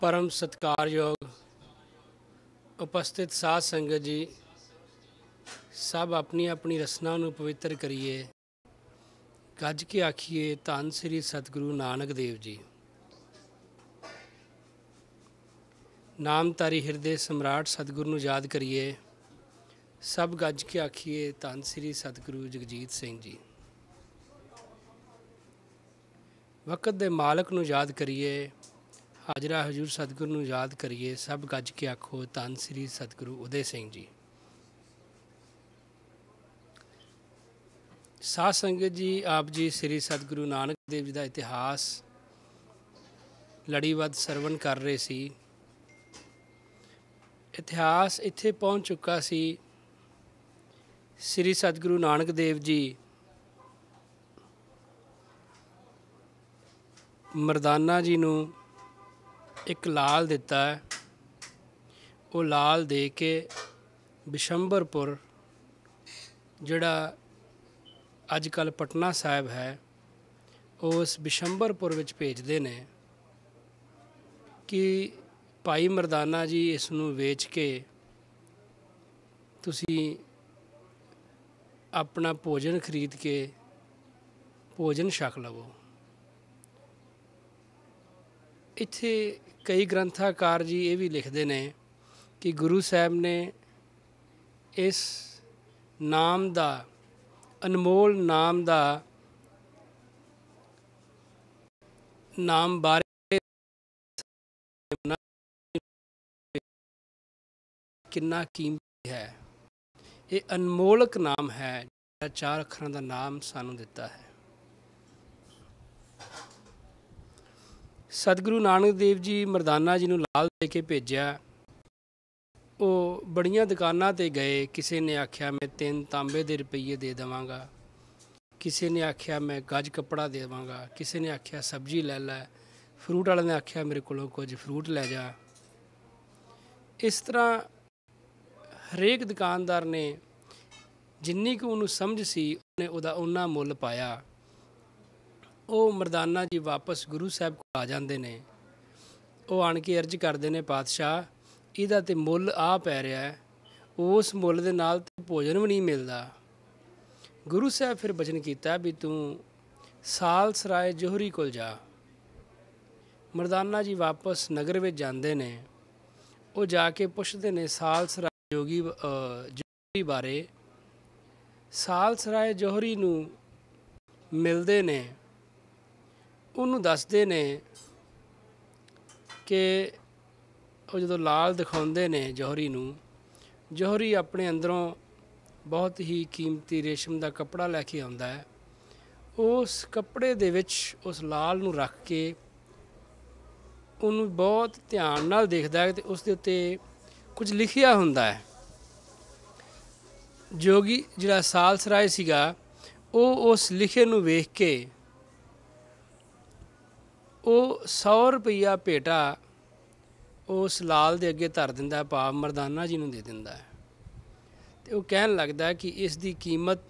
परम सत्कारयोग उपस्थित साध संगत जी, सब अपनी अपनी रसना नूं पवित्र करिए। गज के आखिए धन श्री सतगुरु नानक देव जी। नामधारी हिरदे सम्राट सतगुरु नूं याद करिए। सब गज के आखिए धन श्री सतगुरु जगजीत सिंह जी। वक़्त दे मालक नूं याद करिए। हाजरा हजूर सतगुरु नूं याद करिए। सब गज के आखो धन श्री सतगुरु उदय सिंह जी। साध संगत जी, आप जी श्री सतगुरु नानक देव जी का इतिहास लड़ीबद्ध सरवण कर रहे सी। इतिहास इत्थे पहुँच चुका सी। श्री सतगुरु नानक देव जी मरदाना जी नूं एक लाल दिता है। वो लाल दे के बिशंबरपुर जिहड़ा अजकल पटना साहिब है, उस बिशंबरपुर विच भेजते ने कि भाई मरदाना जी इसनूं वेच के तुसी अपना भोजन खरीद के भोजन छक लवो। इत्थे कई ग्रंथाकार जी ये भी लिखते हैं कि गुरु साहब ने इस नाम दा अनमोल नाम दा नाम बारे कितना कीमती है। ये अनमोलक नाम है, चार अखरां दा नाम सानू दिता है। सतगुरु नानक देव जी मरदाना जी नूं लाल दे के भेजिया। वो बड़ियां दुकानां ते गए। किसी ने आख्या मैं 3 तांबे दे रुपये दे देवांगा, किसी ने आख्या मैं गज कपड़ा दे देवांगा, किसी ने आख्या सब्जी लै लै, फ्रूट वाले ने आख्या मेरे कोलों कुछ फ्रूट लै जा। इस तरह हरेक दुकानदार ने जिन्नी कि उन्होंने समझ सी उन्हें उदा उन्ना मुल पाया। वो मरदाना जी वापस गुरु साहब को आ जाते हैं। वो आन के अर्ज करते हैं, पातशाह इहदा ते मुल आ पै रहा है, उस मुल दे नाल ते भोजन भी नहीं मिलता। गुरु साहब फिर बचन किया भी तू साल सराय जोहरी कोल जा। मरदाना जी वापस नगर में जाते हैं। वो जाके पुछते हैं साल सराय जोहरी बारे। साल सराय जोहरी नूं मिलते ने, उन्होंने दसते ने कि वो जो लाल दिखाते ने जोहरी नूं, जोहरी अपने अंदरों बहुत ही कीमती रेशम का कपड़ा लैके आउंदा है। उस कपड़े दे विच उस लाल नूं रख के उन्होंने बहुत ध्यान नाल देखदा है ते उस दे उत्ते कुछ लिखिया हुंदा है। जोगी जिहड़ा साल सराय सीगा वो उस लिखे नूं वेख के वो 100 रुपया भेटा उस लाल दे अगे धर दिंदा, भाव मरदाना जी नूं दे दिंदा है। तो वो कहन लगदा है कि इस दी कीमत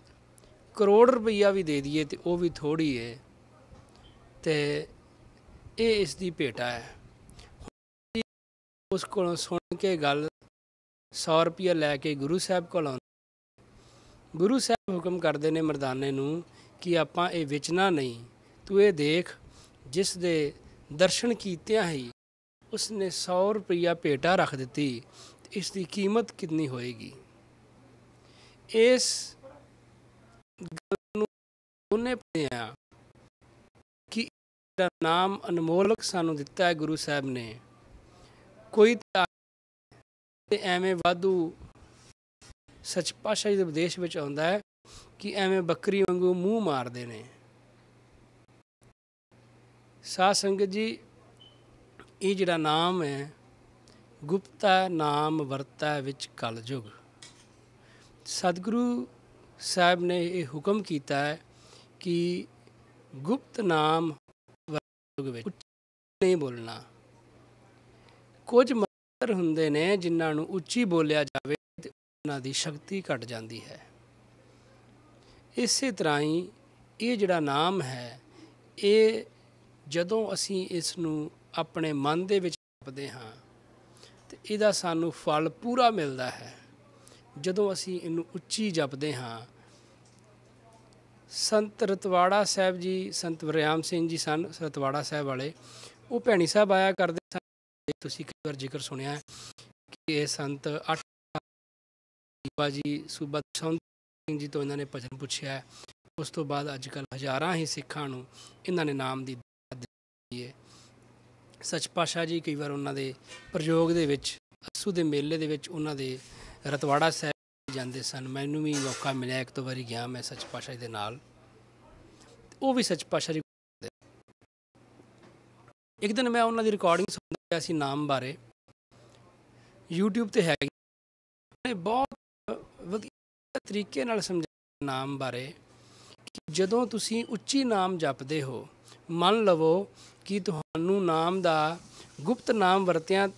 करोड़ रुपया भी दे दिए तो वो भी थोड़ी है, तो ये इस दी भेटा है। उस कोलों सुन के गल 100 रुपया लैके गुरु साहब कोल आउंदा। गुरु साहब हुक्म करते हैं मरदाने नूं कि आपां ये बेचना नहीं, तू ये देख जिस दे दर्शन कीतियां ही उसने 100 रुपया भेटा रख दी, इसकी कीमत कितनी होएगी। इस गल नूं उन्हें पढ़िया कि नाम अनमोलक सानू दिता है गुरु साहब ने। कोई एवें वाधू सच पातशाही दे उपदेश विच आउंदा है कि एवें बकरी वांगू मूँह मारते हैं। साध संगत जी, ये जिहड़ा नाम है गुप्ता नाम वरता विच कलयुग। सतगुरु साहब ने ये हुक्म किया है कि गुप्त नाम वरता युग विच नहीं बोलना। कुछ मंत्र हुंदे ने जिन्हां नूं उच्ची बोलिया जावे ते उन्हां दी शक्ति घट जाती है। इसे तरह ही ये जिहड़ा नाम है, ये जदों असीं इस नूं अपने मन दे विच ਜਪਦੇ ਹਾਂ ਤੇ ਇਹਦਾ ਸਾਨੂੰ ਫਲ ਪੂਰਾ ਮਿਲਦਾ ਹੈ ਜਦੋਂ ਅਸੀਂ ਇਹਨੂੰ ਉੱਚੀ ਜਪਦੇ ਹਾਂ। ਸੰਤ ਰਤਵਾੜਾ ਸਾਹਿਬ ਜੀ, ਸੰਤ ਵਰਿਆਮ ਸਿੰਘ ਜੀ ਸਨ ਰਤਵਾੜਾ ਸਾਹਿਬ ਵਾਲੇ, ਉਹ ਭੈਣੀ ਸਾਹਿਬ ਆਇਆ ਕਰਦੇ ਸਨ। ਤੁਸੀਂ ਕਈ ਵਾਰ ਜ਼ਿਕਰ ਸੁਣਿਆ ਕਿ ਇਹ ਸੰਤ ਬਾਬਾ ਜੀ ਸੂਬਾ ਦਸਵੰਤ ਸਿੰਘ ਜੀ ਤੋਂ ਇਹਨਾਂ ਨੇ ਭਜਨ ਪੁੱਛਿਆ। ਉਸ ਤੋਂ ਬਾਅਦ ਅੱਜ ਕੱਲ੍ਹ ਹਜ਼ਾਰਾਂ ਹੀ ਸਿੱਖਾਂ ਨੂੰ ਇਹਨਾਂ ਨੇ ਨਾਮ ਦੀ ਦਾਤ ਦਿੱਤੀ ਹੈ। ਸੱਚ ਪਾਤਸ਼ਾਹ ਜੀ ਕਈ ਵਾਰ ਉਹਨਾਂ ਦੇ ਪ੍ਰਯੋਗ ਦੇ ਵਿੱਚ, ਅੱਸੂ ਦੇ ਮੇਲੇ ਦੇ ਵਿੱਚ ਉਹਨਾਂ ਦੇ ਰਤਵਾੜਾ ਸਾਹਿਬ ਜਾਂਦੇ ਸਨ। ਮੈਨੂੰ ਵੀ ਮੌਕਾ ਮਿਲਿਆ, ਇੱਕ ਦੋ ਵਾਰੀ ਗਿਆ ਮੈਂ ਸੱਚ ਪਾਤਸ਼ਾਹ ਜੀ ਦੇ ਨਾਲ। ਉਹ ਵੀ ਸੱਚ ਪਾਤਸ਼ਾਹ ਜੀ। ਇੱਕ ਦਿਨ ਮੈਂ ਉਹਨਾਂ ਦੀ ਰਿਕਾਰਡਿੰਗ ਸੁਣਦਾ ਪਿਆ ਸੀ ਨਾਮ ਬਾਰੇ, YouTube 'ਤੇ ਹੈਗੀ। ਉਹਨੇ ਬਹੁਤ ਵਧੀਆ ਤਰੀਕੇ ਨਾਲ ਸਮਝਾਇਆ ਨਾਮ ਬਾਰੇ ਕਿ ਜਦੋਂ ਤੁਸੀਂ ਉੱਚੀ ਨਾਮ ਜਪਦੇ ਹੋ, ਮੰਨ ਲਵੋ ਕਿ ਤੁਹਾਨੂੰ ਨਾਮ ਦਾ ਗੁਪਤ ਨਾਮ ਵਰਤਿਆਂ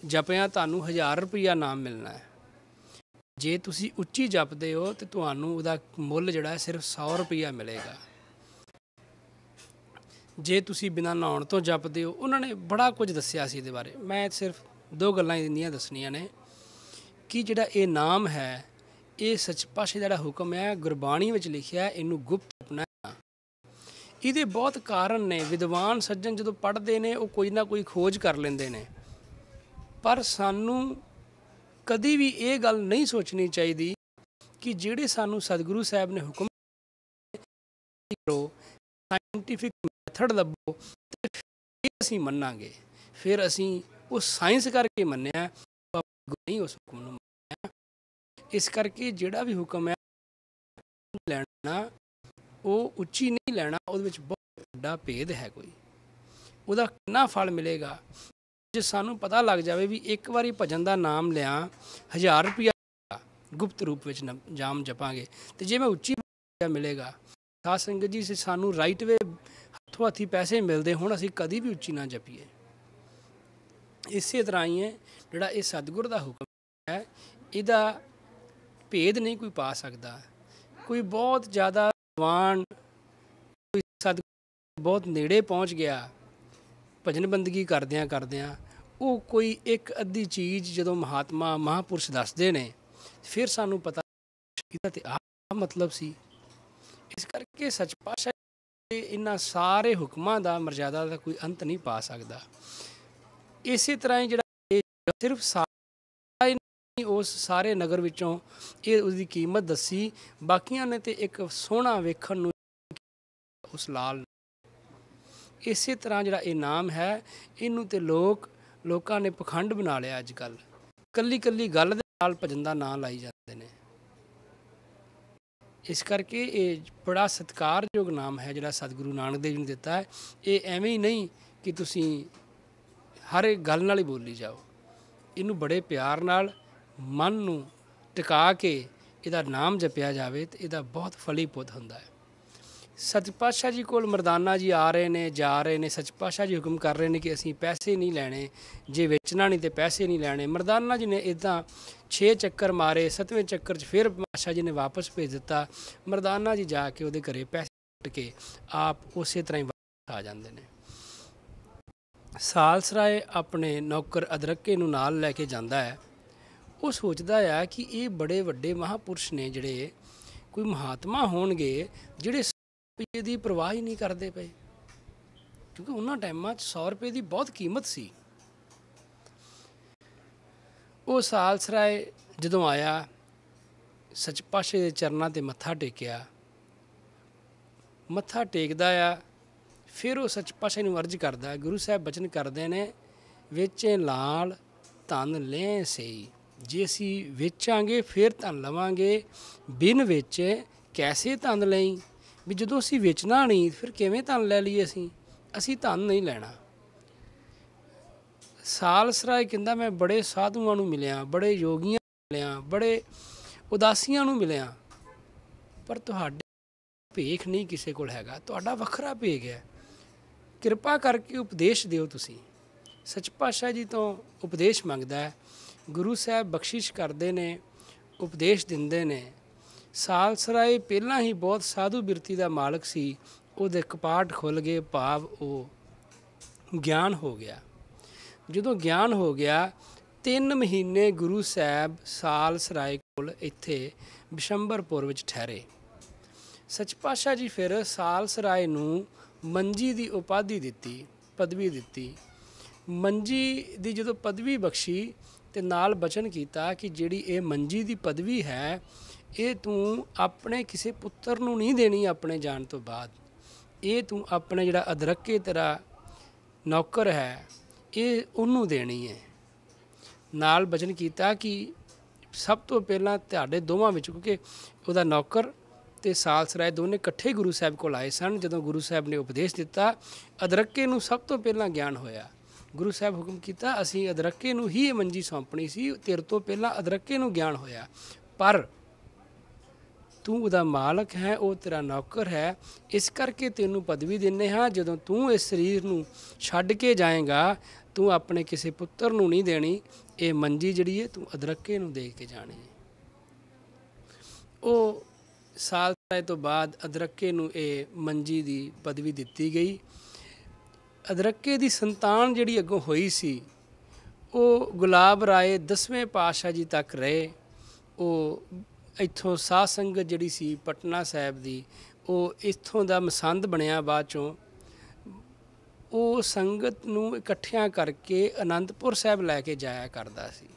ਜਪਿਆਂ ਤੁਹਾਨੂੰ 1000 ਰੁਪਈਆ ਨਾਮ ਮਿਲਣਾ ਹੈ। ਜੇ ਤੁਸੀਂ ਉੱਚੀ ਜਪਦੇ ਹੋ ਤਾਂ ਤੁਹਾਨੂੰ ਉਹਦਾ ਮੁੱਲ ਜਿਹੜਾ ਹੈ ਸਿਰਫ 100 ਰੁਪਈਆ ਮਿਲੇਗਾ। ਜੇ ਤੁਸੀਂ ਬਿਨਾਂ ਨਹਾਉਣ ਤੋਂ ਜਪਦੇ ਹੋ, ਉਹਨਾਂ ਨੇ ਬੜਾ ਕੁਝ ਦੱਸਿਆ ਸੀ ਇਹਦੇ ਬਾਰੇ। ਮੈਂ ਸਿਰਫ 2 ਗੱਲਾਂ ਇੰਨੀਆਂ ਦੱਸਣੀਆਂ ਨੇ ਕਿ ਜਿਹੜਾ ਇਹ ਨਾਮ ਹੈ, ਇਹ ਸੱਚ ਪਾਤਸ਼ਾਹ ਜਿਹੜਾ ਹੁਕਮ ਹੈ ਗੁਰਬਾਣੀ ਵਿੱਚ ਲਿਖਿਆ, ਇਹਨੂੰ ਗੁਪਤ ਜਪਣਾ। ਇਹਦੇ ਬਹੁਤ ਕਾਰਨ ਨੇ। ਵਿਦਵਾਨ ਸੱਜਣ ਜਦੋਂ ਪੜ੍ਹਦੇ ਨੇ ਉਹ ਕੋਈ ਨਾ ਕੋਈ ਖੋਜ ਕਰ ਲੈਂਦੇ ਨੇ, ਪਰ ਸਾਨੂੰ ਕਦੀ ਵੀ ਇਹ ਗੱਲ ਨਹੀਂ ਸੋਚਣੀ ਚਾਹੀਦੀ ਕਿ ਜਿਹੜੇ ਸਾਨੂੰ ਸਤਿਗੁਰੂ ਸਾਹਿਬ ਨੇ ਹੁਕਮ ਕਰੋ, ਸਾਇੰਟੀਫਿਕ ਮੈਥਡ ਲੱਭੋ, ਤੇ ਫਿਰ ਅਸੀਂ ਮੰਨਾਂਗੇ। ਫਿਰ ਅਸੀਂ ਉਹ ਸਾਇੰਸ ਕਰਕੇ ਮੰਨਿਆ, ਨਹੀਂ ਉਸ ਹੁਕਮ ਨੂੰ ਮੰਨਿਆ। ਇਸ ਕਰਕੇ ਜਿਹੜਾ ਵੀ ਹੁਕਮ ਹੈ ਲੈਣਾ, ਉਹ ਉੱਚੀ ਨਹੀਂ ਲੈਣਾ। ਉਹਦੇ ਵਿੱਚ ਬਹੁਤ ਵੱਡਾ ਭੇਦ ਹੈ। ਕੋਈ ਉਹਦਾ ਕਿੰਨਾ ਫਲ ਮਿਲੇਗਾ ਜੇ ਸਾਨੂੰ ਪਤਾ ਲੱਗ ਜਾਵੇ ਵੀ ਇੱਕ ਵਾਰੀ ਭਜਨ ਦਾ ਨਾਮ ਲਿਆ 1000 ਰੁਪਈਆ ਗੁਪਤ ਰੂਪ ਵਿੱਚ ਜਾਮ ਜਪਾਂਗੇ, ਅਤੇ ਜੇ ਮੈਂ ਉੱਚੀ ਮਿਲੇਗਾ। ਸਾਧ ਸੰਗਤ ਜੀ, ਸਾਨੂੰ ਰਾਈਟ ਵੇ ਹੱਥੋਂ ਹੱਥੀ ਪੈਸੇ ਮਿਲਦੇ ਹੁਣ, ਅਸੀਂ ਕਦੀ ਵੀ ਉੱਚੀ ਨਾ ਜਪੀਏ। ਇਸੇ ਤਰ੍ਹਾਂ ਹੀ ਹੈ ਜਿਹੜਾ ਇਹ ਸਤਿਗੁਰ ਦਾ ਹੁਕਮ ਹੈ, ਇਹਦਾ ਭੇਦ ਨਹੀਂ ਕੋਈ ਪਾ ਸਕਦਾ। ਕੋਈ ਬਹੁਤ ਜ਼ਿਆਦਾ ਵਿਦਵਾਨ, ਕੋਈ ਸਤਿਗੁਰ ਬਹੁਤ ਨੇੜੇ ਪਹੁੰਚ ਗਿਆ ਭਜਨ ਬੰਦਗੀ ਕਰਦਿਆਂ, ਉਹ ਕੋਈ ਇੱਕ ਅੱਧੀ ਚੀਜ਼ ਜਦੋਂ ਮਹਾਤਮਾ ਮਹਾਂਪੁਰਸ਼ ਦੱਸਦੇ ਨੇ, ਫਿਰ ਸਾਨੂੰ ਪਤਾ ਇਹਦਾ ਤੇ ਆਹ ਮਤਲਬ ਸੀ। ਇਸ ਕਰਕੇ ਸੱਚ ਪਾਤਸ਼ਾਹ ਇਹਨਾਂ ਸਾਰੇ ਹੁਕਮਾਂ ਦਾ, ਮਰਜ਼ਾਦਾ ਦਾ ਕੋਈ ਅੰਤ ਨਹੀਂ ਪਾ ਸਕਦਾ। ਇਸੇ ਤਰ੍ਹਾਂ ਹੀ ਜਿਹੜਾ ਸਿਰਫ ਉਸ ਸਾਰੇ ਨਗਰ ਵਿੱਚੋਂ ਇਹ ਉਸਦੀ ਕੀਮਤ ਦੱਸੀ, ਬਾਕੀਆਂ ਨੇ ਤੇ ਇੱਕ ਸੋਹਣਾ ਵੇਖਣ ਨੂੰ ਉਸ ਲਾਲ। ਇਸੇ ਤਰ੍ਹਾਂ ਜਿਹੜਾ ਇਹ ਨਾਮ ਹੈ, ਇਹਨੂੰ ਤੇ ਲੋਕਾਂ ਨੇ ਪਖੰਡ ਬਣਾ ਲਿਆ। ਅੱਜ ਕੱਲ੍ਹ ਕੱਲੀ ਗੱਲ ਦੇ ਨਾਲ ਭਜਨ ਦਾ ਨਾਂ ਲਾਈ ਜਾਂਦੇ ਨੇ। ਇਸ ਕਰਕੇ ਇਹ ਬੜਾ ਸਤਿਕਾਰਯੋਗ ਨਾਮ ਹੈ ਜਿਹੜਾ ਸਤਿਗੁਰੂ ਨਾਨਕ ਦੇਵ ਜੀ ਨੇ ਦਿੱਤਾ ਹੈ। ਇਹ ਐਵੇਂ ਹੀ ਨਹੀਂ ਕਿ ਤੁਸੀਂ ਹਰ ਇੱਕ ਗੱਲ ਨਾਲ ਹੀ ਬੋਲੀ ਜਾਓ। ਇਹਨੂੰ ਬੜੇ ਪਿਆਰ ਨਾਲ ਮਨ ਨੂੰ ਟਿਕਾ ਕੇ ਇਹਦਾ ਨਾਮ ਜਪਿਆ ਜਾਵੇ ਤਾਂ ਇਹਦਾ ਬਹੁਤ ਫਲੀਭੂਤ ਹੁੰਦਾ ਹੈ। ਸੱਚ ਪਾਤਸ਼ਾਹ ਜੀ ਕੋਲ ਮਰਦਾਨਾ ਜੀ ਆ ਰਹੇ ਨੇ, ਜਾ ਰਹੇ ਨੇ। ਸੱਚ ਪਾਤਸ਼ਾਹ ਜੀ ਹੁਕਮ ਕਰ ਰਹੇ ਨੇ ਕਿ ਅਸੀਂ ਪੈਸੇ ਨਹੀਂ ਲੈਣੇ, ਜੇ ਵੇਚਣਾ ਨਹੀਂ ਤੇ ਪੈਸੇ ਨਹੀਂ ਲੈਣੇ। ਮਰਦਾਨਾ ਜੀ ਨੇ ਇੱਦਾਂ 6 ਚੱਕਰ ਮਾਰੇ, 7ਵੇਂ ਚੱਕਰ 'ਚ ਫਿਰ ਪਾਤਸ਼ਾਹ ਜੀ ਨੇ ਵਾਪਸ ਭੇਜ ਦਿੱਤਾ। ਮਰਦਾਨਾ ਜੀ ਜਾ ਕੇ ਉਹਦੇ ਘਰੇ ਪੈਸੇ ਕੱਟ ਕੇ ਆਪ ਉਸੇ ਤਰ੍ਹਾਂ ਹੀ ਵਾਪਸ ਆ ਜਾਂਦੇ ਨੇ। ਸਾਲਸਰਾਏ ਆਪਣੇ ਨੌਕਰ ਅਦਰਕੇ ਨੂੰ ਨਾਲ ਲੈ ਕੇ ਜਾਂਦਾ ਹੈ। ਉਹ ਸੋਚਦਾ ਆ ਕਿ ਇਹ ਬੜੇ ਵੱਡੇ ਮਹਾਂਪੁਰਸ਼ ਨੇ, ਜਿਹੜੇ ਕੋਈ ਮਹਾਤਮਾ ਹੋਣਗੇ ਜਿਹੜੇ 100 ਰੁਪਏ ਦੀ ਪਰਵਾਹ ਹੀ ਨਹੀਂ ਕਰਦੇ ਪਏ, ਕਿਉਂਕਿ ਉਹਨਾਂ ਟਾਈਮਾਂ 'ਚ 100 ਰੁਪਏ ਦੀ ਬਹੁਤ ਕੀਮਤ ਸੀ। ਉਹ ਸਾਲਸਰਾਏ ਜਦੋਂ ਆਇਆ, ਸੱਚ ਪਾਤਸ਼ਾਹ ਦੇ ਚਰਨਾਂ 'ਤੇ ਮੱਥਾ ਟੇਕਿਆ। ਮੱਥਾ ਟੇਕਦਾ ਆ, ਫਿਰ ਉਹ ਸੱਚ ਪਾਤਸ਼ਾਹ ਨੂੰ ਅਰਜ਼ ਕਰਦਾ। ਗੁਰੂ ਸਾਹਿਬ ਬਚਨ ਕਰਦੇ ਨੇ, ਵੇਚੇ ਲਾਲ ਧਨ ਲੈ ਸਹੀ। ਜੇ ਅਸੀਂ ਵੇਚਾਂਗੇ ਫਿਰ ਧਨ ਲਵਾਂਗੇ, ਬਿਨ ਵੇਚੇ ਕੈਸੇ ਧਨ ਲਈ। ਵੀ ਜਦੋਂ ਅਸੀਂ ਵੇਚਣਾ ਨਹੀਂ ਫਿਰ ਕਿਵੇਂ ਧਨ ਲੈ ਲਈਏ। ਅਸੀਂ ਧਨ ਨਹੀਂ ਲੈਣਾ। ਸਾਲਸਰਾਏ ਕਹਿੰਦਾ, ਮੈਂ ਬੜੇ ਸਾਧੂਆਂ ਨੂੰ ਮਿਲਿਆ, ਬੜੇ ਯੋਗੀਆਂ ਨੂੰ ਮਿਲਿਆ, ਬੜੇ ਉਦਾਸੀਆਂ ਨੂੰ ਮਿਲਿਆ, ਪਰ ਤੁਹਾਡੇ ਭੇਖ ਨਹੀਂ ਕਿਸੇ ਕੋਲ ਹੈਗਾ। ਤੁਹਾਡਾ ਵੱਖਰਾ ਭੇਖ ਹੈ। ਕਿਰਪਾ ਕਰਕੇ ਉਪਦੇਸ਼ ਦਿਓ। ਤੁਸੀਂ ਸੱਚ ਪਾਤਸ਼ਾਹ ਜੀ ਤੋਂ ਉਪਦੇਸ਼ ਮੰਗਦਾ ਹੈ। ਗੁਰੂ ਸਾਹਿਬ ਬਖਸ਼ਿਸ਼ ਕਰਦੇ ਨੇ, ਉਪਦੇਸ਼ ਦਿੰਦੇ ਨੇ। ਸਾਲਸਰਾਏ ਪਹਿਲਾਂ ਹੀ ਬਹੁਤ ਸਾਧੂ ਬਿਰਤੀ ਦਾ ਮਾਲਕ ਸੀ। ਉਹਦੇ ਕਪਾਟ ਖੁੱਲ੍ਹ ਗਏ, ਭਾਵ ਉਹ ਗਿਆਨ ਹੋ ਗਿਆ। ਜਦੋਂ ਗਿਆਨ ਹੋ ਗਿਆ 3 ਮਹੀਨੇ ਗੁਰੂ ਸਾਹਿਬ ਸਾਲ ਸਰਾਏ ਕੋਲ ਇੱਥੇ ਬਿਸ਼ੰਬਰਪੁਰ ਵਿੱਚ ਠਹਿਰੇ। ਸੱਚ ਪਾਤਸ਼ਾਹ ਜੀ ਫਿਰ ਸਾਲ ਸਰਾਏ ਨੂੰ ਮੰਜੀ ਦੀ ਉਪਾਧੀ ਦਿੱਤੀ, ਪਦਵੀ ਦਿੱਤੀ। ਮੰਜੀ ਦੀ ਜਦੋਂ ਪਦਵੀ ਬਖਸ਼ੀ ਤੇ ਨਾਲ ਬਚਨ ਕੀਤਾ ਕਿ ਜਿਹੜੀ ਇਹ ਮੰਜੀ ਦੀ ਪਦਵੀ ਹੈ ਇਹ ਤੂੰ ਆਪਣੇ ਕਿਸੇ ਪੁੱਤਰ ਨੂੰ ਨਹੀਂ ਦੇਣੀ ਆਪਣੇ ਜਾਣ ਤੋਂ ਬਾਅਦ, ਇਹ ਤੂੰ ਆਪਣੇ ਜਿਹੜਾ ਅਦਰਕੇ ਤੇਰਾ ਨੌਕਰ ਹੈ ਇਹ ਉਹਨੂੰ ਦੇਣੀ ਹੈ। ਨਾਲ ਬਚਨ ਕੀਤਾ ਕਿ ਸਭ ਤੋਂ ਪਹਿਲਾਂ ਤੁਹਾਡੇ ਦੋਵਾਂ ਵਿੱਚ, ਕਿਉਂਕਿ ਉਹਦਾ ਨੌਕਰ ਤੇ ਸਾਲ ਸਰਾਏ ਦੋਨੇ ਇਕੱਠੇ ਗੁਰੂ ਸਾਹਿਬ ਕੋਲ ਆਏ ਸਨ। ਜਦੋਂ ਗੁਰੂ ਸਾਹਿਬ ਨੇ ਉਪਦੇਸ਼ ਦਿੱਤਾ ਅਦਰਕੇ ਨੂੰ ਸਭ ਤੋਂ ਪਹਿਲਾਂ ਗਿਆਨ ਹੋਇਆ। ਗੁਰੂ ਸਾਹਿਬ ਹੁਕਮ ਕੀਤਾ ਅਸੀਂ ਅਦਰਕੇ ਨੂੰ ਹੀ ਇਹ ਮੰਜੀ ਸੌਂਪਣੀ ਸੀ, ਤੇਰੇ ਤੋਂ ਪਹਿਲਾਂ ਅਦਰਕੇ ਨੂੰ ਗਿਆਨ ਹੋਇਆ, ਪਰ ਤੂੰ ਉਹਦਾ ਮਾਲਕ ਹੈ, ਉਹ ਤੇਰਾ ਨੌਕਰ ਹੈ, ਇਸ ਕਰਕੇ ਤੈਨੂੰ ਪਦਵੀ ਦਿੰਦੇ ਹਾਂ। ਜਦੋਂ ਤੂੰ ਇਸ ਸਰੀਰ ਨੂੰ ਛੱਡ ਕੇ ਜਾਏਗਾ ਤੂੰ ਆਪਣੇ ਕਿਸੇ ਪੁੱਤਰ ਨੂੰ ਨਹੀਂ ਦੇਣੀ, ਇਹ ਮੰਜੀ ਜਿਹੜੀ ਹੈ ਤੂੰ ਅਦਰਕੇ ਨੂੰ ਦੇ ਕੇ ਜਾਣੀ ਹੈ। ਉਹ ਸਾਲ ਸਰਾਏ ਤੋਂ ਬਾਅਦ ਅਦਰਕੇ ਨੂੰ ਇਹ ਮੰਜੀ ਦੀ ਪਦਵੀ ਦਿੱਤੀ ਗਈ। ਅਦਰਕੇ ਦੀ ਸੰਤਾਨ ਜਿਹੜੀ ਅੱਗੋਂ ਹੋਈ ਸੀ ਉਹ ਗੁਲਾਬ ਰਾਏ 10ਵੇਂ ਪਾਤਸ਼ਾਹ ਜੀ ਤੱਕ ਰਹੇ। ਉਹ ਇੱਥੋਂ ਸਾਧ ਸੰਗਤ ਜਿਹੜੀ ਸੀ ਪਟਨਾ ਸਾਹਿਬ ਦੀ ਉਹ ਇੱਥੋਂ ਦਾ ਮਸੰਦ ਬਣਿਆ। ਬਾਅਦ 'ਚੋਂ ਉਹ ਸੰਗਤ ਨੂੰ ਇਕੱਠਿਆਂ ਕਰਕੇ ਅਨੰਦਪੁਰ ਸਾਹਿਬ ਲੈ ਕੇ ਜਾਇਆ ਕਰਦਾ ਸੀ।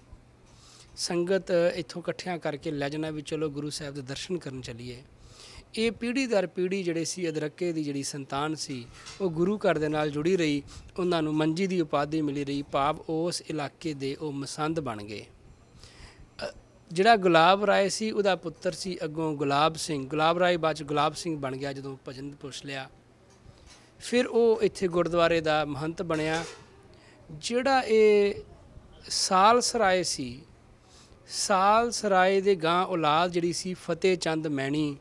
ਸੰਗਤ ਇੱਥੋਂ ਇਕੱਠਿਆਂ ਕਰਕੇ ਲੈ ਜਾਣਾ ਵੀ ਚਲੋ ਗੁਰੂ ਸਾਹਿਬ ਦੇ ਦਰਸ਼ਨ ਕਰਨ ਚੱਲੀਏ। ਇਹ ਪੀੜ੍ਹੀ ਦਰ ਪੀੜ੍ਹੀ ਜਿਹੜੇ ਸੀ ਅਦਰਕੇ ਦੀ ਜਿਹੜੀ ਸੰਤਾਨ ਸੀ ਉਹ ਗੁਰੂ ਘਰ ਦੇ ਨਾਲ ਜੁੜੀ ਰਹੀ, ਉਹਨਾਂ ਨੂੰ ਮੰਜੀ ਦੀ ਉਪਾਧੀ ਮਿਲੀ ਰਹੀ, ਭਾਵ ਉਸ ਇਲਾਕੇ ਦੇ ਉਹ ਮਸੰਦ ਬਣ ਗਏ। ਜਿਹੜਾ ਗੁਲਾਬ ਰਾਏ ਸੀ ਉਹਦਾ ਪੁੱਤਰ ਸੀ ਅੱਗੋਂ ਗੁਲਾਬ ਸਿੰਘ, ਗੁਲਾਬ ਰਾਏ ਬਾਅਦ 'ਚ ਗੁਲਾਬ ਸਿੰਘ ਬਣ ਗਿਆ ਜਦੋਂ ਭਜਨ ਪੁੱਛ ਲਿਆ। ਫਿਰ ਉਹ ਇੱਥੇ ਗੁਰਦੁਆਰੇ ਦਾ ਮਹੰਤ ਬਣਿਆ। ਜਿਹੜਾ ਇਹ ਸਾਲ ਸਰਾਏ ਸੀ, ਸਾਲ ਸਰਾਏ ਦੇ ਗਾਂ ਔਲਾਦ ਜਿਹੜੀ ਸੀ ਫਤਿਹ ਚੰਦ ਮੈਣੀ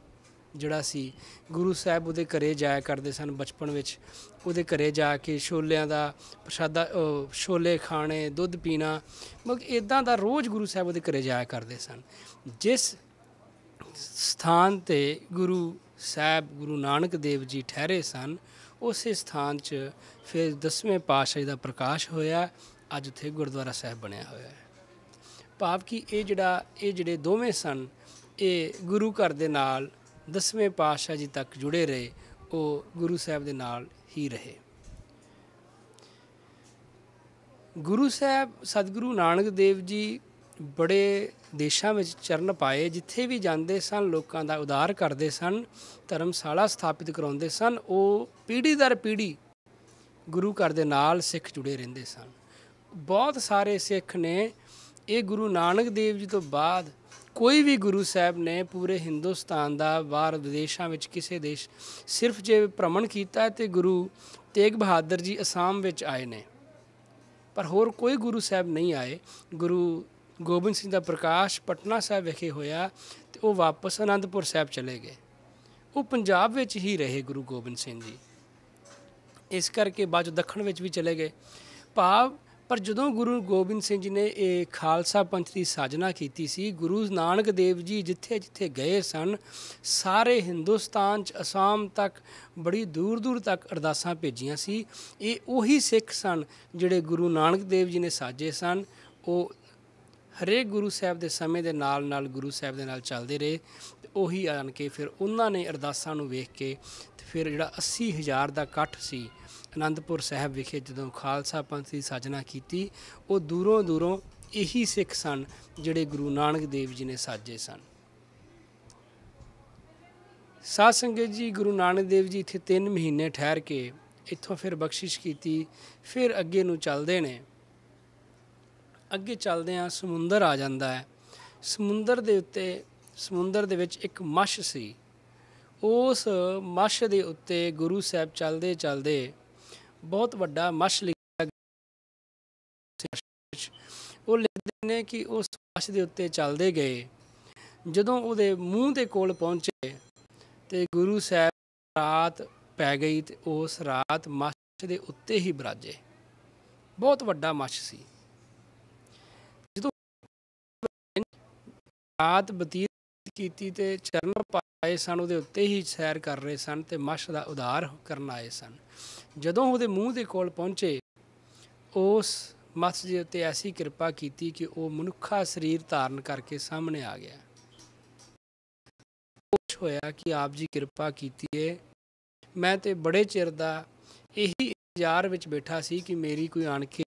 ਜਿਹੜਾ ਸੀ, ਗੁਰੂ ਸਾਹਿਬ ਉਹਦੇ ਘਰੇ ਜਾਇਆ ਕਰਦੇ ਸਨ ਬਚਪਨ ਵਿੱਚ। ਉਹਦੇ ਘਰੇ ਜਾ ਕੇ ਛੋਲਿਆਂ ਦਾ ਪ੍ਰਸ਼ਾਦਾ, ਛੋਲੇ ਖਾਣੇ, ਦੁੱਧ ਪੀਣਾ, ਮਤਲਬ ਇੱਦਾਂ ਦਾ ਰੋਜ਼ ਗੁਰੂ ਸਾਹਿਬ ਉਹਦੇ ਘਰੇ ਜਾਇਆ ਕਰਦੇ ਸਨ। ਜਿਸ ਸਥਾਨ 'ਤੇ ਗੁਰੂ ਸਾਹਿਬ ਗੁਰੂ ਨਾਨਕ ਦੇਵ ਜੀ ਠਹਿਰੇ ਸਨ ਉਸੇ ਸਥਾਨ 'ਚ ਫਿਰ 10ਵੇਂ ਪਾਤਸ਼ਾਹ ਦਾ ਪ੍ਰਕਾਸ਼ ਹੋਇਆ। ਅੱਜ ਉੱਥੇ ਗੁਰਦੁਆਰਾ ਸਾਹਿਬ ਬਣਿਆ ਹੋਇਆ ਹੈ। ਭਾਵ ਕਿ ਇਹ ਜਿਹੜੇ ਦੋਵੇਂ ਸਨ ਇਹ ਗੁਰੂ ਘਰ ਦੇ ਨਾਲ 10ਵੇਂ ਪਾਤਸ਼ਾਹ ਜੀ ਤੱਕ ਜੁੜੇ ਰਹੇ, ਉਹ ਗੁਰੂ ਸਾਹਿਬ ਦੇ ਨਾਲ ਹੀ ਰਹੇ। ਗੁਰੂ ਸਾਹਿਬ ਸਤਿਗੁਰੂ ਨਾਨਕ ਦੇਵ ਜੀ ਬੜੇ ਦੇਸ਼ਾਂ ਵਿੱਚ ਚਰਨ ਪਾਏ, ਜਿੱਥੇ ਵੀ ਜਾਂਦੇ ਸਨ ਲੋਕਾਂ ਦਾ ਉਦਾਰ ਕਰਦੇ ਸਨ, ਧਰਮਸ਼ਾਲਾ ਸਥਾਪਿਤ ਕਰਾਉਂਦੇ ਸਨ। ਉਹ ਪੀੜ੍ਹੀ ਦਰ ਪੀੜ੍ਹੀ ਗੁਰੂ ਘਰ ਦੇ ਨਾਲ ਸਿੱਖ ਜੁੜੇ ਰਹਿੰਦੇ ਸਨ। ਬਹੁਤ ਸਾਰੇ ਸਿੱਖ ਨੇ ਇਹ ਗੁਰੂ ਨਾਨਕ ਦੇਵ ਜੀ ਤੋਂ ਬਾਅਦ ਕੋਈ ਵੀ ਗੁਰੂ ਸਾਹਿਬ ਨੇ ਪੂਰੇ ਹਿੰਦੁਸਤਾਨ ਦਾ ਬਾਹਰ ਵਿਦੇਸ਼ਾਂ ਵਿੱਚ ਕਿਸੇ ਦੇਸ਼ ਸਿਰਫ ਜੇ ਭ੍ਰਮਣ ਕੀਤਾ ਤੇ ਗੁਰੂ ਤੇਗ ਬਹਾਦਰ ਜੀ ਅਸਾਮ ਵਿੱਚ ਆਏ ਨੇ, ਪਰ ਹੋਰ ਕੋਈ ਗੁਰੂ ਸਾਹਿਬ ਨਹੀਂ ਆਏ। ਗੁਰੂ ਗੋਬਿੰਦ ਸਿੰਘ ਦਾ ਪ੍ਰਕਾਸ਼ ਪਟਨਾ ਸਾਹਿਬ ਵਿਖੇ ਹੋਇਆ ਤੇ ਉਹ ਵਾਪਸ ਅਨੰਦਪੁਰ ਸਾਹਿਬ ਚਲੇ ਗਏ। ਉਹ ਪੰਜਾਬ ਵਿੱਚ ਹੀ ਰਹੇ ਗੁਰੂ ਗੋਬਿੰਦ ਸਿੰਘ ਜੀ, ਇਸ ਕਰਕੇ ਬਾਅਦ 'ਚ ਦੱਖਣ ਵਿੱਚ ਵੀ ਚਲੇ ਗਏ। ਭਾਵ ਪਰ ਜਦੋਂ ਗੁਰੂ ਗੋਬਿੰਦ ਸਿੰਘ ਜੀ ਨੇ ਇਹ ਖਾਲਸਾ ਪੰਥ ਦੀ ਸਾਜਨਾ ਕੀਤੀ ਸੀ, ਗੁਰੂ ਨਾਨਕ ਦੇਵ ਜੀ ਜਿੱਥੇ ਜਿੱਥੇ ਗਏ ਸਨ ਸਾਰੇ ਹਿੰਦੁਸਤਾਨ 'ਚ ਅਸਾਮ ਤੱਕ ਬੜੀ ਦੂਰ ਦੂਰ ਤੱਕ ਅਰਦਾਸਾਂ ਭੇਜੀਆਂ ਸੀ। ਇਹ ਉਹੀ ਸਿੱਖ ਸਨ ਜਿਹੜੇ ਗੁਰੂ ਨਾਨਕ ਦੇਵ ਜੀ ਨੇ ਸਾਜੇ ਸਨ। ਉਹ ਹਰੇਕ ਗੁਰੂ ਸਾਹਿਬ ਦੇ ਸਮੇਂ ਦੇ ਨਾਲ ਨਾਲ ਗੁਰੂ ਸਾਹਿਬ ਦੇ ਨਾਲ ਚੱਲਦੇ ਰਹੇ ਤੇ ਉਹੀ ਆਣ ਕੇ ਫਿਰ ਉਹਨਾਂ ਨੇ ਅਰਦਾਸਾਂ ਨੂੰ ਵੇਖ ਕੇ ਤੇ ਫਿਰ ਜਿਹੜਾ 80,000 ਦਾ ਇਕੱਠ ਸੀ ਅਨੰਦਪੁਰ ਸਾਹਿਬ ਵਿਖੇ ਜਦੋਂ ਖਾਲਸਾ ਪੰਥ ਦੀ ਸਾਜਨਾ ਕੀਤੀ, ਉਹ ਦੂਰੋਂ ਦੂਰੋਂ ਇਹੀ ਸਿੱਖ ਸਨ ਜਿਹੜੇ ਗੁਰੂ ਨਾਨਕ ਦੇਵ ਜੀ ਨੇ ਸਾਜੇ ਸਨ। ਸਾਧ ਸੰਗਤ ਜੀ, ਗੁਰੂ ਨਾਨਕ ਦੇਵ ਜੀ ਇੱਥੇ 3 ਮਹੀਨੇ ਠਹਿਰ ਕੇ ਇੱਥੋਂ ਫਿਰ ਬਖਸ਼ਿਸ਼ ਕੀਤੀ। ਫਿਰ ਅੱਗੇ ਨੂੰ ਚੱਲਦੇ ਨੇ। ਅੱਗੇ ਚੱਲਦਿਆਂ ਸਮੁੰਦਰ ਆ ਜਾਂਦਾ ਹੈ। ਸਮੁੰਦਰ ਦੇ ਵਿੱਚ ਇੱਕ ਮੱਛ ਸੀ। ਉਸ ਮੱਛ ਦੇ ਉੱਤੇ ਗੁਰੂ ਸਾਹਿਬ ਚੱਲਦੇ ਚੱਲਦੇ ਬਹੁਤ ਵੱਡਾ ਮੱਛ ਲਿਖਿਆ। ਉਹ ਲਿਖਦੇ ਨੇ ਕਿ ਉਸ ਮੱਛ ਦੇ ਉੱਤੇ ਚੱਲਦੇ ਗਏ, ਜਦੋਂ ਉਹਦੇ ਮੂੰਹ ਦੇ ਕੋਲ ਪਹੁੰਚੇ ਤੇ ਗੁਰੂ ਸਾਹਿਬ ਰਾਤ ਪੈ ਗਈ ਤੇ ਉਸ ਰਾਤ ਮੱਛ ਦੇ ਉੱਤੇ ਹੀ ਬਿਰਾਜੇ। ਬਹੁਤ ਵੱਡਾ ਮੱਛ ਸੀ। ਜਦੋਂ ਰਾਤ ਬਤੀਤ ਕੀਤੀ ਤੇ ਚਰਨ ਪਾਏ ਸਨ, ਉਹਦੇ ਉੱਤੇ ਹੀ ਸੈਰ ਕਰ ਰਹੇ ਸਨ ਤੇ ਮੱਛ ਦਾ ਉਧਾਰ ਕਰਨ ਆਏ ਸਨ। ਜਦੋਂ ਉਹਦੇ ਮੂੰਹ ਦੇ ਕੋਲ ਪਹੁੰਚੇ ਉਸ ਮੱਥ ਦੇ ਉੱਤੇ ਐਸੀ ਕਿਰਪਾ ਕੀਤੀ ਕਿ ਉਹ ਮਨੁੱਖਾ ਸਰੀਰ ਧਾਰਨ ਕਰਕੇ ਸਾਹਮਣੇ ਆ ਗਿਆ। ਖੁਸ਼ ਹੋਇਆ ਕਿ ਆਪ ਜੀ ਕਿਰਪਾ ਕੀਤੀ ਹੈ। ਮੈਂ ਤੇ ਬੜੇ ਚਿਰ ਦਾ ਇਹੀ ਇੰਤਜ਼ਾਰ ਵਿੱਚ ਬੈਠਾ ਸੀ ਕਿ ਮੇਰੀ ਕੋਈ ਆਣ ਕੇ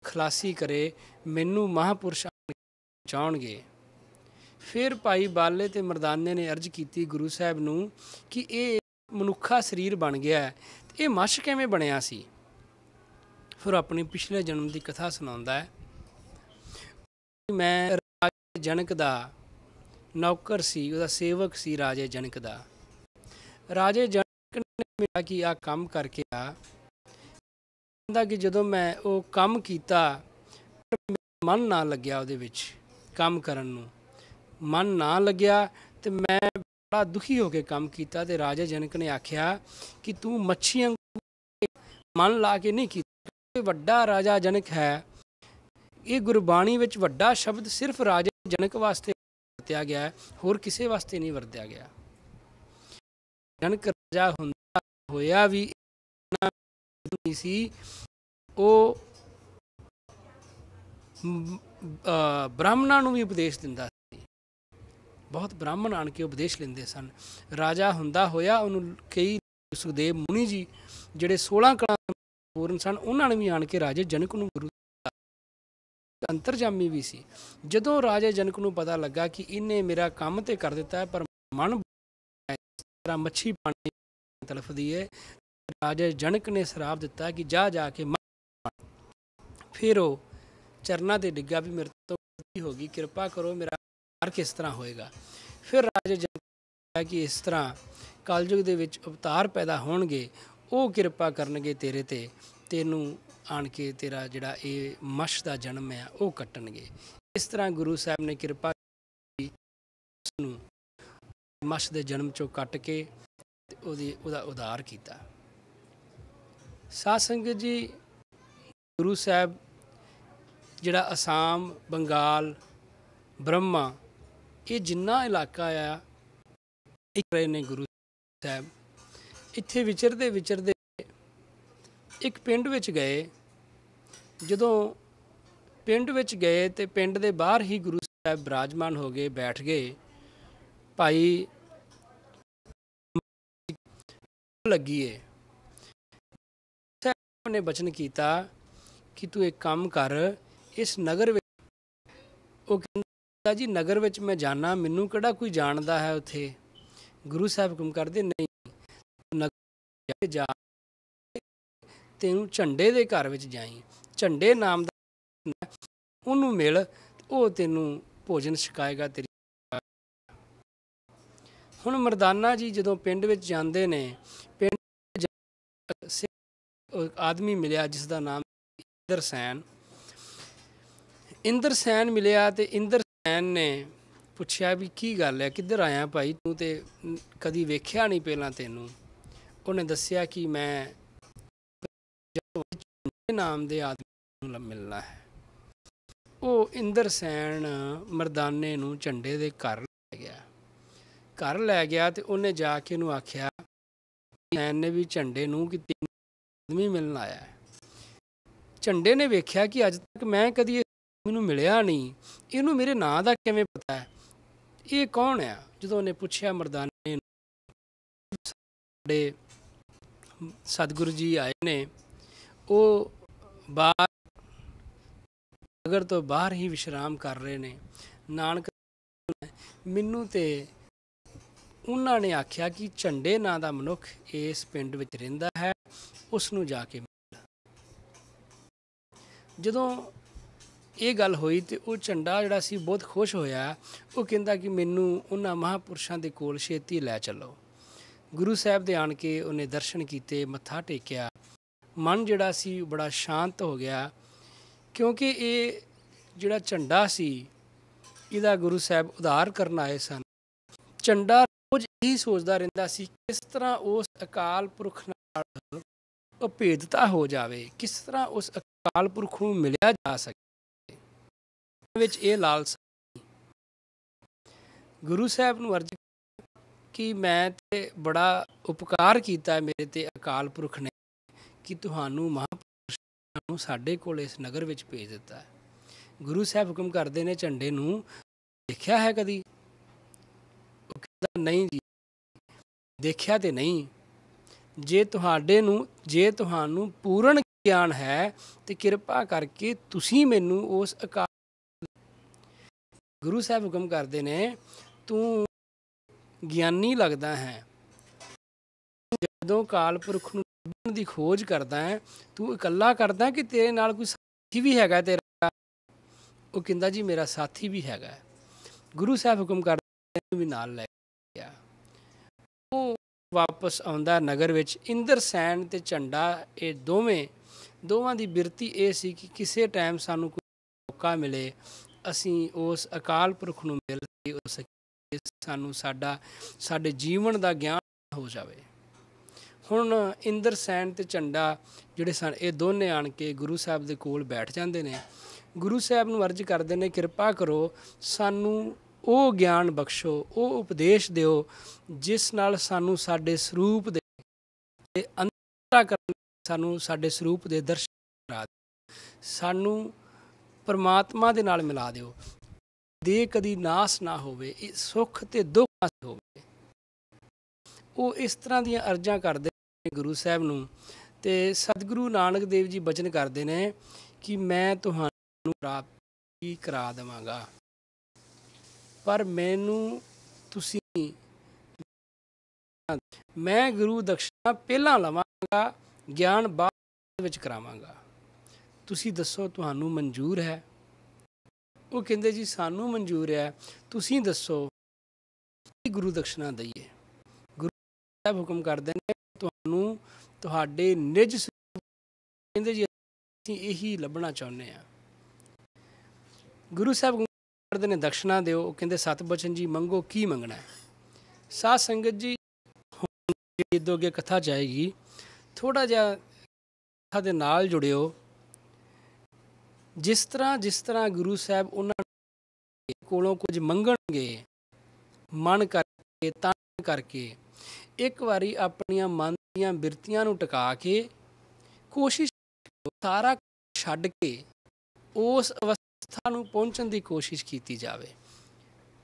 ਖਲਾਸੀ ਕਰੇ, ਮੈਨੂੰ ਮਹਾਂਪੁਰਸ਼ ਪਹੁੰਚਾਉਣਗੇ। ਫਿਰ ਭਾਈ ਬਾਲੇ ਤੇ ਮਰਦਾਨੇ ਨੇ ਅਰਜ਼ ਕੀਤੀ ਗੁਰੂ ਸਾਹਿਬ ਨੂੰ ਕਿ ਇਹ ਮਨੁੱਖਾ ਸਰੀਰ ਬਣ ਗਿਆ, ਇਹ ਮੱਛ ਕਿਵੇਂ ਬਣਿਆ ਸੀ? ਫਿਰ ਆਪਣੀ ਪਿਛਲੇ ਜਨਮ ਦੀ ਕਥਾ ਸੁਣਾਉਂਦਾ ਹੈ। ਮੈਂ ਰਾਜੇ ਜਨਕ ਦਾ ਨੌਕਰ ਸੀ, ਉਹਦਾ ਸੇਵਕ ਸੀ ਰਾਜੇ ਜਨਕ ਦਾ। ਰਾਜੇ ਜਨਕ ਨੇ ਮੇਰਾ ਕਿ ਆਹ ਕੰਮ ਕਰਕੇ ਆ, ਕਹਿੰਦਾ ਕਿ ਜਦੋਂ ਮੈਂ ਉਹ ਕੰਮ ਕੀਤਾ ਮਨ ਨਾ ਲੱਗਿਆ, ਉਹਦੇ ਵਿੱਚ ਕੰਮ ਕਰਨ ਨੂੰ ਮਨ ਨਾ ਲੱਗਿਆ ਤੇ ਮੈਂ ਬੜਾ ਦੁਖੀ ਹੋ ਕੇ ਕੰਮ ਕੀਤਾ। ਤੇ ਰਾਜਾ ਜਨਕ ਨੇ ਆਖਿਆ ਕਿ ਤੂੰ ਮੱਛੀਆਂ ਮਨ ਲਾ ਕੇ ਨਹੀਂ ਕੀਤਾ। ਵੱਡਾ ਰਾਜਾ ਜਨਕ ਹੈ, ਇਹ ਗੁਰਬਾਣੀ ਵਿੱਚ ਵੱਡਾ ਸ਼ਬਦ ਸਿਰਫ ਰਾਜਾ ਜਨਕ ਵਾਸਤੇ ਵਰਤਿਆ ਗਿਆ, ਹੋਰ ਕਿਸੇ ਵਾਸਤੇ ਨਹੀਂ ਵਰਤਿਆ ਗਿਆ। ਜਨਕ ਰਾਜਾ ਹੁੰਦਾ ਹੋਇਆ ਵੀ ਨਹੀਂ ਸੀ, ਉਹ ਬ੍ਰਾਹਮਣਾਂ ਨੂੰ ਵੀ ਉਪਦੇਸ਼ ਦਿੰਦਾ ਸੀ। ਬਹੁਤ ਬ੍ਰਾਹਮਣ ਆਣ ਕੇ ਉਪਦੇਸ਼ ਲੈਂਦੇ ਸਨ। ਰਾਜਾ ਹੁੰਦਾ ਹੋਇਆ ਉਹਨੂੰ ਕਈ ਸੁਖਦੇਵ ਮੁਨੀ ਜੀ ਜਿਹੜੇ 16 ਕਲਾਂ ਪੂਰਨ ਸਨ, ਉਹਨਾਂ ਨੇ ਵੀ ਆਣ ਕੇ ਰਾਜੇ ਜਨਕ ਨੂੰ ਗੁਰੂ ਅੰਤਰਜਾਮੀ ਵੀ ਸੀ। ਜਦੋਂ ਰਾਜੇ ਜਨਕ ਨੂੰ ਪਤਾ ਲੱਗਾ ਕਿ ਇਹਨੇ ਮੇਰਾ ਕੰਮ ਤੇ ਕਰ ਦਿੱਤਾ ਹੈ, ਪਰ ਮਨ ਤਰ੍ਹਾਂ ਮੱਛੀ ਪਾਣੀ ਤਲਫਦੀ ਹੈ, ਰਾਜੇ ਜਨਕ ਨੇ ਸ਼ਰਾਪ ਦਿੱਤਾ ਕਿ ਜਾ ਕੇ ਫਿਰ ਉਹ ਚਰਨਾਂ ਤੇ ਡਿੱਗਾ ਵੀ ਮੇਰੇ ਤੋਂ ਗਲਤੀ ਹੋ ਗਈ, ਕਿਰਪਾ ਕਰੋ, ਮੇਰਾ ਘਰ ਕਿਸ ਤਰ੍ਹਾਂ ਹੋਏਗਾ? ਫਿਰ ਰਾਜੇ ਜਨਕ ਨੇ ਕਿ ਇਸ ਤਰ੍ਹਾਂ ਕਲਯੁਗ ਦੇ ਵਿੱਚ ਅਵਤਾਰ ਪੈਦਾ ਹੋਣਗੇ, ਉਹ ਕਿਰਪਾ ਕਰਨਗੇ ਤੇਰੇ ਤੇ, ਤੈਨੂੰ ਆਣ ਕੇ ਤੇਰਾ ਜਿਹੜਾ ਇਹ ਮੱਛ ਦਾ ਜਨਮ ਹੈ ਉਹ ਕੱਟਣਗੇ। ਇਸ ਤਰ੍ਹਾਂ ਗੁਰੂ ਸਾਹਿਬ ਨੇ ਕਿਰਪਾ ਕੀਤੀ, ਉਸਨੂੰ ਮੱਛ ਦੇ ਜਨਮ ਚੋਂ ਕੱਟ ਕੇ ਉਹਦਾ ਉਧਾਰ ਕੀਤਾ। ਸਾਧ ਸੰਗਤ ਜੀ, ਗੁਰੂ ਸਾਹਿਬ ਜਿਹੜਾ ਅਸਾਮ, ਬੰਗਾਲ, ਬ੍ਰਹਮਾ, ਇਹ ਜਿੰਨਾ ਇਲਾਕਾ ਆ ਇੱਕ ਰਹੇ ਨੇ ਗੁਰੂ ਸਾਹਿਬ। ਇੱਥੇ ਵਿਚਰਦੇ ਇੱਕ ਪਿੰਡ ਵਿੱਚ ਗਏ। ਜਦੋਂ ਪਿੰਡ ਵਿੱਚ ਗਏ ਤੇ ਪਿੰਡ ਦੇ ਬਾਹਰ ਹੀ ਗੁਰੂ ਸਾਹਿਬ ਬਿਰਾਜਮਾਨ ਹੋ ਗਏ, ਬੈਠ ਗਏ। ਭਾਈ ਲੱਗੀਏ ਸਾਹਿਬ ਨੇ ਬਚਨ ਕੀਤਾ ਕਿ ਤੂੰ ਇੱਕ ਕੰਮ ਕਰ, ਇਸ ਨਗਰ ਵਿੱਚ, ਉਹ ਕਹਿੰਦਾ ਜੀ ਨਗਰ ਵਿੱਚ ਮੈਂ ਜਾਣਾ, ਮੈਨੂੰ ਕਿਹੜਾ ਕੋਈ ਜਾਣਦਾ ਹੈ ਉੱਥੇ? ਗੁਰੂ ਸਾਹਿਬ ਹੁਕਮ ਕਰਦੇ ਨਹੀਂ, ਨਗਰ ਜਾ, ਤੈਨੂੰ ਝੰਡੇ ਦੇ ਘਰ ਵਿੱਚ ਜਾਈ, ਝੰਡੇ ਨਾਮ ਦਾ ਉਹਨੂੰ ਮਿਲ, ਉਹ ਤੈਨੂੰ ਭੋਜਨ ਛਕਾਏਗਾ ਤੇਰੀ। ਹੁਣ ਮਰਦਾਨਾ ਜੀ ਜਦੋਂ ਪਿੰਡ ਵਿੱਚ ਜਾਂਦੇ ਨੇ, ਪਿੰਡ ਆਦਮੀ ਮਿਲਿਆ ਜਿਸ ਦਾ ਨਾਮ ਇੰਦਰ ਸੈਨ ਮਿਲਿਆ। ਤੇ ਇੰਦਰ ਸੈਨ ਨੇ ਪੁੱਛਿਆ ਵੀ ਕੀ ਗੱਲ ਹੈ, ਕਿੱਧਰ ਆਇਆ ਭਾਈ, ਤੂੰ ਤੇ ਕਦੀ ਵੇਖਿਆ ਨਹੀਂ ਪਹਿਲਾਂ ਤੈਨੂੰ। ਉਹਨੇ ਦੱਸਿਆ ਕਿ ਮੈਂ ਨਾਮ ਦੇ ਆਦਮੀ ਨੂੰ ਮਿਲਣਾ ਹੈ। ਉਹ ਇੰਦਰ ਸੈਨ ਮਰਦਾਨੇ ਨੂੰ ਝੰਡੇ ਦੇ ਘਰ ਲੈ ਗਿਆ ਤੇ ਉਹਨੇ ਜਾ ਕੇ ਉਹਨੂੰ ਆਖਿਆ, ਸੈਨ ਨੇ ਵੀ ਝੰਡੇ ਨੂੰ ਕਿ ਤੈਨੂੰ ਆਦਮੀ ਮਿਲਣ ਆਇਆ ਹੈ। ਝੰਡੇ ਨੇ ਵੇਖਿਆ ਕਿ ਅੱਜ ਤੱਕ ਮੈਂ ਕਦੀ ਮੈਨੂੰ ਮਿਲਿਆ ਨਹੀਂ, ਇਹਨੂੰ ਮੇਰੇ ਨਾਂ ਦਾ ਕਿਵੇਂ ਪਤਾ ਹੈ, ਇਹ ਕੌਣ ਆ? ਜਦੋਂ ਉਹਨੇ ਪੁੱਛਿਆ ਮਰਦਾਨੇ ਨੂੰ, ਸਾਡੇ ਸਤਿਗੁਰੂ ਜੀ ਆਏ ਨੇ, ਉਹ ਬਾਹਰ ਨਗਰ ਤੋਂ ਬਾਹਰ ਹੀ ਵਿਸ਼ਰਾਮ ਕਰ ਰਹੇ ਨੇ। ਨਾਨਕ ਮੈਨੂੰ ਤੇ ਉਹਨਾਂ ਨੇ ਆਖਿਆ ਕਿ ਝੰਡੇ ਨਾਂ ਦਾ ਮਨੁੱਖ ਇਸ ਪਿੰਡ ਵਿੱਚ ਰਹਿੰਦਾ ਹੈ, ਉਸ ਨੂੰ ਜਾ ਕੇ ਮਿਲ। ਜਦੋਂ ਇਹ ਗੱਲ ਹੋਈ ਤੇ ਉਹ ਝੰਡਾ ਜਿਹੜਾ ਸੀ ਬਹੁਤ ਖੁਸ਼ ਹੋਇਆ। ਉਹ ਕਹਿੰਦਾ ਕਿ ਮੈਨੂੰ ਉਹਨਾਂ ਮਹਾਂਪੁਰਸ਼ਾਂ ਦੇ ਕੋਲ ਛੇਤੀ ਲੈ ਚੱਲੋ। ਗੁਰੂ ਸਾਹਿਬ ਦੇ ਆਣ ਕੇ ਉਹਨੇ ਦਰਸ਼ਨ ਕੀਤੇ, ਮੱਥਾ ਟੇਕਿਆ, ਮਨ ਜਿਹੜਾ ਸੀ ਬੜਾ ਸ਼ਾਂਤ ਹੋ ਗਿਆ, ਕਿਉਂਕਿ ਇਹ ਜਿਹੜਾ ਝੰਡਾ ਸੀ ਇਹਦਾ ਗੁਰੂ ਸਾਹਿਬ ਉਧਾਰ ਕਰਨ ਆਏ ਸਨ। ਝੰਡਾ ਰੋਜ਼ ਇਹੀ ਸੋਚਦਾ ਰਹਿੰਦਾ ਸੀ ਕਿਸ ਤਰ੍ਹਾਂ ਉਸ ਅਕਾਲ ਪੁਰਖ ਨਾਲ ਅਭੇਦਤਾ ਹੋ ਜਾਵੇ, ਕਿਸ ਤਰ੍ਹਾਂ ਉਸ ਅਕਾਲ ਪੁਰਖ ਨੂੰ ਮਿਲਿਆ ਜਾ ਸਕੇ, ਵਿੱਚ ਇਹ ਲਾਲਸਾ। ਗੁਰੂ ਸਾਹਿਬ ਨੂੰ ਅਰਜ਼ ਕਿ ਮੈਂ ਤੇ ਬੜਾ ਉਪਕਾਰ ਕੀਤਾ ਮੇਰੇ ਤੇ ਅਕਾਲ ਪੁਰਖ ਨੇ ਕਿ ਤੁਹਾਨੂੰ ਮਹਾਂਪੁਰਸ਼ਾਂ ਨੂੰ ਸਾਡੇ ਕੋਲ ਇਸ ਨਗਰ ਵਿੱਚ ਭੇਜ ਦਿੱਤਾ ਹੈ। ਗੁਰੂ ਸਾਹਿਬ ਹੁਕਮ ਕਰਦੇ ਨੇ, ਝੰਡੇ ਨੂੰ ਦੇਖਿਆ ਹੈ ਕਦੀ? ਉਹ ਕਹਿੰਦਾ ਨਹੀਂ ਜੀ, ਦੇਖਿਆ ਤੇ ਨਹੀਂ। ਜੇ ਤੁਹਾਨੂੰ ਪੂਰਨ ਗਿਆਨ ਹੈ ਤੇ ਕਿਰਪਾ ਕਰਕੇ ਤੁਸੀਂ ਮੈਨੂੰ ਉਸ ਅਕਾਲ, ਗੁਰੂ ਸਾਹਿਬ ਹੁਕਮ ਕਰਦੇ ਨੇ, ਤੂੰ ਗਿਆਨੀ ਲੱਗਦਾ ਹੈ, ਜਦੋਂ ਅਕਾਲ ਪੁਰਖ ਨੂੰ ਲੱਭਣ ਦੀ ਖੋਜ ਕਰਦਾ ਹੈ, ਤੂੰ ਇਕੱਲਾ ਕਰਦਾ ਕਿ ਤੇਰੇ ਨਾਲ ਕੋਈ ਸਾਥੀ ਵੀ ਹੈਗਾ ਤੇਰਾ? ਉਹ ਕਹਿੰਦਾ ਜੀ ਮੇਰਾ ਸਾਥੀ ਵੀ ਹੈਗਾ। ਗੁਰੂ ਸਾਹਿਬ ਹੁਕਮ ਕਰਦੇ ਵੀ ਨਾਲ ਲੈ ਗਿਆ। ਉਹ ਵਾਪਸ ਆਉਂਦਾ ਨਗਰ ਵਿੱਚ। ਇੰਦਰਸੈਨ ਤੇ ਝੰਡਾ, ਇਹ ਦੋਵਾਂ ਦੀ ਬਿਰਤੀ ਇਹ ਸੀ ਕਿ ਕਿਸੇ ਟਾਈਮ ਸਾਨੂੰ ਕੋਈ ਮੌਕਾ ਮਿਲੇ, ਅਸੀਂ ਉਸ ਅਕਾਲ ਪੁਰਖ ਨੂੰ ਮਿਲ ਕੇ ਸਾਨੂੰ ਸਾਡੇ ਜੀਵਨ ਦਾ ਗਿਆਨ ਹੋ ਜਾਵੇ। ਹੁਣ ਇੰਦਰਸੈਨ ਤੇ ਝੰਡਾ ਜਿਹੜੇ ਸਨ, ਇਹ ਦੋਨੇ ਆਣ ਕੇ ਗੁਰੂ ਸਾਹਿਬ ਦੇ ਕੋਲ ਬੈਠ ਜਾਂਦੇ ਨੇ। ਗੁਰੂ ਸਾਹਿਬ ਨੂੰ ਅਰਜ਼ ਕਰਦੇ ਨੇ, ਕਿਰਪਾ ਕਰੋ ਸਾਨੂੰ ਉਹ ਗਿਆਨ ਬਖਸ਼ੋ, ਉਹ ਉਪਦੇਸ਼ ਦਿਓ ਜਿਸ ਨਾਲ ਸਾਨੂੰ ਸਾਡੇ ਸਰੂਪ ਦੇ ਅੰਤਰਾ ਕਰਨ, ਸਾਨੂੰ ਸਾਡੇ ਸਰੂਪ ਦੇ ਦਰਸ਼ਨ ਕਰਾ ਦਿਓ, ਸਾਨੂੰ ਪਰਮਾਤਮਾ ਦੇ ਨਾਲ ਮਿਲਾ ਦਿਓ, ਦੇ ਕਦੀ ਨਾਸ ਨਾ ਹੋਵੇ, ਇਹ ਸੁੱਖ ਤੇ ਦੁੱਖ ਨਾ ਹੋਵੇ। ਉਹ ਇਸ ਤਰ੍ਹਾਂ ਦੀਆਂ ਅਰਜ਼ਾਂ ਕਰਦੇ ਨੇ ਗੁਰੂ ਸਾਹਿਬ ਨੂੰ। ਤੇ ਸਤਿਗੁਰੂ ਨਾਨਕ ਦੇਵ ਜੀ ਬਚਨ ਕਰਦੇ ਨੇ ਕਿ ਮੈਂ ਤੁਹਾਨੂੰ ਪ੍ਰਾਪਤੀ ਕਰਾ ਦੇਵਾਂਗਾ, ਪਰ ਮੈਨੂੰ ਤੁਸੀਂ, ਮੈਂ ਗੁਰੂ ਦਕਸ਼ਨਾ ਪਹਿਲਾਂ ਲਵਾਂਗਾ, ਗਿਆਨ ਬਾਅਦ ਵਿੱਚ ਕਰਾਵਾਂਗਾ। ਤੁਸੀਂ ਦੱਸੋ ਤੁਹਾਨੂੰ ਮਨਜ਼ੂਰ ਹੈ? ਉਹ ਕਹਿੰਦੇ ਜੀ ਸਾਨੂੰ ਮਨਜ਼ੂਰ ਹੈ, ਤੁਸੀਂ ਦੱਸੋ ਕੀ ਗੁਰੂ ਦਕਸ਼ਨਾ ਦਈਏ? ਗੁਰੂ ਸਾਹਿਬ ਹੁਕਮ ਕਰਦੇ ਨੇ, ਤੁਹਾਨੂੰ ਤੁਹਾਡੇ ਨਿਜ ਸਰੂਪ, ਕਹਿੰਦੇ ਜੀ ਅਸੀਂ ਇਹੀ ਲੱਭਣਾ ਚਾਹੁੰਦੇ ਹਾਂ। ਗੁਰੂ ਸਾਹਿਬ ਕਰਦੇ ਨੇ ਦਕਸ਼ਨਾ ਦਿਓ। ਉਹ ਕਹਿੰਦੇ ਸਤ ਬਚਨ ਜੀ ਮੰਗੋ, ਕੀ ਮੰਗਣਾ ਹੈ? ਸਾਧ ਸੰਗਤ ਜੀ, ਜਦੋਂ ਅੱਗੇ ਕਥਾ ਜਾਏਗੀ, ਥੋੜ੍ਹਾ ਜਿਹਾ ਕਥਾ ਦੇ ਨਾਲ ਜੁੜਿਓ। ਜਿਸ ਤਰ੍ਹਾਂ ਗੁਰੂ ਸਾਹਿਬ ਉਹਨਾਂ ਕੋਲੋਂ ਕੁਝ ਮੰਗਣਗੇ, ਮਨ ਕਰਕੇ, ਤਨ ਕਰਕੇ, ਇੱਕ ਵਾਰੀ ਆਪਣੀਆਂ ਮਨ ਦੀਆਂ ਬਿਰਤੀਆਂ ਨੂੰ ਟਿਕਾ ਕੇ ਕੋਸ਼ਿਸ਼, ਸਾਰਾ ਛੱਡ ਕੇ ਉਸ ਅਵਸਥਾ ਨੂੰ ਪਹੁੰਚਣ ਦੀ ਕੋਸ਼ਿਸ਼ ਕੀਤੀ ਜਾਵੇ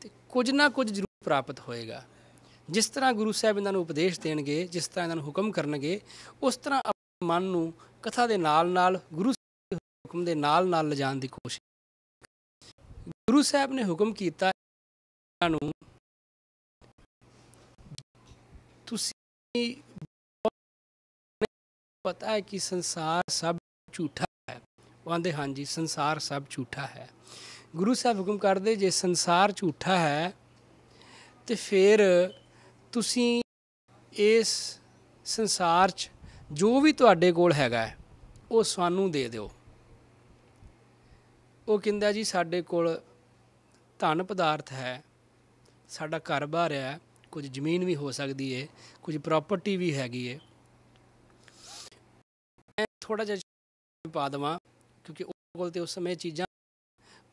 ਤੇ ਕੁਝ ਨਾ ਕੁਝ ਜ਼ਰੂਰ ਪ੍ਰਾਪਤ ਹੋਏਗਾ। ਜਿਸ ਤਰ੍ਹਾਂ ਗੁਰੂ ਸਾਹਿਬ ਇਹਨਾਂ ਨੂੰ ਉਪਦੇਸ਼ ਦੇਣਗੇ, ਜਿਸ ਤਰ੍ਹਾਂ ਇਹਨਾਂ ਨੂੰ ਹੁਕਮ ਕਰਨਗੇ, ਉਸ ਤਰ੍ਹਾਂ ਆਪਣੇ ਮਨ ਨੂੰ ਕਥਾ ਦੇ ਨਾਲ ਗੁਰੂ ਸਾਹਿਬ ਦੇ ਹੁਕਮ ਦੇ ਨਾਲ ਲਿਜਾਣ ਦੀ ਕੋਸ਼ਿਸ਼। ਗੁਰੂ ਸਾਹਿਬ ਨੇ ਹੁਕਮ ਕੀਤਾ ਇਹਨਾਂ ਨੂੰ, ਤੁਸੀਂ ਪਤਾ ਹੈ ਕਿ ਸੰਸਾਰ ਸਭ ਝੂਠਾ ਹੈ? ਉਹ ਆਂਦੇ ਹਾਂਜੀ, ਸੰਸਾਰ ਸਭ ਝੂਠਾ ਹੈ। ਗੁਰੂ ਸਾਹਿਬ ਹੁਕਮ ਕਰਦੇ, ਜੇ ਸੰਸਾਰ ਝੂਠਾ ਹੈ ਤੇ ਫਿਰ ਤੁਸੀਂ ਇਸ ਸੰਸਾਰ 'ਚ ਜੋ ਵੀ ਤੁਹਾਡੇ ਕੋਲ ਹੈਗਾ ਉਹ ਸਾਨੂੰ ਦੇ ਦਿਓ। ਉਹ ਕਹਿੰਦਾ ਜੀ ਸਾਡੇ ਕੋਲ ਧਨ ਪਦਾਰਥ ਹੈ, ਸਾਡਾ ਘਰ-ਬਾਰ ਹੈ, ਕੁਝ ਜ਼ਮੀਨ ਵੀ ਹੋ ਸਕਦੀ ਹੈ, ਕੁਝ ਪ੍ਰੋਪਰਟੀ ਵੀ ਹੈਗੀ ਹੈ। ਮੈਂ ਥੋੜ੍ਹਾ ਜਿਹਾ ਪਾ ਦੇਵਾਂ ਕਿਉਂਕਿ ਉਹ ਕੋਲ ਤਾਂ ਉਸ ਸਮੇਂ ਚੀਜ਼ਾਂ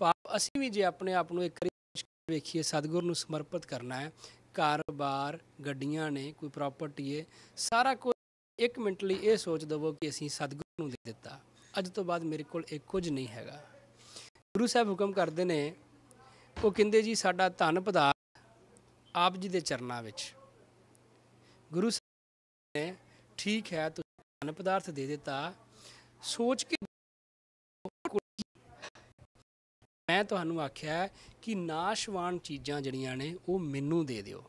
ਪਾਪ। ਅਸੀਂ ਵੀ ਜੇ ਆਪਣੇ ਆਪ ਨੂੰ ਇੱਕ ਵਾਰੀ ਵੇਖੀਏ, ਸਤਿਗੁਰ ਨੂੰ ਸਮਰਪਿਤ ਕਰਨਾ ਹੈ, ਘਰ-ਬਾਰ, ਗੱਡੀਆਂ ਨੇ, ਕੋਈ ਪ੍ਰਾਪਰਟੀ ਹੈ, ਸਾਰਾ ਕੁਝ ਇੱਕ ਮਿੰਟ ਲਈ ਇਹ ਸੋਚ ਦੇਵੋ ਕਿ ਅਸੀਂ ਸਤਿਗੁਰ ਨੂੰ ਦੇ ਦਿੱਤਾ, ਅੱਜ ਤੋਂ ਬਾਅਦ ਮੇਰੇ ਕੋਲ ਇਹ ਕੁਝ ਨਹੀਂ ਹੈਗਾ। ਗੁਰੂ ਸਾਹਿਬ ਹੁਕਮ ਕਰਦੇ ਨੇ, ਉਹ ਕਹਿੰਦੇ ਜੀ ਸਾਡਾ ਧਨ ਪਦਾਰਥ ਆਪ ਜੀ ਦੇ ਚਰਨਾਂ ਵਿੱਚ। ਗੁਰੂ ਸਾਹਿਬ ਨੇ ਠੀਕ ਹੈ, ਤੁਸੀਂ ਧਨ ਪਦਾਰਥ ਦੇ ਦਿੱਤਾ, ਸੋਚ ਕੇ ਮੈਂ ਤੁਹਾਨੂੰ ਆਖਿਆ ਕਿ ਨਾਸ਼ਵਾਨ ਚੀਜ਼ਾਂ ਜਿਹੜੀਆਂ ਨੇ ਉਹ ਮੈਨੂੰ ਦੇ ਦਿਓ।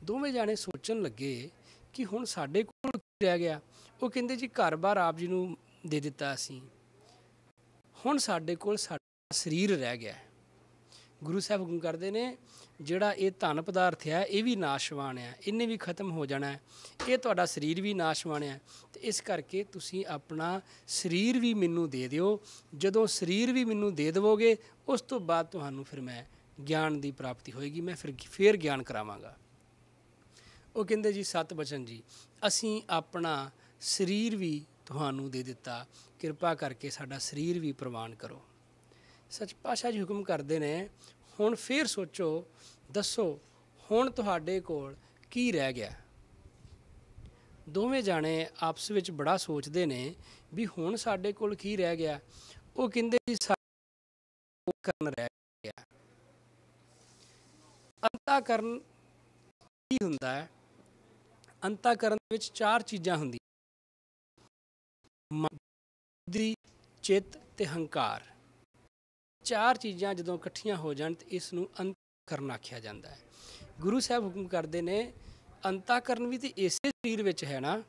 ਦੋਵੇਂ ਜਾਣੇ ਸੋਚਣ ਲੱਗੇ ਕਿ ਹੁਣ ਸਾਡੇ ਕੋਲ ਕੀ ਰਹਿ ਗਿਆ। ਉਹ ਕਹਿੰਦੇ ਜੀ ਘਰ-ਬਾਰ ਆਪ ਜੀ ਨੂੰ ਦੇ ਦਿੱਤਾ ਅਸੀਂ, ਹੁਣ ਸਾਡੇ ਕੋਲ ਸਾਡਾ ਸਰੀਰ ਰਹਿ ਗਿਆ। ਗੁਰੂ ਸਾਹਿਬ ਹੁਕਮ ਕਰਦੇ ਨੇ, ਜਿਹੜਾ ਇਹ ਧਨ ਪਦਾਰਥ ਹੈ ਇਹ ਵੀ ਨਾਸ਼ਵਾਨ ਹੈ, ਇਹਨੇ ਵੀ ਖਤਮ ਹੋ ਜਾਣਾ ਹੈ, ਇਹ ਤੁਹਾਡਾ ਸਰੀਰ ਵੀ ਨਾਸ਼ਵਾਨ ਹੈ, ਅਤੇ ਇਸ ਕਰਕੇ ਤੁਸੀਂ ਆਪਣਾ ਸਰੀਰ ਵੀ ਮੈਨੂੰ ਦੇ ਦਿਓ। ਜਦੋਂ ਸਰੀਰ ਵੀ ਮੈਨੂੰ ਦੇ ਦੇਵੋਗੇ, ਉਸ ਤੋਂ ਬਾਅਦ ਤੁਹਾਨੂੰ ਫਿਰ ਮੈਂ ਗਿਆਨ ਦੀ ਪ੍ਰਾਪਤੀ ਹੋਏਗੀ, ਮੈਂ ਫਿਰ ਗਿਆਨ ਕਰਾਵਾਂਗਾ। ਉਹ ਕਹਿੰਦੇ ਜੀ ਸਤ ਬਚਨ ਜੀ, ਅਸੀਂ ਆਪਣਾ ਸਰੀਰ ਵੀ ਤੁਹਾਨੂੰ ਦੇ ਦਿੱਤਾ, ਕਿਰਪਾ ਕਰਕੇ ਸਾਡਾ ਸਰੀਰ ਵੀ ਪ੍ਰਵਾਨ ਕਰੋ। ਸੱਚ ਪਾਤਸ਼ਾਹ ਜੀ ਹੁਕਮ ਕਰਦੇ ਨੇ, ਹੁਣ ਫਿਰ ਸੋਚੋ, ਦੱਸੋ ਹੁਣ ਤੁਹਾਡੇ ਕੋਲ ਕੀ ਰਹਿ ਗਿਆ। ਦੋਵੇਂ ਜਾਣੇ ਆਪਸ ਵਿੱਚ ਬੜਾ ਸੋਚਦੇ ਨੇ ਵੀ ਹੁਣ ਸਾਡੇ ਕੋਲ ਕੀ ਰਹਿ ਗਿਆ। ਉਹ ਕਹਿੰਦੇ ਜੀ ਕਰਨ ਰਹਿ ਗਿਆ। ਅੰਤਾਕਰਨ ਕੀ ਹੁੰਦਾ ਹੈ? ਅੰਤਾਕਰਨ ਵਿੱਚ 4 ਚੀਜ਼ਾਂ ਹੁੰਦੀਆਂ, ਬੁੱਧੀ, ਚਿੱਤ ਤੇ ਹੰਕਾਰ। 4 ਚੀਜ਼ਾਂ ਜਦੋਂ ਇਕੱਠੀਆਂ ਹੋ ਜਾਣ ਤੇ ਇਸ ਨੂੰ ਅੰਤਕਰਨ ਆਖਿਆ ਜਾਂਦਾ ਹੈ। ਗੁਰੂ ਸਾਹਿਬ ਹੁਕਮ ਕਰਦੇ ਨੇ ਅੰਤਾਕਰਨ ਵੀ ਤੇ ਇਸੇ ਸਰੀਰ ਵਿੱਚ ਹੈ ਨਾ,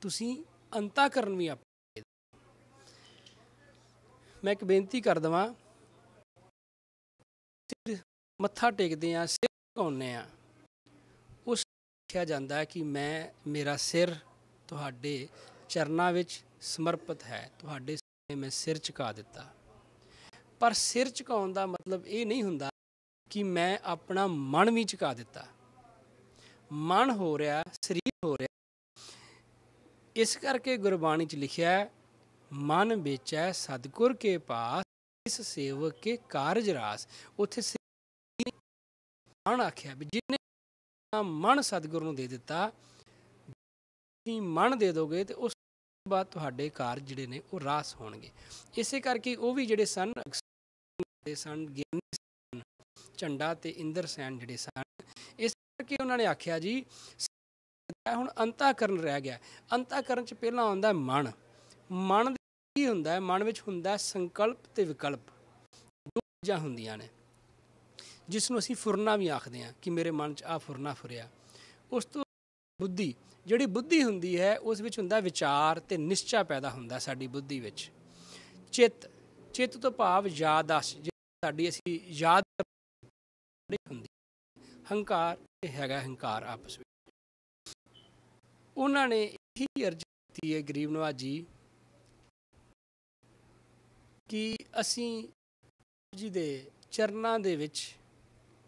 ਤੁਸੀਂ ਅੰਤਾਕਰਨ ਵੀ ਆਪਣੇ। ਮੈਂ ਇੱਕ ਬੇਨਤੀ ਕਰ ਦੇਵਾਂ, ਮੱਥਾ ਟੇਕਦੇ ਹਾਂ, ਸਿਰ ਝੁਕਾਉਂਦੇ ਹਾਂ, ਉਸ ਆਖਿਆ ਜਾਂਦਾ ਹੈ ਕਿ ਮੇਰਾ ਸਿਰ ਤੁਹਾਡੇ ਚਰਨਾਂ ਵਿੱਚ ਸਮਰਪਿਤ ਹੈ, ਤੁਹਾਡੇ ਸਾਹਮਣੇ ਮੈਂ ਸਿਰ ਝੁਕਾ ਦਿੱਤਾ। ਪਰ ਸਿਰ ਝੁਕਾਉਣ ਦਾ ਮਤਲਬ ਇਹ ਨਹੀਂ ਹੁੰਦਾ ਕਿ ਮੈਂ ਆਪਣਾ ਮਨ ਵੀ ਝੁਕਾ ਦਿੱਤਾ। ਮਨ ਹੋ ਰਿਹਾ, ਸਰੀਰ ਹੋ ਰਿਹਾ। ਇਸ ਕਰਕੇ ਗੁਰਬਾਣੀ 'ਚ ਲਿਖਿਆ, ਮਨ ਵੇਚੈ ਸਤਿਗੁਰ ਕੇ ਪਾਸ, ਇਸ ਸੇਵਕ ਕੇ ਕਾਰਜ ਰਾਸ। ਉੱਥੇ ਮਨ ਆਖਿਆ ਵੀ ਜਿਹਨੇ ਮਨ ਸਤਿਗੁਰ ਨੂੰ ਦੇ ਦਿੱਤਾ, ਤੁਸੀਂ ਮਨ ਦੇ ਦੋਗੇ ਤੇ ਉਸ ਤੋਂ ਬਾਅਦ ਤੁਹਾਡੇ ਕਾਰਜ ਜਿਹੜੇ ਨੇ ਉਹ ਰਾਸ ਹੋਣਗੇ। ਇਸੇ ਕਰਕੇ ਉਹ ਵੀ ਜਿਹੜੇ ਸਨ ਗਿਆਨੀ ਸਨ, ਝੰਡਾ ਤੇ ਇੰਦਰ ਸੈਨ ਜਿਹੜੇ ਸਨ, ਇਸ ਕਰਕੇ ਉਹਨਾਂ ਨੇ ਆਖਿਆ ਜੀ ਹੁਣ ਅੰਤਾਕਰਨ ਰਹਿ ਗਿਆ। ਅੰਤਾਕਰਨ 'ਚ ਪਹਿਲਾਂ ਆਉਂਦਾ ਮਨ। ਮਨ ਕੀ ਹੁੰਦਾ ਹੈ? ਮਨ ਵਿੱਚ ਹੁੰਦਾ ਸੰਕਲਪ ਤੇ ਵਿਕਲਪ, 2 ਚੀਜ਼ਾਂ ਹੁੰਦੀਆਂ ਨੇ, ਜਿਸ ਨੂੰ ਅਸੀਂ ਫੁਰਨਾ ਵੀ ਆਖਦੇ ਹਾਂ ਕਿ ਮੇਰੇ ਮਨ 'ਚ ਆਹ ਫੁਰਨਾ ਫੁਰਿਆ। ਉਸ ਤੋਂ ਬੁੱਧੀ, ਜਿਹੜੀ ਬੁੱਧੀ ਹੁੰਦੀ ਹੈ ਉਸ ਵਿੱਚ ਹੁੰਦਾ ਵਿਚਾਰ ਤੇ ਨਿਸ਼ਚਾ ਪੈਦਾ ਹੁੰਦਾ ਸਾਡੀ ਬੁੱਧੀ ਵਿੱਚ। ਚਿੱਤ ਤੋਂ ਭਾਵ ਯਾਦਾਸ਼ਤ, ਸਾਡੀ ਅਸੀਂ ਯਾਦ ਹੁੰਦੀ। ਹੰਕਾਰ ਤੇ ਹੈਗਾ ਹੰਕਾਰ ਆਪਸ ਵਿੱਚ। ਉਹਨਾਂ ਨੇ ਇਹੀ ਅਰਜ਼ ਕੀਤੀ ਹੈ ਗਰੀਬ ਨਵਾਜ ਜੀ ਕਿ ਅਸੀਂ ਜੀ ਦੇ ਚਰਨਾਂ ਦੇ ਵਿੱਚ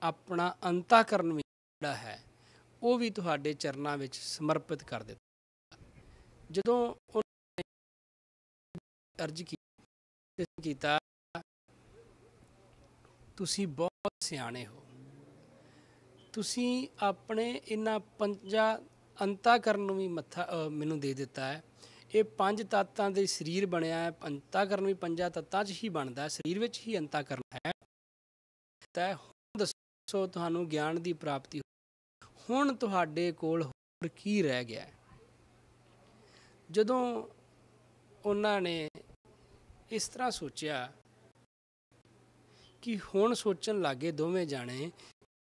ਆਪਣਾ ਅੰਤਾਕਰਨ ਵੀ ਜਿਹੜਾ ਹੈ ਉਹ ਵੀ ਤੁਹਾਡੇ ਚਰਨਾਂ ਵਿੱਚ ਸਮਰਪਿਤ ਕਰ ਦਿੱਤਾ। ਜਦੋਂ ਉਹਨਾਂ ਨੇ ਅਰਜ਼ ਕੀਤਾ, ਤੁਸੀਂ ਬਹੁਤ ਸਿਆਣੇ ਹੋ, ਤੁਸੀਂ ਆਪਣੇ ਇਹਨਾਂ 5 ਅੰਤਾਕਰਨ ਨੂੰ ਵੀ ਮੈਨੂੰ ਦੇ ਦਿੱਤਾ ਹੈ। ਇਹ 5 ਤੱਤਾਂ ਦੇ ਸਰੀਰ ਬਣਿਆ ਹੈ। ਅੰਤਾਕਰਨ ਵੀ 5 ਤੱਤਾਂ 'ਚ ਹੀ ਬਣਦਾ, ਸਰੀਰ ਵਿੱਚ ਹੀ ਅੰਤਾਕਰਨ ਹੈ। ਤਾਂ ਹੁਣ ਦੱਸੋ ਤੁਹਾਨੂੰ ਗਿਆਨ ਦੀ ਪ੍ਰਾਪਤੀ, ਹੁਣ ਤੁਹਾਡੇ ਕੋਲ ਹੋਰ ਕੀ ਰਹਿ ਗਿਆ? ਜਦੋਂ ਉਹਨਾਂ ਨੇ ਇਸ ਤਰ੍ਹਾਂ ਸੋਚਿਆ ਕਿ ਹੁਣ ਸੋਚਣ ਲੱਗੇ ਦੋਵੇਂ ਜਾਣੇ,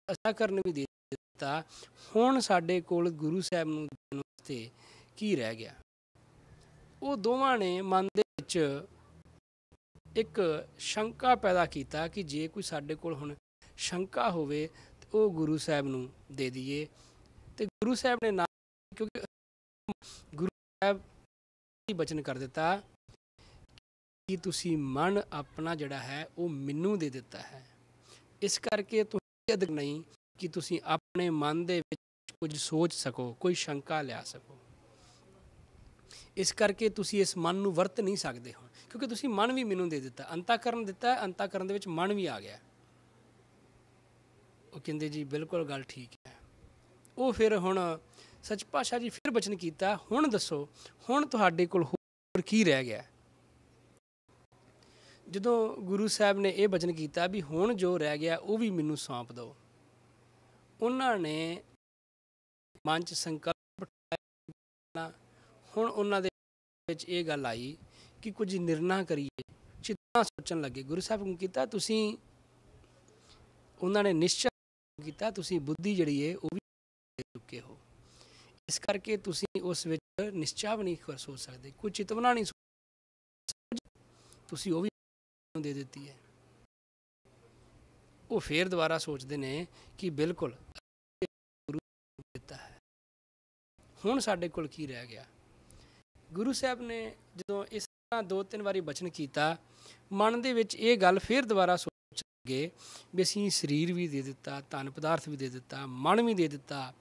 ਅੰਤਾਕਰਨ ਵੀ ਦੇ ਦਿੱਤਾ, ਹੁਣ ਸਾਡੇ ਕੋਲ ਗੁਰੂ ਸਾਹਿਬ ਨੂੰ ਦੇਣ ਵਾਸਤੇ ਕੀ ਰਹਿ ਗਿਆ? ਉਹ ਦੋਵਾਂ ਨੇ ਮਨ ਦੇ ਵਿੱਚ ਇੱਕ ਸ਼ੰਕਾ ਪੈਦਾ ਕੀਤਾ ਕਿ ਜੇ ਕੋਈ ਸਾਡੇ ਕੋਲ ਹੁਣ ਸ਼ੰਕਾ ਹੋਵੇ ਤਾਂ ਉਹ ਗੁਰੂ ਸਾਹਿਬ ਨੂੰ ਦੇ ਦਈਏ। ਤੇ ਗੁਰੂ ਸਾਹਿਬ ਨੇ ਨਾ, ਕਿਉਂਕਿ ਗੁਰੂ ਸਾਹਿਬ ਬਚਨ ਕਰ ਦਿੱਤਾ ਕਿ ਤੁਸੀਂ ਮਨ ਆਪਣਾ ਜਿਹੜਾ ਹੈ ਉਹ ਮੈਨੂੰ ਦੇ ਦਿੱਤਾ ਹੈ, ਇਸ ਕਰਕੇ ਤੁਸੀਂ ਅਧਿਕ ਨਹੀਂ ਕਿ ਤੁਸੀਂ ਆਪਣੇ ਮਨ ਦੇ ਵਿੱਚ ਕੁਝ ਸੋਚ ਸਕੋ, ਕੋਈ ਸ਼ੰਕਾ ਲਿਆ ਸਕੋ। ਇਸ ਕਰਕੇ ਤੁਸੀਂ ਇਸ ਮਨ ਨੂੰ ਵਰਤ ਨਹੀਂ ਸਕਦੇ ਹੋ, ਕਿਉਂਕਿ ਤੁਸੀਂ ਮਨ ਵੀ ਮੈਨੂੰ ਦੇ ਦਿੱਤਾ, ਅੰਤਾਕਰਨ ਦਿੱਤਾ, ਅੰਤਾਕਰਨ ਦੇ ਵਿੱਚ ਮਨ ਵੀ ਆ ਗਿਆ। ਉਹ ਕਹਿੰਦੇ ਜੀ ਬਿਲਕੁਲ ਗੱਲ ਠੀਕ ਹੈ। ਉਹ ਫਿਰ ਹੁਣ ਸੱਚ ਪਾਤਸ਼ਾਹ ਜੀ ਫਿਰ ਬਚਨ ਕੀਤਾ, ਹੁਣ ਦੱਸੋ ਹੁਣ ਤੁਹਾਡੇ ਕੋਲ ਹੋਰ ਕੀ ਰਹਿ ਗਿਆ? ਜਦੋਂ ਗੁਰੂ ਸਾਹਿਬ ਨੇ ਇਹ ਬਚਨ ਕੀਤਾ ਵੀ ਹੁਣ ਜੋ ਰਹਿ ਗਿਆ ਉਹ ਵੀ ਮੈਨੂੰ ਸੌਂਪ ਦਿਓ, ਉਹਨਾਂ ਨੇ ਮਨ 'ਚ ਸੰਕਲਪ ਬਿਠਾਇਆ। ਹੁਣ ਉਹਨਾਂ ਦੇ ਵਿੱਚ ਇਹ ਗੱਲ ਆਈ ਕਿ ਕੁਝ ਨਿਰਣਾ ਕਰੀਏ, ਚਿੱਤਾਂ ਸੋਚਣ ਲੱਗੇ। ਗੁਰੂ ਸਾਹਿਬ ਨੂੰ ਕੀਤਾ, ਤੁਸੀਂ ਉਹਨਾਂ ਨੇ ਨਿਸ਼ਚਾ ਕੀਤਾ, ਤੁਸੀਂ ਬੁੱਧੀ ਜਿਹੜੀ ਹੈ ਉਹ ਵੀ ਦੇ ਚੁੱਕੇ ਹੋ, ਇਸ ਕਰਕੇ ਤੁਸੀਂ ਉਸ ਵਿੱਚ ਨਿਸ਼ਚਾ ਵੀ ਨਹੀਂ ਸੋਚ ਸਕਦੇ, ਕੋਈ ਚਿਤਵਨਾ ਨਹੀਂ ਤੁਸੀਂ ਉਹ ਵੀ ਦੇ ਦਿੱਤੀ ਹੈ। ਉਹ ਫੇਰ ਦੁਬਾਰਾ ਸੋਚਦੇ ਨੇ ਕਿ ਬਿਲਕੁਲ ਗੁਰੂ ਦਿੱਤਾ ਹੈ, ਹੁਣ ਸਾਡੇ ਕੋਲ ਕੀ ਰਹਿ ਗਿਆ? ਗੁਰੂ ਸਾਹਿਬ ਨੇ ਜਦੋਂ ਇਸ ਤਰ੍ਹਾਂ 2-3 ਵਾਰੀ ਬਚਨ ਕੀਤਾ, ਮਨ ਦੇ ਵਿੱਚ ਇਹ ਗੱਲ ਫੇਰ ਦੁਬਾਰਾ ਸੋਚ ਲੱਗੇ ਵੀ ਅਸੀਂ ਸਰੀਰ ਵੀ ਦੇ ਦਿੱਤਾ, ਧਨ ਪਦਾਰਥ ਵੀ ਦੇ ਦਿੱਤਾ, ਮਨ ਵੀ ਦੇ ਦਿੱਤਾ,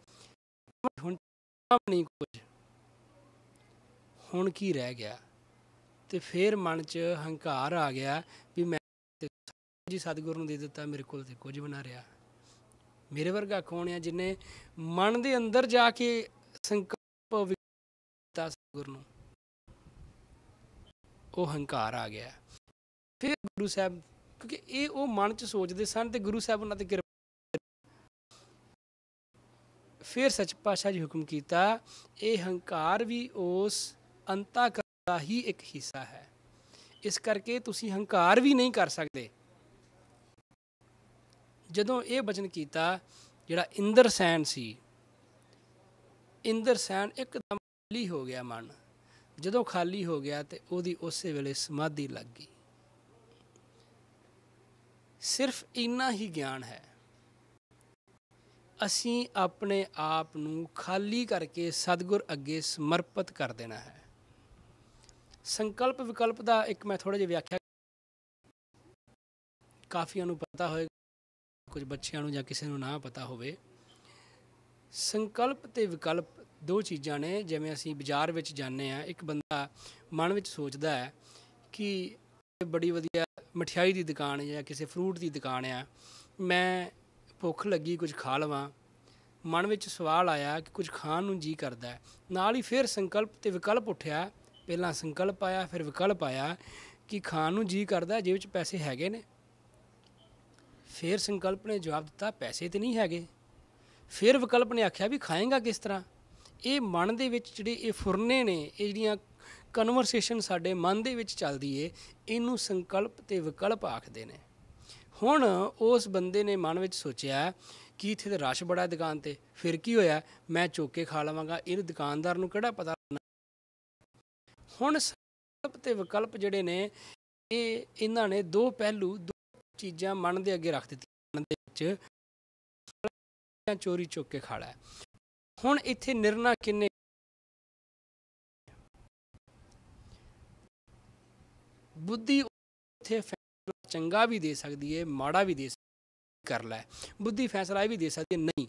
ਹੁਣ ਨਹੀਂ ਕੁਝ, ਹੁਣ ਕੀ ਰਹਿ ਗਿਆ? ਤੇ ਫੇਰ ਮਨ 'ਚ ਹੰਕਾਰ ਆ ਗਿਆ ਵੀ ਮੈਂ ਜੀ ਸਤਿਗੁਰੂ ਨੂੰ ਦੇ ਦਿੱਤਾ, ਮੇਰੇ ਕੋਲ ਤੇ ਕੁਝ ਵੀ ਨਾ ਰਿਹਾ। ਮੇਰੇ ਵਰਗਾ ਕੌਣ ਆ ਜਿਹਨੇ ਮਨ ਦੇ ਅੰਦਰ ਜਾ ਕੇ ਸੰਕਲਪ ਕੀਤਾ ਸਤਿਗੁਰੂ ਨੂੰ? ਉਹ ਹੰਕਾਰ ਆ ਗਿਆ। ਫਿਰ ਗੁਰੂ ਸਾਹਿਬ, ਕਿਉਂਕਿ ਇਹ ਉਹ ਮਨ 'ਚ ਸੋਚਦੇ ਸਨ ਅਤੇ ਗੁਰੂ ਸਾਹਿਬ ਉਹਨਾਂ 'ਤੇ ਕਿਰਪਾ। ਫਿਰ ਸੱਚੇ ਪਾਤਸ਼ਾਹ ਜੀ ਹੁਕਮ ਕੀਤਾ, ਇਹ ਹੰਕਾਰ ਵੀ ਉਸ ਅੰਤःਕਰਨ ਦਾ ਹੀ ਇੱਕ ਹਿੱਸਾ ਹੈ, ਇਸ ਕਰਕੇ ਤੁਸੀਂ ਹੰਕਾਰ ਵੀ ਨਹੀਂ ਕਰ ਸਕਦੇ। ਜਦੋਂ ਇਹ ਬਚਨ ਕੀਤਾ, ਜਿਹੜਾ ਇੰਦਰਸੈਨ ਸੀ, ਇੰਦਰਸੈਨ ਇੱਕਦਮ ਖਾਲੀ ਹੋ ਗਿਆ ਮਨ। ਜਦੋਂ ਖਾਲੀ ਹੋ ਗਿਆ ਤੇ ਉਹਦੀ ਉਸੇ ਵੇਲੇ ਸਮਾਧੀ ਲੱਗ ਗਈ। ਸਿਰਫ ਇੰਨਾ ਹੀ ਗਿਆਨ ਹੈ, ਅਸੀਂ ਆਪਣੇ ਆਪ ਨੂੰ ਖਾਲੀ ਕਰਕੇ ਸਤਿਗੁਰ ਅੱਗੇ ਸਮਰਪਿਤ ਕਰ ਦੇਣਾ ਹੈ। ਸੰਕਲਪ ਵਿਕਲਪ ਦਾ ਇੱਕ ਮੈਂ ਥੋੜ੍ਹਾ ਜਿਹਾ ਵਿਆਖਿਆ, ਕਾਫੀਆਂ ਨੂੰ ਪਤਾ ਹੋਏਗਾ, ਕੁਝ ਬੱਚਿਆਂ ਨੂੰ ਜਾਂ ਕਿਸੇ ਨੂੰ ਨਾ ਪਤਾ ਹੋਵੇ। ਸੰਕਲਪ ਅਤੇ ਵਿਕਲਪ ਦੋ ਚੀਜ਼ਾਂ ਨੇ। ਜਿਵੇਂ ਅਸੀਂ ਬਾਜ਼ਾਰ ਵਿੱਚ ਜਾਂਦੇ ਹਾਂ, ਇੱਕ ਬੰਦਾ ਮਨ ਵਿੱਚ ਸੋਚਦਾ ਹੈ ਕਿ ਬੜੀ ਵਧੀਆ ਮਠਿਆਈ ਦੀ ਦੁਕਾਨ ਜਾਂ ਕਿਸੇ ਫਰੂਟ ਦੀ ਦੁਕਾਨ ਆ, ਮੈਂ ਭੁੱਖ ਲੱਗੀ ਕੁਝ ਖਾ ਲਵਾਂ। ਮਨ ਵਿੱਚ ਸਵਾਲ ਆਇਆ ਕਿ ਕੁਝ ਖਾਣ ਨੂੰ ਜੀਅ ਕਰਦਾ ਹੈ, ਨਾਲ ਹੀ ਫਿਰ ਸੰਕਲਪ ਅਤੇ ਵਿਕਲਪ ਉੱਠਿਆ। ਪਹਿਲਾਂ ਸੰਕਲਪ ਆਇਆ, ਫਿਰ ਵਿਕਲਪ ਆਇਆ ਕਿ ਖਾਣ ਨੂੰ ਜੀਅ ਕਰਦਾ, ਜੇਬ 'ਚ ਪੈਸੇ ਹੈਗੇ ਨੇ। ਫਿਰ ਸੰਕਲਪ ਨੇ ਜਵਾਬ ਦਿੱਤਾ, ਪੈਸੇ ਤਾਂ ਨਹੀਂ ਹੈਗੇ। ਫਿਰ ਵਿਕਲਪ ਨੇ ਆਖਿਆ ਵੀ ਖਾਏਂਗਾ ਕਿਸ ਤਰ੍ਹਾਂ। ਇਹ ਮਨ ਦੇ ਵਿੱਚ ਜਿਹੜੇ ਇਹ ਫੁਰਨੇ ਨੇ, ਇਹ ਜਿਹੜੀਆਂ ਕਨਵਰਸੇਸ਼ਨ ਸਾਡੇ ਮਨ ਦੇ ਵਿੱਚ ਚੱਲਦੀ ਏ, ਇਹਨੂੰ ਸੰਕਲਪ ਅਤੇ ਵਿਕਲਪ ਆਖਦੇ ਨੇ। ਹੁਣ ਉਸ ਬੰਦੇ ਨੇ ਮਨ ਵਿੱਚ ਸੋਚਿਆ ਕਿ ਇੱਥੇ ਤਾਂ ਰਸ਼ ਬੜਾ ਦੁਕਾਨ 'ਤੇ, ਫਿਰ ਕੀ ਹੋਇਆ, ਮੈਂ ਚੁੱਕ ਕੇ ਖਾ ਲਵਾਂਗਾ, ਇਹ ਦੁਕਾਨਦਾਰ ਨੂੰ ਕਿਹੜਾ ਪਤਾ। ਹੁਣ ਸੰਕਲਪ ਅਤੇ ਵਿਕਲਪ ਜਿਹੜੇ ਨੇ, ਇਹਨਾਂ ਨੇ ਦੋ ਪਹਿਲੂ, ਦੋ ਚੀਜ਼ਾਂ ਮਨ ਦੇ ਅੱਗੇ ਰੱਖ ਦਿੱਤੀਆਂ। ਮਨ ਦੇ ਵਿੱਚ ਚੋਰੀ ਚੁੱਕ ਕੇ ਖਾ ਲਿਆ। ਹੁਣ ਇੱਥੇ ਨਿਰਣਾ ਕਿੰਨੇ, ਬੁੱਧੀ ਇੱਥੇ ਫੈਸਲਾ ਚੰਗਾ ਵੀ ਦੇ ਸਕਦੀ ਹੈ, ਮਾੜਾ ਵੀ ਦੇ ਸਕਦੀ, ਕਰ ਲੈ। ਬੁੱਧੀ ਫੈਸਲਾ ਇਹ ਵੀ ਦੇ ਸਕਦੀ ਹੈ, ਨਹੀਂ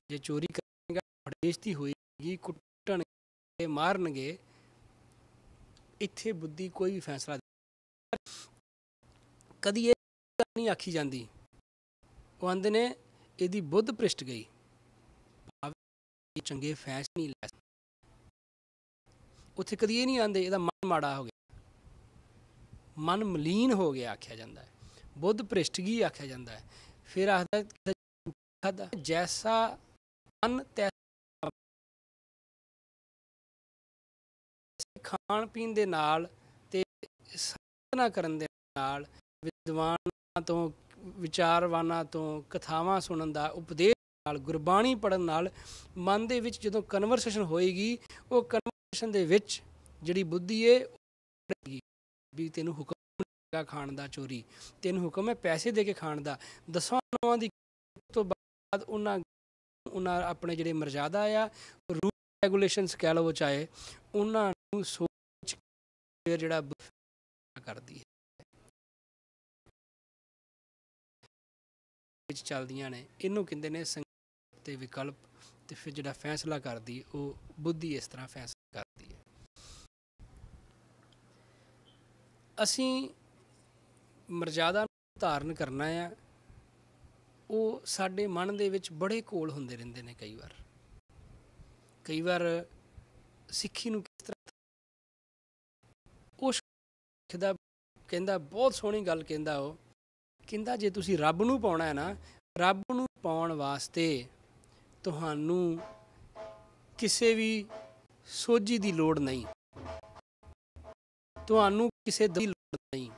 ਜੇ ਚੋਰੀ ਕਰੇਗਾ ਬੇਇੱਜ਼ਤੀ ਹੋਏਗੀ, ਕੁੱਟਣਗੇ, ਮਾਰਨਗੇ। ਇੱਥੇ ਬੁੱਧੀ ਕੋਈ ਵੀ ਫੈਸਲਾ ਕਦੀ ਇਹ ਨਹੀਂ ਆਖੀ ਜਾਂਦੀ। ਉਹ ਆਂਦੇ ਨੇ ਇਹਦੀ ਬੁੱਧ ਭ੍ਰਿਸ਼ਟ ਗਈ, ਚੰਗੇ ਫੈਸਲੇ ਨਹੀਂ ਲੈ ਸਕਦੇ। ਉੱਥੇ ਕਦੀ ਇਹ ਨਹੀਂ ਆਂਦੇ ਇਹਦਾ ਮਨ ਮਾੜਾ ਹੋ ਗਿਆ, ਮਨ ਮਲੀਨ ਹੋ ਗਿਆ ਆਖਿਆ ਜਾਂਦਾ ਹੈ, ਬੁੱਧ ਭ੍ਰਿਸ਼ਟ ਗਈ ਆਖਿਆ ਜਾਂਦਾ ਹੈ। ਫਿਰ ਆਖਦਾ ਜੈਸਾ ਮਨ ਤੈਸਾ। ਖਾਣ ਪੀਣ ਦੇ ਨਾਲ ਤੇ ਸਾਧਨਾ ਕਰਨ ਦੇ ਨਾਲ, ਵਿਦਵਾਨਾਂ ਤੋਂ, ਵਿਚਾਰਵਾਨਾਂ ਤੋਂ ਕਥਾਵਾਂ ਸੁਣਨ ਦਾ, ਉਪਦੇਸ਼ ਨਾਲ, ਗੁਰਬਾਣੀ ਪੜ੍ਹਨ ਨਾਲ ਮਨ ਦੇ ਵਿੱਚ ਜਦੋਂ ਕਨਵਰਸੇਸ਼ਨ ਹੋਏਗੀ, ਉਹ ਕਨਵਰਸੇਸ਼ਨ ਦੇ ਵਿੱਚ ਜਿਹੜੀ ਬੁੱਧੀ ਹੈ ਵੀ ਤੈਨੂੰ ਹੁਕਮ ਖਾਣ ਦਾ ਚੋਰੀ, ਤੈਨੂੰ ਹੁਕਮ ਹੈ ਪੈਸੇ ਦੇ ਕੇ ਖਾਣ ਦਾ। 10 ਨੌਆਂ ਦੀ ਤੋਂ ਬਾਅਦ ਉਹਨਾਂ ਆਪਣੇ ਜਿਹੜੇ ਮਰਜ਼ਾਦਾ ਆ, ਰੂਲ ਰੈਗੂਲੇਸ਼ਨਸ ਕਹਿ ਲਓ ਚਾਹੇ, ਉਹਨਾਂ ਨੂੰ ਸੋਚ ਕੇ ਜਿਹੜਾ ਕਰਦੀ ਹੈ ਵਿੱਚ ਚੱਲਦੀਆਂ ਨੇ, ਇਹਨੂੰ ਕਹਿੰਦੇ ਨੇ ਸੰਕਲਪ ਤੇ ਵਿਕਲਪ। ਤੇ ਫਿਰ ਜਿਹੜਾ ਫੈਸਲਾ ਕਰਦੀ ਉਹ ਬੁੱਧੀ ਇਸ ਤਰ੍ਹਾਂ ਫੈਸਲਾ ਕਰਦੀ ਹੈ। ਅਸੀਂ ਮਰਜ਼ਾਦਾ ਨੂੰ ਧਾਰਨ ਕਰਨਾ ਆ, ਉਹ ਸਾਡੇ ਮਨ ਦੇ ਵਿੱਚ ਬੜੇ ਘੋਲ ਹੁੰਦੇ ਰਹਿੰਦੇ ਨੇ। ਕਈ ਵਾਰ ਸਿੱਖੀ ਨੂੰ ਕਿਸ ਤਰ੍ਹਾਂ ਉਹ ਸਿੱਖਦਾ, ਕਹਿੰਦਾ ਬਹੁਤ ਸੋਹਣੀ ਗੱਲ ਕਹਿੰਦਾ, ਉਹ ਕਹਿੰਦਾ ਜੇ ਤੁਸੀਂ ਰੱਬ ਨੂੰ ਪਾਉਣਾ ਹੈ ਨਾ, ਰੱਬ ਨੂੰ ਪਾਉਣ ਵਾਸਤੇ ਤੁਹਾਨੂੰ ਕਿਸੇ ਵੀ ਸੋਝੀ ਦੀ ਲੋੜ ਨਹੀਂ, ਤੁਹਾਨੂੰ ਕਿਸੇ ਦੀ ਲੋੜ ਨਹੀਂ।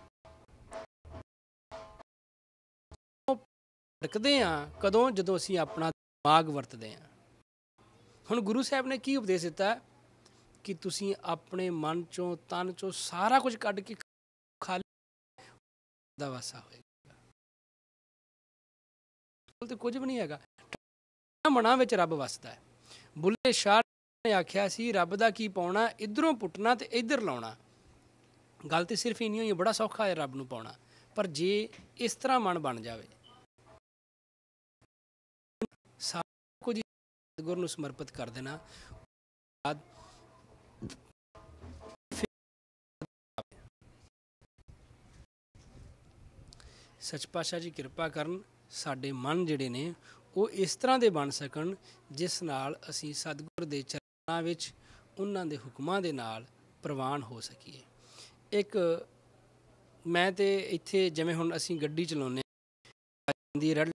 ਭਟਕਦੇ ਹਾਂ ਕਦੋਂ, ਜਦੋਂ ਅਸੀਂ ਆਪਣਾ ਦਿਮਾਗ ਵਰਤਦੇ ਹਾਂ। ਹੁਣ ਗੁਰੂ ਸਾਹਿਬ ਨੇ ਕੀ ਉਪਦੇਸ਼ ਦਿੱਤਾ ਕਿ ਤੁਸੀਂ ਆਪਣੇ ਮਨ ਚੋਂ, ਤਨ ਚੋਂ ਸਾਰਾ ਕੁਝ ਕੱਢ ਕੇ ਖਾਲੀ ਦਾ ਵਾਸਾ ਹੋਏਗਾ। ਤੇ ਕੁਝ ਵੀ ਨਹੀਂ ਹੈਗਾ, ਮਨਾਂ ਵਿੱਚ ਰੱਬ ਵਸਦਾ ਹੈ। ਬੁੱਲੇ ਸ਼ਾਹ ਨੇ ਆਖਿਆ ਸੀ, ਰੱਬ ਦਾ ਕੀ ਪਾਉਣਾ, ਇੱਧਰੋਂ ਪੁੱਟਣਾ ਤੇ ਇੱਧਰ ਲਾਉਣਾ। ਗੱਲ ਤੇ ਸਿਰਫ ਇੰਨੀ ਹੋਈ, ਬੜਾ ਸੌਖਾ ਹੈ ਰੱਬ ਨੂੰ ਪਾਉਣਾ, ਪਰ ਜੇ ਇਸ ਤਰ੍ਹਾਂ ਮਨ ਬਣ ਜਾਵੇ, ਸਾਰਾ ਕੁਝ ਸਤਿਗੁਰ ਨੂੰ ਸਮਰਪਿਤ ਕਰ ਦੇਣਾ। ਸੱਚੇ ਪਾਤਸ਼ਾਹ ਜੀ ਕਿਰਪਾ ਕਰਨ, ਸਾਡੇ ਮਨ ਜਿਹੜੇ ਨੇ ਉਹ ਇਸ ਤਰ੍ਹਾਂ ਦੇ ਬਣ ਸਕਣ, ਜਿਸ ਨਾਲ ਅਸੀਂ ਸਤਿਗੁਰ ਦੇ ਚਰਨਾਂ ਵਿੱਚ ਉਹਨਾਂ ਦੇ ਹੁਕਮਾਂ ਦੇ ਨਾਲ ਪ੍ਰਵਾਨ ਹੋ ਸਕੀਏ। ਇੱਕ ਮੈਂ ਤੇ ਇੱਥੇ ਜਿਵੇਂ ਹੁਣ ਅਸੀਂ ਗੱਡੀ ਚਲਾਉਂਦੇ ਦੀ ਰੈਡ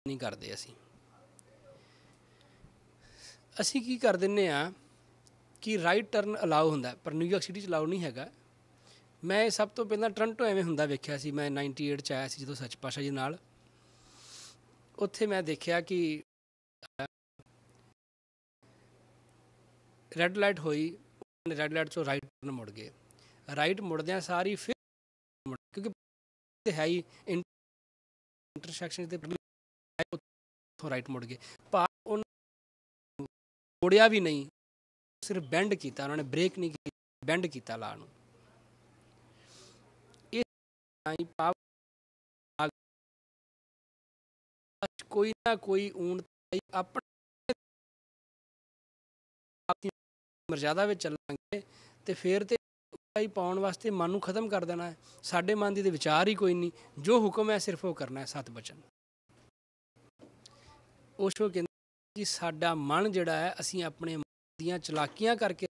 ਨਹੀਂ ਕਰਦੇ, ਅਸੀਂ ਕੀ ਕਰ ਦਿੰਦੇ ਹਾਂ ਕਿ ਰਾਈਟ ਟਰਨ ਅਲਾਓ ਹੁੰਦਾ, ਪਰ ਨਿਊਯਾਰਕ ਸਿਟੀ 'ਚ ਅਲਾਓ ਨਹੀਂ ਹੈਗਾ। ਮੈਂ ਸਭ ਤੋਂ ਪਹਿਲਾਂ ਟੋਰਾਂਟੋ ਐਵੇਂ ਹੁੰਦਾ ਵੇਖਿਆ ਸੀ, ਮੈਂ 98 'ਚ ਆਇਆ ਸੀ ਜਦੋਂ ਸੱਚ ਪਾਤਸ਼ਾਹ ਜੀ ਨਾਲ। ਉੱਥੇ ਮੈਂ ਦੇਖਿਆ ਕਿ ਰੈੱਡ ਲਾਈਟ ਹੋਈ, ਰੈੱਡ ਲਾਈਟ 'ਚੋਂ ਰਾਈਟ ਟਰਨ ਮੁੜ ਗਏ। ਰਾਈਟ ਮੁੜਦਿਆਂ ਸਾਰੀ ਫਿਰ ਕਿਉਂਕਿ ਹੈ ਹੀ ਇੰਟਰਸੈਕਸ਼ਨ 'ਤੇ ਉੱਥੋਂ ਰਾਈਟ ਮੁੜ ਗਏ। ਪਰ ਉਹਨਾਂ ਮੋੜਿਆ ਵੀ ਨਹੀਂ, ਸਿਰਫ ਬੈਂਡ ਕੀਤਾ, ਉਹਨਾਂ ਨੇ ਬ੍ਰੇਕ ਨਹੀਂ ਕੀਤੀ, ਬੈਂਡ ਕੀਤਾ ਲਾ ਨੂੰ। ਇਹ ਕੋਈ ਨਾ ਕੋਈ ਊਣ ਆਪਣੇ ਮਰਜ਼ਾਦਾ ਵਿੱਚ ਚੱਲਾਂਗੇ ਤੇ ਫਿਰ ਤੇ ਪਾਉਣ ਵਾਸਤੇ ਮਨ ਨੂੰ ਖਤਮ ਕਰ ਦੇਣਾ ਹੈ। ਸਾਡੇ ਮਨ ਦੀ ਤੇ ਵਿਚਾਰ ਹੀ ਕੋਈ ਨਹੀਂ, ਜੋ ਹੁਕਮ ਹੈ ਸਿਰਫ ਉਹ ਕਰਨਾ ਹੈ, 7 ਬਚਨ। ਓਸ਼ੋ ਕਹਿੰਦੇ ਕਿ ਸਾਡਾ ਮਨ ਜਿਹੜਾ ਹੈ, ਅਸੀਂ ਆਪਣੇ ਮਨ ਦੀਆਂ ਚਲਾਕੀਆਂ ਕਰਕੇ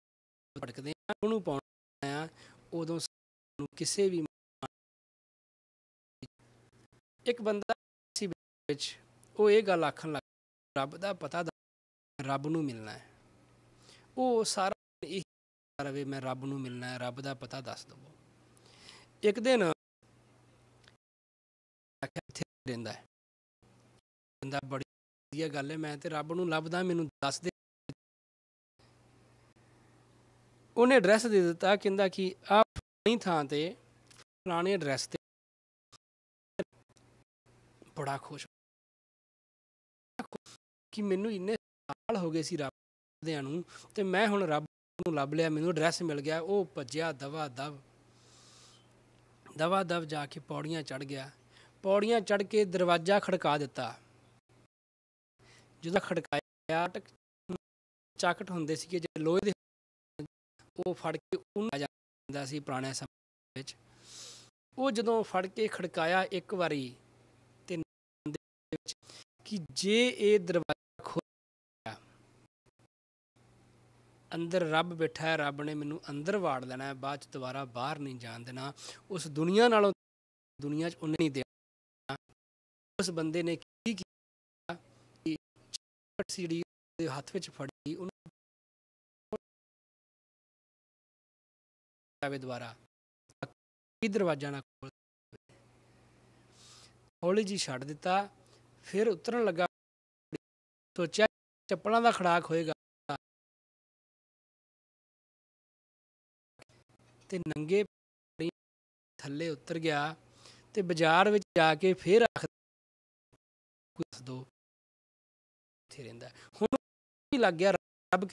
ਭਟਕਦੇ ਹਾਂ, ਉਹਨੂੰ ਪਾਉਣਾ ਆ। ਉਦੋਂ ਸਾਨੂੰ ਕਿਸੇ ਵੀ ਇੱਕ ਬੰਦਾ ਸੀ ਵਿੱਚ ਉਹ ਇਹ ਗੱਲ ਆਖਣ ਲੱਗ, ਰੱਬ ਦਾ ਪਤਾ ਰੱਬ ਨੂੰ ਮਿਲਣਾ ਹੈ। ਉਹ ਸਾਰਾ ਇਹ ਰਵੇ ਮੈਂ ਰੱਬ ਨੂੰ ਮਿਲਣਾ ਹੈ, ਰੱਬ ਦਾ ਪਤਾ ਦੱਸ ਦੇਵੋ। ਇੱਕ ਦਿਨ ਇੱਥੇ ਰਹਿੰਦਾ ਹੈ, ਕਹਿੰਦਾ ਬੜੀ ਵਧੀਆ ਗੱਲ ਹੈ, ਮੈਂ ਤੇ ਰੱਬ ਨੂੰ ਲੱਭਦਾ, ਮੈਨੂੰ ਦੱਸ ਦੇ। ਉਹਨੇ ਐਡਰੈਸ ਦੇ ਦਿੱਤਾ, ਕਹਿੰਦਾ ਕਿ ਆਹ ਫਲਾਣੀ ਥਾਂ ਤੇ ਫਲਾਣੇ ਐਡਰੈਸ ਤੇ। ਬੜਾ ਖੁਸ਼ ਕਿ ਮੈਨੂੰ ਇੰਨੇ ਸਾਲ ਹੋ ਗਏ ਸੀ ਰੱਬਦਿਆਂ ਨੂੰ, ਤੇ ਮੈਂ ਹੁਣ ਰੱਬ ਨੂੰ ਲੱਭ ਲਿਆ, ਮੈਨੂੰ ਐਡਰੈਸ ਮਿਲ ਗਿਆ। ਉਹ ਭੱਜਿਆ ਦਵਾ ਦਵ ਜਾ ਕੇ ਪੌੜੀਆਂ ਚੜ੍ਹ ਗਿਆ। ਪੌੜੀਆਂ ਚੜ੍ਹ ਕੇ ਦਰਵਾਜ਼ਾ ਖੜਕਾ ਦਿੱਤਾ। ਜਦੋਂ ਖੜਕਾਇਆ, ਚਾਕਟ ਹੁੰਦੇ ਸੀਗੇ ਜਿਹੜੇ ਲੋਹੇ ਦੇ, ਉਹ ਫੜ ਕੇ ਉਹਨੂੰ ਆ ਜਾਂਦਾ ਸੀ ਪੁਰਾਣੇ ਸਮੇਂ ਵਿੱਚ। ਉਹ ਜਦੋਂ ਫੜ ਕੇ ਖੜਕਾਇਆ ਇੱਕ ਵਾਰੀ, ਤੇ ਕਿ ਜੇ ਇਹ ਦਰਵਾਜ਼ਾ ਖੋਲ੍ਹਿਆ, ਅੰਦਰ ਰੱਬ ਬੈਠਾ ਹੈ, ਰੱਬ ਨੇ ਮੈਨੂੰ ਅੰਦਰ ਵਾੜ ਲੈਣਾ ਹੈ, ਬਾਅਦ 'ਚ ਦੁਬਾਰਾ ਬਾਹਰ ਨਹੀਂ ਜਾਣ ਦੇਣਾ। ਉਸ ਦੁਨੀਆ ਨਾਲੋਂ ਦੁਨੀਆ 'ਚ ਉਹਨੇ ਨਹੀਂ ਦੇਣਾ। ਉਸ ਬੰਦੇ ਨੇ ਕੀ ਕੀਤਾ ਕਿ ਜਿਹੜੀ ਉਹਦੇ ਹੱਥ ਵਿੱਚ ਫੜੀ, ਉਹਨੂੰ ਦੁਬਾਰਾ ਦਰਵਾਜ਼ਾ ਨਾ ਖੋਲ, ਹੌਲੀ ਜਿਹੀ ਛੱਡ ਦਿੱਤਾ। ਫਿਰ ਉਤਰਨ ਲੱਗਾ, ਸੋਚਿਆ ਚੱਪਲਾਂ ਦਾ ਖੜਾਕ ਹੋਏਗਾ, ਤੇ ਨੰਗੇ ਥੱਲੇ ਉਤਰ ਗਿਆ ਤੇ ਬਾਜ਼ਾਰ ਵਿੱਚ ਜਾ ਕੇ ਫਿਰ ਆਖ ਦੋ ਇੱਥੇ ਰਹਿੰਦਾ। ਹੁਣ ਵੀ ਲੱਗ ਗਿਆ ਰੱਬ,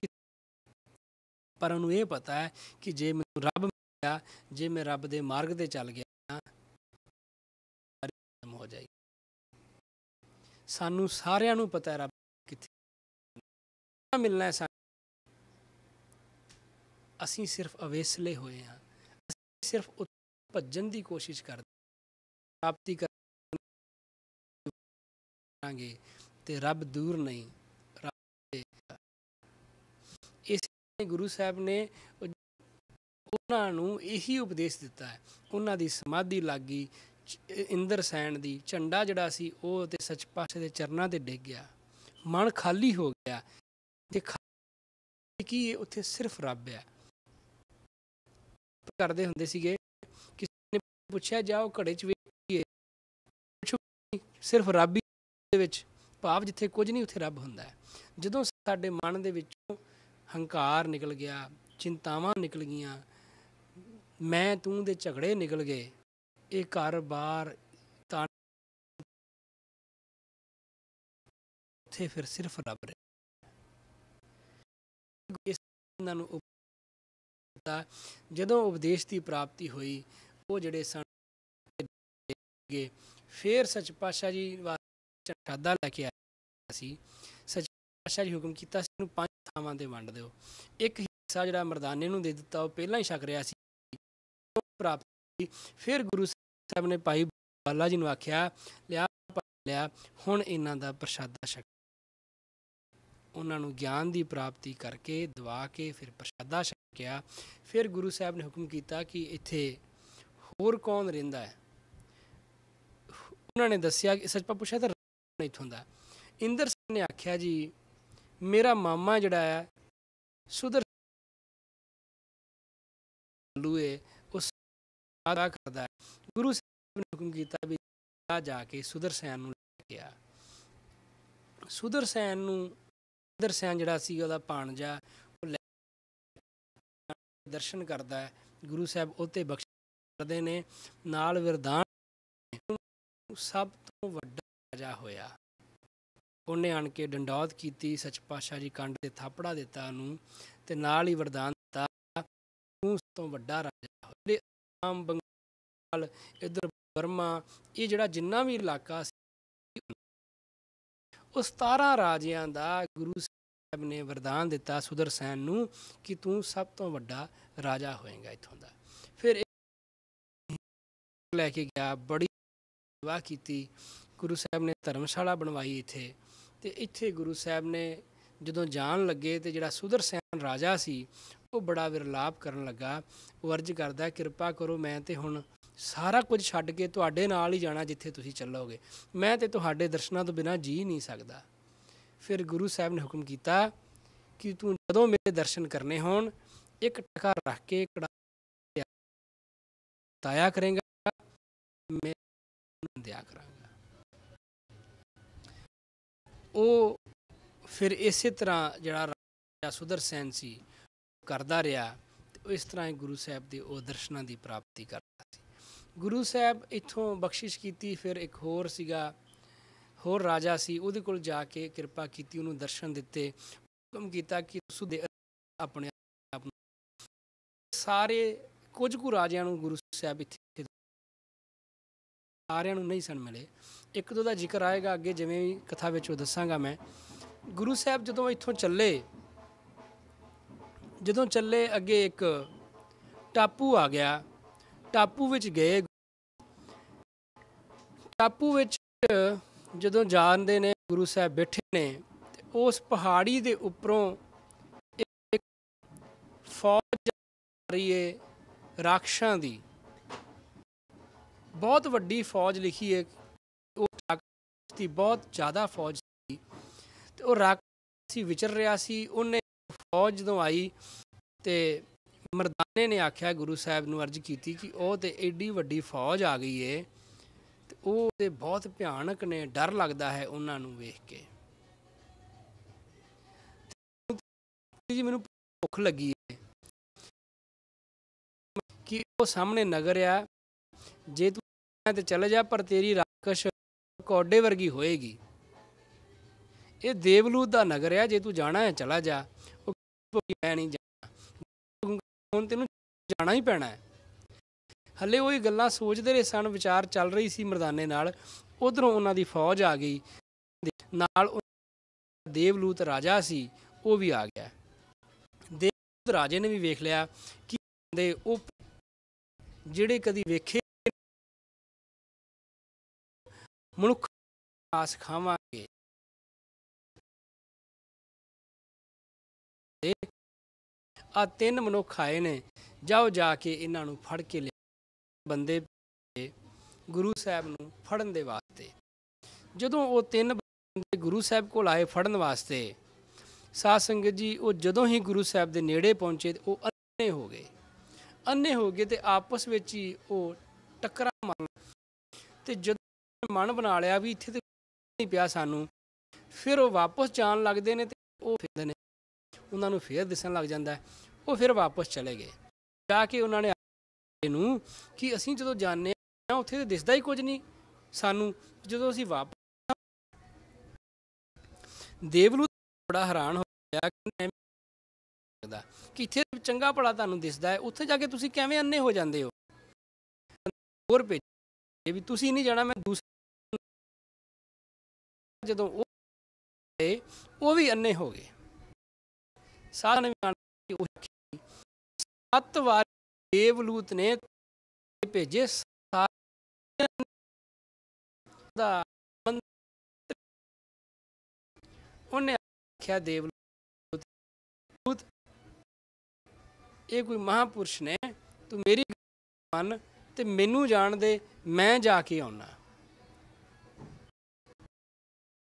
ਪਰ ਉਹਨੂੰ ਇਹ ਪਤਾ ਹੈ ਕਿ ਜੇ ਮੈਨੂੰ ਰੱਬ ਮਿਲਿਆ, ਜੇ ਮੈਂ ਰੱਬ ਦੇ ਮਾਰਗ ਤੇ ਚੱਲ ਗਿਆ, ਹੋ ਜਾਏਗੀ। ਸਾਨੂੰ ਸਾਰਿਆਂ ਨੂੰ ਪਤਾ ਹੈ ਰੱਬ ਕਿੱਥੇ ਮਿਲਣਾ ਹੈ। ਅਸੀਂ ਸਿਰਫ ਅਵੇਸਲੇ ਹੋਏ ਹਾਂ, ਅਸੀਂ ਸਿਰਫ ਭੱਜਣ ਦੀ ਕੋਸ਼ਿਸ਼ ਕਰਦੇ, ਪ੍ਰਾਪਤੀ ਕਰਾਂਗੇ ਤੇ ਰੱਬ ਦੂਰ ਨਹੀਂ। ਇਸ ਗੁਰੂ ਸਾਹਿਬ ਨੇ ਉਹਨਾਂ ਨੂੰ ਇਹੀ ਉਪਦੇਸ਼ ਦਿੱਤਾ ਹੈ। ਉਹਨਾਂ ਦੀ ਸਮਾਧੀ ਲੱਗ ਗਈ, ਇੰਦਰ ਸੈਨ ਦੀ, ਝੰਡਾ ਜਿਹੜਾ ਸੀ ਉਹ ਤੇ ਸੱਚ ਪਾਤਸ਼ਾਹ ਦੇ ਚਰਨਾਂ ਤੇ ਡਿੱਗ ਗਿਆ। ਮਨ ਖਾਲੀ ਹੋ ਗਿਆ ਤੇ ਕੀ ਉੱਥੇ ਸਿਰਫ ਰੱਬ ਆ। ਕਰਦੇ ਹੁੰਦੇ ਸੀਗੇ, ਕਿਸੇ ਨੇ ਪੁੱਛਿਆ ਜਾਓ ਘੜੇ 'ਚ ਵੇਖੀਏ, ਸਿਰਫ ਰੱਬ ਹੀ ਦੇ ਵਿੱਚ, ਭਾਵ ਜਿੱਥੇ ਕੁਝ ਨਹੀਂ ਉੱਥੇ ਰੱਬ ਹੁੰਦਾ ਹੈ। ਜਦੋਂ ਸਾਡੇ ਮਨ ਦੇ ਵਿੱਚੋਂ ਹੰਕਾਰ ਨਿਕਲ ਗਿਆ, ਚਿੰਤਾਵਾਂ ਨਿਕਲ ਗਈਆਂ, ਮੈਂ ਤੂੰ ਦੇ ਝਗੜੇ ਨਿਕਲ ਗਏ, ਇਹ ਘਰ-ਬਾਰ ਉੱਥੇ ਫਿਰ ਸਿਰਫ ਰੱਬ ਰਿਹਾ। ਇਹਨਾਂ ਨੂੰ ਜਦੋਂ ਉਪਦੇਸ਼ ਦੀ ਪ੍ਰਾਪਤੀ ਹੋਈ, ਉਹ ਜਿਹੜੇ ਸਨ ਫਿਰ ਸੱਚ ਪਾਤਸ਼ਾਹ ਜੀ ਪ੍ਰਸ਼ਾਦਾ ਲੈ ਕੇ ਆਇਆ ਸੀ। ਸੱਚ ਪਾਤਸ਼ਾਹ ਜੀ ਹੁਕਮ ਕੀਤਾ ਸੀ ਇਹਨੂੰ 5 ਥਾਵਾਂ 'ਤੇ ਵੰਡ ਦਿਓ। ਇੱਕ ਹਿੱਸਾ ਜਿਹੜਾ ਮਰਦਾਨੇ ਨੂੰ ਦੇ ਦਿੱਤਾ, ਉਹ ਪਹਿਲਾਂ ਹੀ ਛਕ ਰਿਹਾ ਸੀ, ਪ੍ਰਾਪਤੀ। ਫਿਰ ਗੁਰੂ ਸਾਹਿਬ ਨੇ ਭਾਈ ਬਾਲਾ ਜੀ ਨੂੰ ਆਖਿਆ, ਲਿਆ ਹੁਣ ਇਹਨਾਂ ਦਾ ਪ੍ਰਸ਼ਾਦਾ ਛਕ। ਉਹਨਾਂ ਨੂੰ ਗਿਆਨ ਦੀ ਪ੍ਰਾਪਤੀ ਕਰਕੇ ਦਵਾ ਕੇ ਫਿਰ ਪ੍ਰਸ਼ਾਦਾ ਛਕ ਕਿਹਾ। ਫਿਰ ਗੁਰੂ ਸਾਹਿਬ ਨੇ ਹੁਕਮ ਕੀਤਾ ਕਿ ਇੱਥੇ ਹੋਰ ਕੌਣ ਰਹਿੰਦਾ ਹੈ। ਉਹਨਾਂ ਨੇ ਦੱਸਿਆ ਕਿ ਸੱਚਪਾ ਪੁੱਛਿਆ ਤਾਂ ਇੱਥੋਂ ਦਾ। ਇੰਦਰ ਸਿੰਘ ਨੇ ਆਖਿਆ ਜੀ ਮੇਰਾ ਮਾਮਾ ਜਿਹੜਾ ਹੈ ਸੁਦਰ ਉਸ ਕਰਦਾ ਹੈ। ਗੁਰੂ ਸਾਹਿਬ ਨੇ ਹੁਕਮ ਕੀਤਾ ਵੀ ਜਾ ਕੇ ਸੁਦਰਸੈਨ ਨੂੰ ਲੈ ਕੇ ਆ। ਸੁਦਰਸੈਨ ਨੂੰ ਸੁਦਰਸੈਨ ਜਿਹੜਾ ਸੀ ਉਹਦਾ ਭਾਣਜਾ ਉਹ ਲੈ ਦਰਸ਼ਨ ਕਰਦਾ ਹੈ। ਗੁਰੂ ਸਾਹਿਬ ਉਹ 'ਤੇ ਬਖਸ਼ ਕਰਦੇ ਨੇ। ਨਾਲ ਵਰਦਾਨ ਸਭ ਤੋਂ ਵੱਡਾ ਰਾਜਾ ਹੋਇਆ। ਉਹਨੇ ਆਣ ਕੇ ਡੰਡੌਤ ਕੀਤੀ, ਸੱਚ ਪਾਤਸ਼ਾਹ ਜੀ ਕੰਡ 'ਤੇ ਥਾਪੜਾ ਦਿੱਤਾ ਉਹਨੂੰ, ਅਤੇ ਨਾਲ ਹੀ ਵਰਦਾਨ ਦਿੱਤਾ ਤੂੰ ਸਭ ਤੋਂ ਵੱਡਾ ਰਾਜਾ ਹੋ। ਆਮ ਬੰਗਾਲ, ਇੱਧਰ ਬਰਮਾ, ਇਹ ਜਿਹੜਾ ਜਿੰਨਾ ਵੀ ਇਲਾਕਾ ਸੀ ਉਹ 17 ਰਾਜਿਆਂ ਦਾ ਗੁਰੂ ਸਾਹਿਬ ਨੇ ਵਰਦਾਨ ਦਿੱਤਾ ਸੁਦਰਸੈਨ ਨੂੰ ਕਿ ਤੂੰ ਸਭ ਤੋਂ ਵੱਡਾ ਰਾਜਾ ਹੋਏਗਾ ਇੱਥੋਂ ਦਾ। ਫਿਰ ਲੈ ਕੇ ਗਿਆ, ਬੜੀ ਸੇਵਾ ਕੀਤੀ। ਗੁਰੂ ਸਾਹਿਬ ਨੇ ਧਰਮਸ਼ਾਲਾ ਬਣਵਾਈ ਇੱਥੇ, ਅਤੇ ਇੱਥੇ ਗੁਰੂ ਸਾਹਿਬ ਨੇ ਜਦੋਂ ਜਾਣ ਲੱਗੇ ਅਤੇ ਜਿਹੜਾ ਸੁਦਰਸੈਨ ਰਾਜਾ ਸੀ ਉਹ ਬੜਾ ਵਿਰਲਾਪ ਕਰਨ ਲੱਗਾ। ਉਹ ਅਰਜ਼ ਕਰਦਾ ਕਿਰਪਾ ਕਰੋ, ਮੈਂ ਤਾਂ ਹੁਣ ਸਾਰਾ ਕੁਝ ਛੱਡ ਕੇ ਤੁਹਾਡੇ ਨਾਲ ਹੀ ਜਾਣਾ ਜਿੱਥੇ ਤੁਸੀਂ ਚੱਲੋਗੇ, ਮੈਂ ਤਾਂ ਤੁਹਾਡੇ ਦਰਸ਼ਨਾਂ ਤੋਂ ਬਿਨਾਂ ਜੀ ਨਹੀਂ ਸਕਦਾ। ਫਿਰ ਗੁਰੂ ਸਾਹਿਬ ਨੇ ਹੁਕਮ ਕੀਤਾ ਕਿ ਤੂੰ ਜਦੋਂ ਮੇਰੇ ਦਰਸ਼ਨ ਕਰਨੇ ਹੋਣ ਇੱਕ ਟਕਾ ਰੱਖ ਕੇ ਤਾਇਆ ਕਰੇਂਗਾ, ਮੈਂ ਦਿਆ ਕਰਾਂਗਾ। ਉਹ ਫਿਰ ਇਸੇ ਤਰ੍ਹਾਂ ਜਿਹੜਾ ਰਾਜਾ ਸੁਦਰਸੈਨ ਸੀ ਕਰਦਾ ਰਿਹਾ, ਅਤੇ ਇਸ ਤਰ੍ਹਾਂ ਹੀ ਗੁਰੂ ਸਾਹਿਬ ਦੇ ਉਹ ਦਰਸ਼ਨਾਂ ਦੀ ਪ੍ਰਾਪਤੀ ਕਰਦਾ ਸੀ। ਗੁਰੂ ਸਾਹਿਬ ਇੱਥੋਂ ਬਖਸ਼ਿਸ਼ ਕੀਤੀ। ਫਿਰ ਇੱਕ ਹੋਰ ਸੀਗਾ, ਹੋਰ ਰਾਜਾ ਸੀ, ਉਹਦੇ ਕੋਲ ਜਾ ਕੇ ਕਿਰਪਾ ਕੀਤੀ, ਉਹਨੂੰ ਦਰਸ਼ਨ ਦਿੱਤੇ, ਹੁਕਮ ਕੀਤਾ ਕਿ ਤੁਸੀਂ ਆਪਣੇ ਆਪ ਨੂੰ ਸਾਰੇ ਕੁਝ ਕੁ ਰਾਜਿਆਂ ਨੂੰ ਗੁਰੂ ਸਾਹਿਬ ਇੱਥੇ ਸਾਰਿਆਂ ਨੂੰ ਨਹੀਂ ਸਨ ਮਿਲੇ। ਇੱਕ ਦੋ ਦਾ ਜ਼ਿਕਰ ਆਏਗਾ ਅੱਗੇ, ਜਿਵੇਂ ਵੀ ਕਥਾ ਵਿੱਚ ਉਹ ਦੱਸਾਂਗਾ ਮੈਂ। ਗੁਰੂ ਸਾਹਿਬ ਜਦੋਂ ਇੱਥੋਂ ਚੱਲੇ ਅੱਗੇ ਇੱਕ ਟਾਪੂ ਆ ਗਿਆ। ਟਾਪੂ ਵਿੱਚ ਗਏ। ਟਾਪੂ ਵਿੱਚ ਜਦੋਂ ਜਾਂਦੇ ਨੇ ਗੁਰੂ ਸਾਹਿਬ ਬੈਠੇ ਨੇ, ਅਤੇ ਉਸ ਪਹਾੜੀ ਦੇ ਉੱਪਰੋਂ ਇੱਕ ਫੌਜ ਆ ਰਹੀ ਹੈ ਰਾਖਸ਼ਾਂ ਦੀ, ਬਹੁਤ ਵੱਡੀ ਫੌਜ ਲਿਖੀ ਹੈ। ਉਹ ਰਾਖਸ਼ ਦੀ ਬਹੁਤ ਜ਼ਿਆਦਾ ਫੌਜ ਸੀ, ਅਤੇ ਉਹ ਰਾਖਸ਼ ਵਿਚਰ ਰਿਹਾ ਸੀ। ਉਹਨੇ ਫੌਜ ਜਦੋਂ ਆਈ ਅਤੇ ਮਰਦਾਨੇ ਨੇ ਆਖਿਆ, ਗੁਰੂ ਸਾਹਿਬ ਨੂੰ ਅਰਜ਼ ਕੀਤੀ ਕਿ ਉਹ ਤਾਂ ਐਡੀ ਵੱਡੀ ਫੌਜ ਆ ਗਈ ਹੈ, ਅਤੇ ਉਹ ਤਾਂ ਬਹੁਤ ਭਿਆਨਕ ਨੇ, ਡਰ ਲੱਗਦਾ ਹੈ ਉਹਨਾਂ ਨੂੰ ਵੇਖ ਕੇ। ਜੀ ਮੈਨੂੰ ਭੁੱਖ ਲੱਗੀ ਹੈ ਕਿ ਉਹ ਸਾਹਮਣੇ ਨਗਰ ਆ, ਜੇ ਤੂੰ ਤੇ ਚਲੇ ਜਾ, ਪਰ ਤੇਰੀ ਰਾਖਸ਼ ਕੌਡੇ ਵਰਗੀ ਹੋਏਗੀ। ਇਹ ਦੇਵਲੂਤ ਦਾ ਨਗਰ ਆ, ਜੇ ਤੂੰ ਜਾਣਾ ਹੈ ਚਲਾ ਜਾ। ਉਹ ਮੈਂ ਨਹੀਂ ਜਾਣਾ, ਹੁਣ ਤੈਨੂੰ ਜਾਣਾ ਹੀ ਪੈਣਾ ਹੈ। ਹਲੇ ਉਹੀ ਗੱਲਾਂ ਸੋਚਦੇ ਰਹੇ ਸਨ, ਵਿਚਾਰ ਚੱਲ ਰਹੀ ਸੀ ਮਰਦਾਨੇ ਨਾਲ। ਉੱਧਰੋਂ ਉਹਨਾਂ ਦੀ ਫੌਜ ਆ ਗਈ, ਨਾਲ ਦੇਵਲੂਤ ਰਾਜਾ ਸੀ ਉਹ ਵੀ ਆ ਗਿਆ। ਦੇਵਲੂਤ ਰਾਜੇ ਨੇ ਵੀ ਵੇਖ ਲਿਆ ਕਿ ਉਹ ਜਿਹੜੇ ਕਦੀ ਵੇਖੇ ਮਨੁੱਖ ਆਸ ਖਾਵਾਂਗੇ, ਆ 3 ਮਨੁੱਖ ਆਏ ਨੇ, ਜਾਓ ਜਾ ਕੇ ਇਹਨਾਂ ਨੂੰ ਫੜ ਕੇ ਲਿਆ। ਬੰਦੇ ਗੁਰੂ ਸਾਹਿਬ ਨੂੰ ਫੜਨ ਦੇ ਵਾਸਤੇ। ਜਦੋਂ ਉਹ 3 ਬੰਦੇ ਗੁਰੂ ਸਾਹਿਬ ਕੋਲ ਆਏ ਫੜਨ ਵਾਸਤੇ, ਸਾਧ ਸੰਗਤ ਜੀ, ਉਹ ਜਦੋਂ ਹੀ ਗੁਰੂ ਸਾਹਿਬ ਦੇ ਨੇੜੇ ਪਹੁੰਚੇ ਉਹ ਅੰਨੇ ਹੋ ਗਏ ਅਤੇ ਆਪਸ ਵਿੱਚ ਹੀ ਉਹ ਟੱਕਰਾਂ ਮਾਰਨ। ਅਤੇ ਜਦੋਂ ਮਨ ਬਣਾ ਲਿਆ ਵੀ ਇੱਥੇ ਤਾਂ ਨਹੀਂ ਪਿਆ ਸਾਨੂੰ, ਫਿਰ ਉਹ ਵਾਪਸ ਜਾਣ ਲੱਗਦੇ ਨੇ, ਅਤੇ ਉਹ ਫਿਰਦੇ ਨੇ, ਉਹਨਾਂ ਨੂੰ ਫਿਰ ਦਿਸਣ ਲੱਗ ਜਾਂਦਾ। ਉਹ ਫਿਰ ਵਾਪਸ ਚਲੇ ਗਏ। ਜਾ ਕੇ ਉਹਨਾਂ ਨੇ ਨੂੰ ਕਿ ਅਸੀਂ ਜਦੋਂ ਜਾਂਦੇ ਹਾਂ ਉੱਥੇ ਤਾਂ ਦਿਸਦਾ ਹੀ ਕੁਝ ਨਹੀਂ ਸਾਨੂੰ। ਜਦੋਂ ਅਸੀਂ ਵਾਪਸ, ਦੇਵਲੂਤ ਬੜਾ ਹੈਰਾਨ ਹੋਇਆ ਕਿ ਇੱਥੇ ਚੰਗਾ ਭਲਾ ਤੁਹਾਨੂੰ ਦਿਸਦਾ ਹੈ, ਉੱਥੇ ਜਾ ਕੇ ਤੁਸੀਂ ਕਿਵੇਂ ਅੰਨੇ ਹੋ ਜਾਂਦੇ ਹੋ। ਹੋਰ ਭੇਜੇ ਵੀ ਤੁਸੀਂ ਨਹੀਂ ਜਾਣਾ, ਮੈਂ ਦੂਸਰੇ। ਜਦੋਂ ਉਹ ਵੀ ਅੰਨੇ ਹੋ ਗਏ। ਸਾਧ ਨੇ 7 ਵਾਰ ਦੇਵਲੂਤ ਨੇ ਭੇਜੇ। ਉਹਨੇ ਆਖਿਆ ਦੇਵਲੂਤ ਇਹ ਕੋਈ ਮਹਾਂਪੁਰਸ਼ ਨੇ, ਤੂੰ ਮੇਰੀ ਮੰਨ ਤੇ ਮੈਨੂੰ ਜਾਣ ਦੇ, ਮੈਂ ਜਾ ਕੇ ਆਉਣਾ।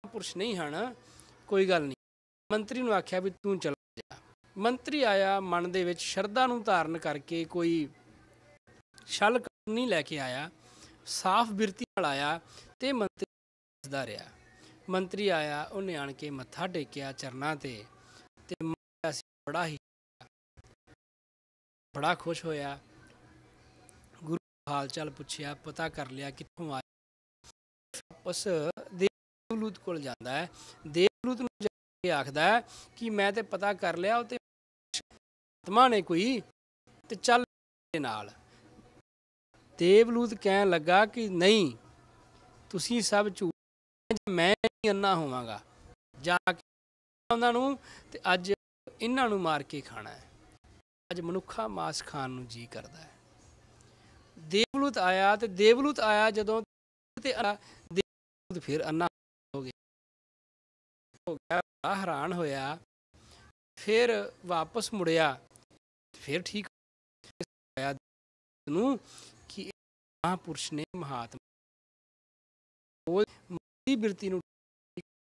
ਪੁਰਸ਼ ਨਹੀਂ ਹਨ, ਕੋਈ ਗੱਲ ਨਹੀਂ। ਮੰਤਰੀ ਨੂੰ ਆਖਿਆ ਵੀ ਤੂੰ ਚਲਾ ਜਾ। ਮੰਤਰੀ ਆਇਆ, ਮਨ ਦੇ ਵਿੱਚ ਸ਼ਰਧਾ ਨੂੰ ਧਾਰਨ ਕਰਕੇ, ਕੋਈ ਛਲ ਨਹੀਂ ਲੈ ਕੇ ਆਇਆ, ਸਾਫ਼ ਬਿਰਤੀ ਨਾਲ ਆਇਆ ਤੇ ਮੰਤਰੀ ਦੱਸਦਾ ਰਿਹਾ। ਮੰਤਰੀ ਆਇਆ, ਉਹਨੇ ਆਣ ਕੇ ਮੱਥਾ ਟੇਕਿਆ ਚਰਨਾਂ ਤੇ ਬੜਾ ਖੁਸ਼ ਹੋਇਆ। ਗੁਰੂ ਹਾਲ ਚਾਲ ਪੁੱਛਿਆ, ਪਤਾ ਕਰ ਲਿਆ ਕਿੱਥੋਂ ਆਇਆ। ਉਸ ਦੇਵਲੂਤ ਕੋਲ ਜਾਂਦਾ ਹੈ। ਦੇਵਲੂਤ ਨੂੰ ਜਾ ਕੇ ਆਖਦਾ ਹੈ ਕਿ ਮੈਂ ਤੇ ਪਤਾ ਕਰ ਲਿਆ, ਉਹ ਤੇ ਆਤਮਾ ਨੇ ਕੋਈ, ਤੇ ਚੱਲ ਨਾਲ। ਦੇਵਲੂਤ ਕਹਿਣ ਲੱਗਾ ਕਿ ਨਹੀਂ, ਤੁਸੀਂ ਸਭ ਝੂਠ, ਮੈਂ ਨਹੀਂ ਅੰਨਾ ਹੋਵਾਂਗਾ। ਜਾ ਕੇ ਉਹਨਾਂ ਨੂੰ ਤੇ ਅੱਜ ਇਹਨਾਂ ਨੂੰ ਮਾਰ ਕੇ ਖਾਣਾ ਹੈ। ਅੱਜ ਮਨੁੱਖਾ ਮਾਸ ਖਾਣ ਨੂੰ ਜੀ ਕਰਦਾ ਹੈ। ਦੇਵਲੂਤ ਆਇਆ, ਤੇ ਦੇਵਲੂਤ ਆਇਆ ਜਦੋਂ ਤੇ ਦੇਵਲੂਤ ਫਿਰ ਅੰਨਾ ਹੋ ਗਿਆ, ਹੈਰਾਨ ਹੋਇਆ। ਫਿਰ ਵਾਪਸ ਮੁੜਿਆ, ਫਿਰ ਠੀਕ ਹੋਇਆ ਨੂੰ ਕਿ ਮਹਾਂਪੁਰਸ਼ ਨੇ, ਮਹਾਤਮਾ ਦੀ ਬਿਰਤੀ ਨੂੰ